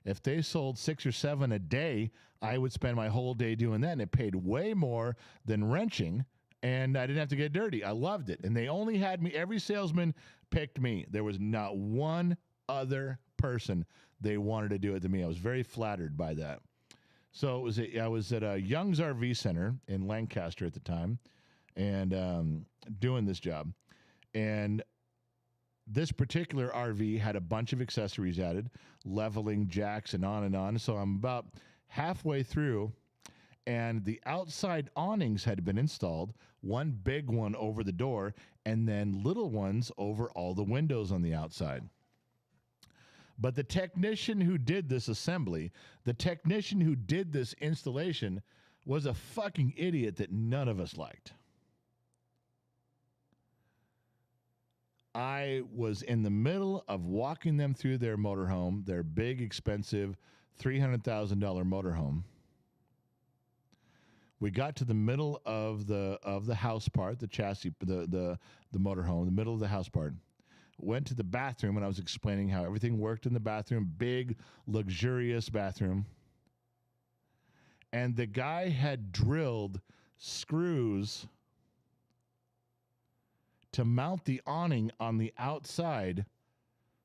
If they sold 6 or 7 a day, I would spend my whole day doing that, and it paid way more than wrenching. And I didn't have to get dirty. I loved it. And they only had me. Every salesman picked me. There was not one other person they wanted to do it to me. I was very flattered by that. So I was at a Young's RV Center in Lancaster at the time, and doing this job. And this particular RV had a bunch of accessories added, leveling jacks and on and on. So I'm about halfway through, and the outside awnings had been installed, one big one over the door, and then little ones over all the windows on the outside. But the technician who did this assembly, the technician who did this installation, was a fucking idiot that none of us liked. I was in the middle of walking them through their motorhome, their big, expensive $300,000 motorhome. We got to the middle of the house part, the chassis, the motorhome, the middle of the house part. Went to the bathroom, and I was explaining how everything worked in the bathroom, big, luxurious bathroom. And the guy had drilled screws to mount the awning on the outside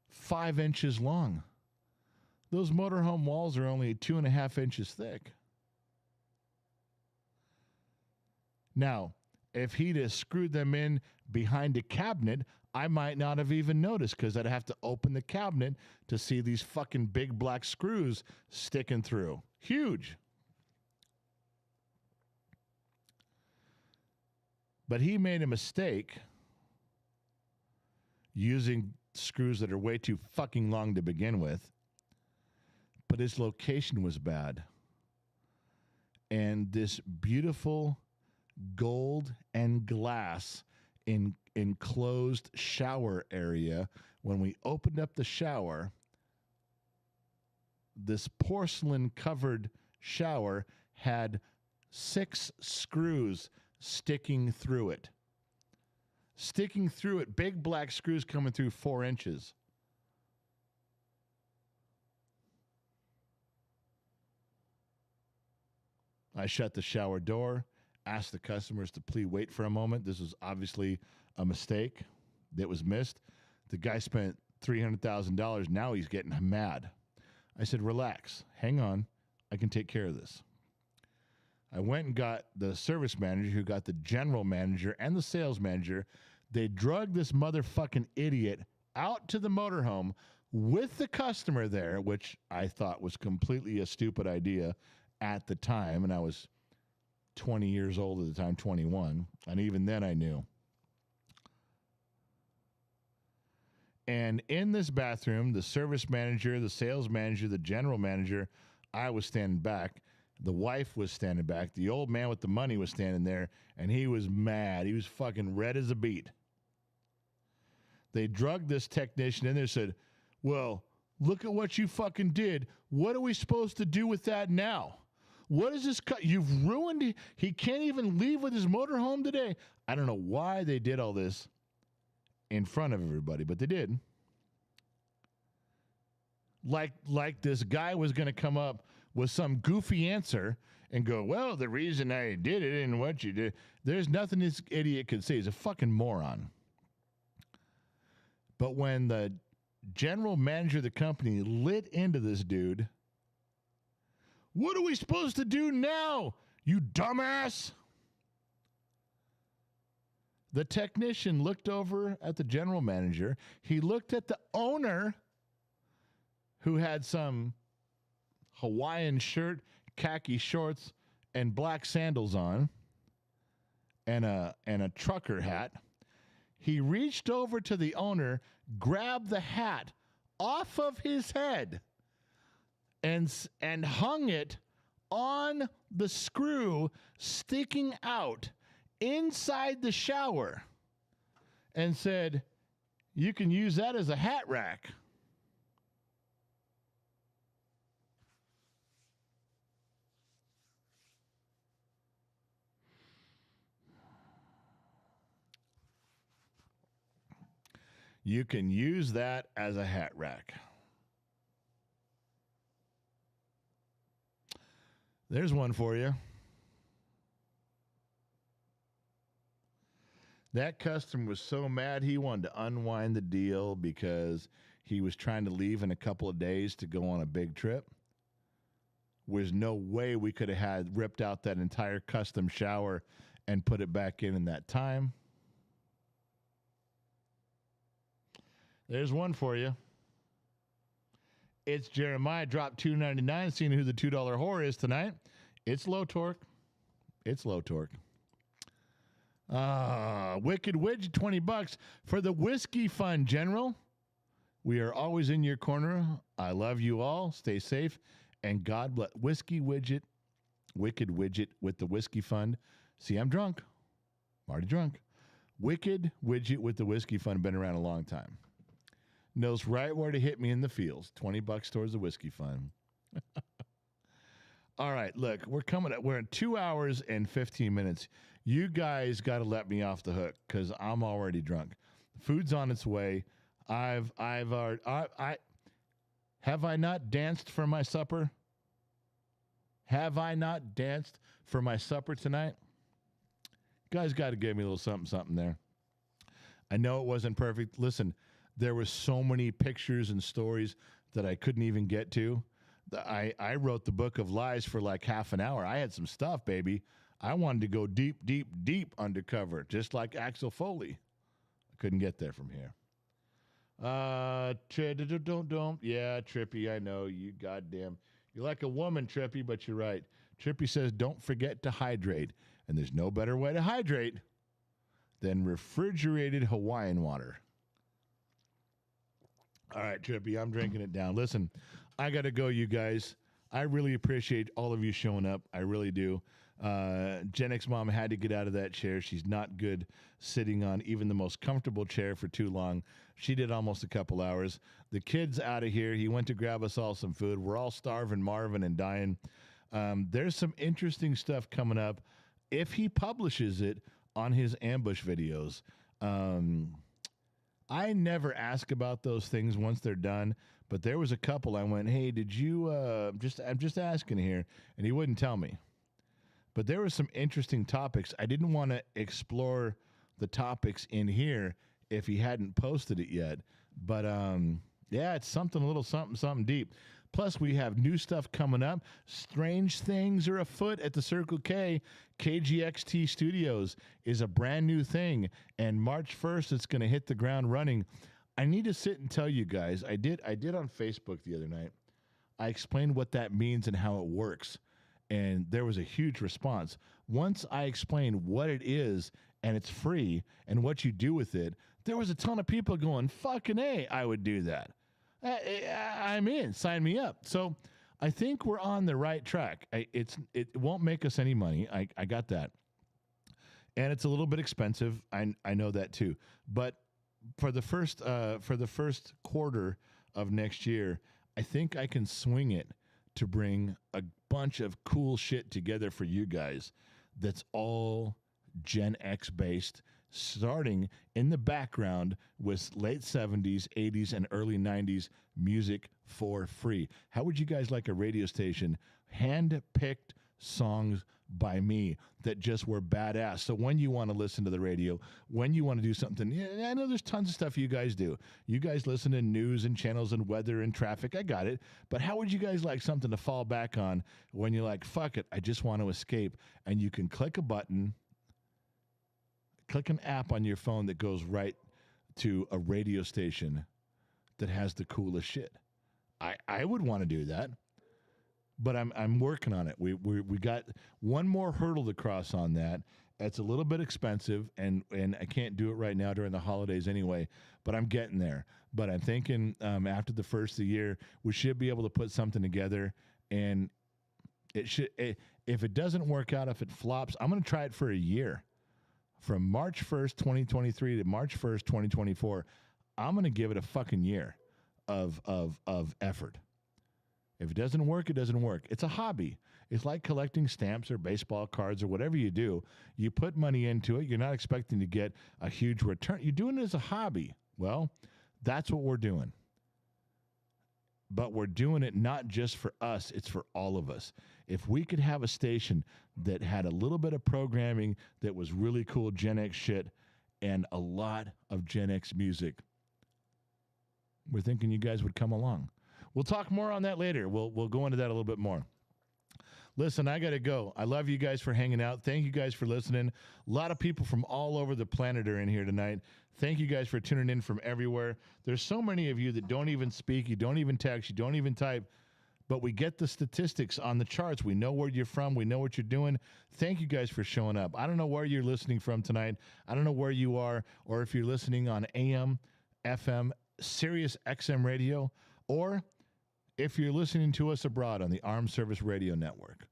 5 inches long. Those motorhome walls are only 2.5 inches thick. Now, if he'd have screwed them in behind a cabinet, I might not have even noticed, because I'd have to open the cabinet to see these fucking big black screws sticking through. Huge. But he made a mistake using screws that are way too fucking long to begin with. But his location was bad. And this beautiful gold and glass in enclosed shower area. When we opened up the shower, this porcelain covered shower had 6 screws sticking through it. Big black screws coming through 4 inches. I shut the shower door, asked the customers to please wait for a moment. This was obviously a mistake that was missed. The guy spent $300,000. Now he's getting mad. I said, relax, hang on. I can take care of this. I went and got the service manager, who got the general manager and the sales manager. They drugged this motherfucking idiot out to the motorhome with the customer there, which I thought was completely a stupid idea at the time. And I was 20 years old at the time, 21. And even then I knew. And in this bathroom, the service manager, the sales manager, the general manager, I was standing back. The wife was standing back. The old man with the money was standing there, and he was mad. He was fucking red as a beet. They drugged this technician in there and said, well, look at what you fucking did. What are we supposed to do with that now? What is this? You've ruined it. He can't even leave with his motorhome today. I don't know why they did all this in front of everybody, but they did. Like this guy was going to come up with some goofy answer and go, well, the reason I did it and what you did. There's nothing this idiot could say. He's a fucking moron. But when the general manager of the company lit into this dude, what are we supposed to do now, you dumbass? The technician looked over at the general manager. He looked at the owner, who had some Hawaiian shirt, khaki shorts, and black sandals on, and a trucker hat. He reached over to the owner, grabbed the hat off of his head, and hung it on the screw sticking out inside the shower, and said, you can use that as a hat rack. You can use that as a hat rack. There's one for you. That customer was so mad he wanted to unwind the deal because he was trying to leave in a couple of days to go on a big trip. There's no way we could have had ripped out that entire custom shower and put it back in that time. There's one for you. It's Jeremiah, drop $2.99, seeing who the $2 whore is tonight. It's low torque. It's low torque. Wicked Widget, $20 for the whiskey fund, General. We are always in your corner. I love you all. Stay safe. And God bless. Whiskey Widget, Wicked Widget with the whiskey fund. See, I'm drunk. I'm already drunk. Wicked Widget with the whiskey fund. Been around a long time. Knows right where to hit me in the feels. $20 towards the whiskey fund. All right, look, we're coming up. We're at 2 hours and 15 minutes. You guys got to let me off the hook because I'm already drunk. Food's on its way. Have I not danced for my supper? Have I not danced for my supper tonight? You guys got to give me a little something there. I know it wasn't perfect. Listen, there were so many pictures and stories that I couldn't even get to. I wrote the book of lies for like half an hour. I had some stuff, baby. I wanted to go deep, deep, deep undercover, just like Axel Foley. I couldn't get there from here. Don't. Yeah, Trippy, I know. You goddamn. You're like a woman, Trippy, but you're right. Trippy says, don't forget to hydrate. And there's no better way to hydrate than refrigerated Hawaiian water. All right, Trippy, I'm drinking it down. Listen, I got to go, you guys. I really appreciate all of you showing up. I really do. Gen X mom had to get out of that chair. She's not good sitting on even the most comfortable chair for too long. She did almost a couple hours. The kid's out of here. He went to grab us all some food. We're all starving, Marvin, and dying. There's some interesting stuff coming up if he publishes it on his ambush videos. I never ask about those things once they're done, but there was a couple I went, hey, did you, I'm just asking here, and he wouldn't tell me. But there were some interesting topics. I didn't want to explore the topics in here if he hadn't posted it yet. But, yeah, it's something a little something deep. Plus, we have new stuff coming up. Strange things are afoot at the Circle K. KGXT Studios is a brand new thing. And March 1st, it's going to hit the ground running. I need to sit and tell you guys. I did on Facebook the other night. I explained what that means and how it works. And there was a huge response. Once I explained what it is and it's free and what you do with it, there was a ton of people going, fucking A, I would do that. I'm in. Sign me up. So I think we're on the right track. It won't make us any money. I got that. And it's a little bit expensive. I know that too. But for the first quarter of next year, I think I can swing it to bring a bunch of cool shit together for you guys that's all Gen X based, starting in the background with late 70s, 80s, and early 90s music for free. How would you guys like a radio station, hand-picked songs by me that just were badass? So when you want to listen to the radio, when you want to do something, yeah, I know there's tons of stuff you guys do. You guys listen to news and channels and weather and traffic. I got it. But how would you guys like something to fall back on when you're like, fuck it, I just want to escape? And you can click a button, click an app on your phone that goes right to a radio station that has the coolest shit. I would want to do that, but I'm working on it. We got one more hurdle to cross on that. It's a little bit expensive, and I can't do it right now during the holidays anyway, but I'm getting there. But I'm thinking after the first of the year, we should be able to put something together, and if it doesn't work out, if it flops, I'm going to try it for a year. From March 1st, 2023 to March 1st, 2024, I'm going to give it a fucking year of effort. If it doesn't work, it doesn't work. It's a hobby. It's like collecting stamps or baseball cards or whatever you do. You put money into it. You're not expecting to get a huge return. You're doing it as a hobby. Well, that's what we're doing. But we're doing it not just for us. It's for all of us. If we could have a station that had a little bit of programming that was really cool Gen X shit and a lot of Gen X music, we're thinking you guys would come along. We'll talk more on that later. We'll go into that a little bit more. Listen, I got to go. I love you guys for hanging out. Thank you guys for listening. A lot of people from all over the planet are in here tonight. Thank you guys for tuning in from everywhere. There's so many of you that don't even speak, you don't even text, you don't even type, but we get the statistics on the charts. We know where you're from. We know what you're doing. Thank you guys for showing up. I don't know where you're listening from tonight. I don't know where you are, or if you're listening on AM, FM, Sirius XM radio, or if you're listening to us abroad on the Armed Service Radio Network.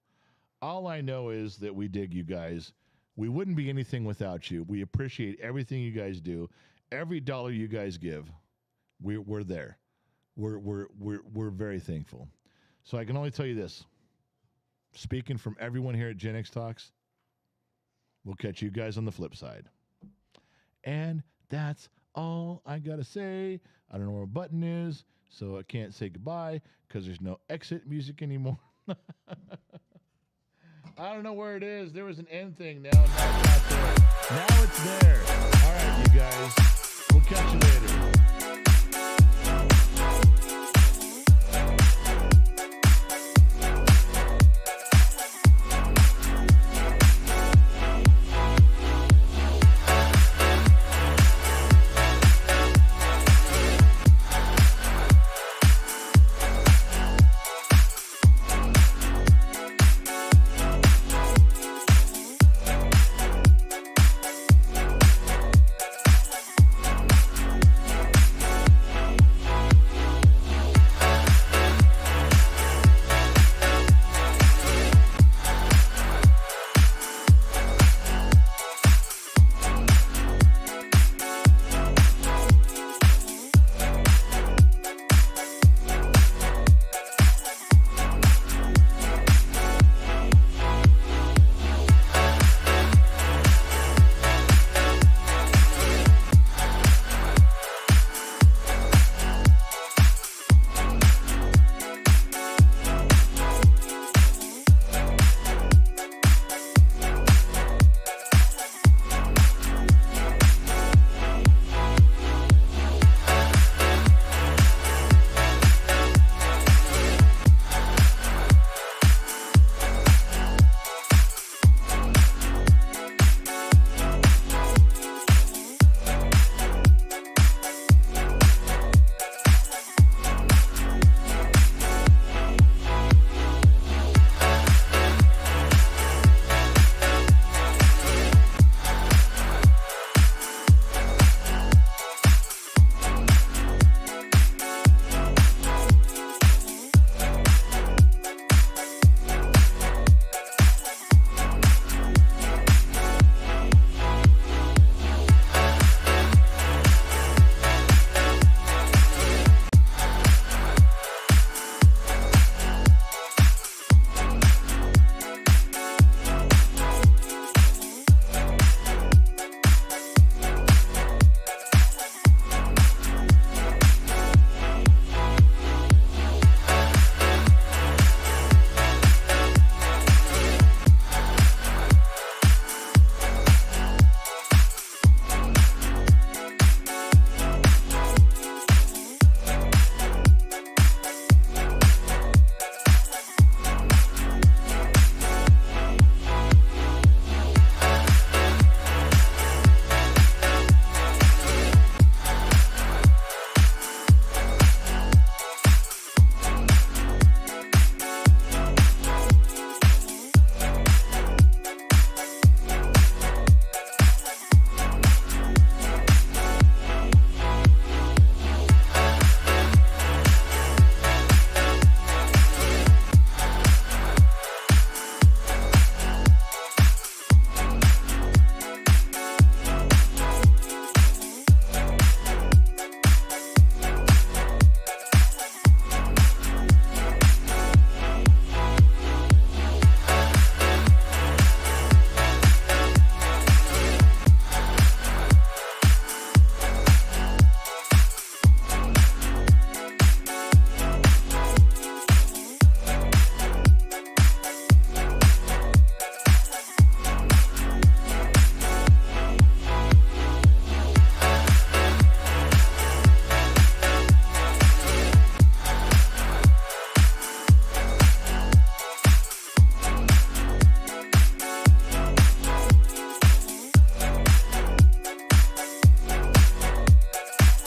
All I know is that we dig you guys. We wouldn't be anything without you. We appreciate everything you guys do. Every dollar you guys give, we're there. We're very thankful. So I can only tell you this. Speaking from everyone here at Gen X Talks, we'll catch you guys on the flip side. And that's all I got to say. I don't know where a button is, so I can't say goodbye because there's no exit music anymore. I don't know where it is. There was an end thing. Now it's not there. Now it's there. All right, you guys. We'll catch you later.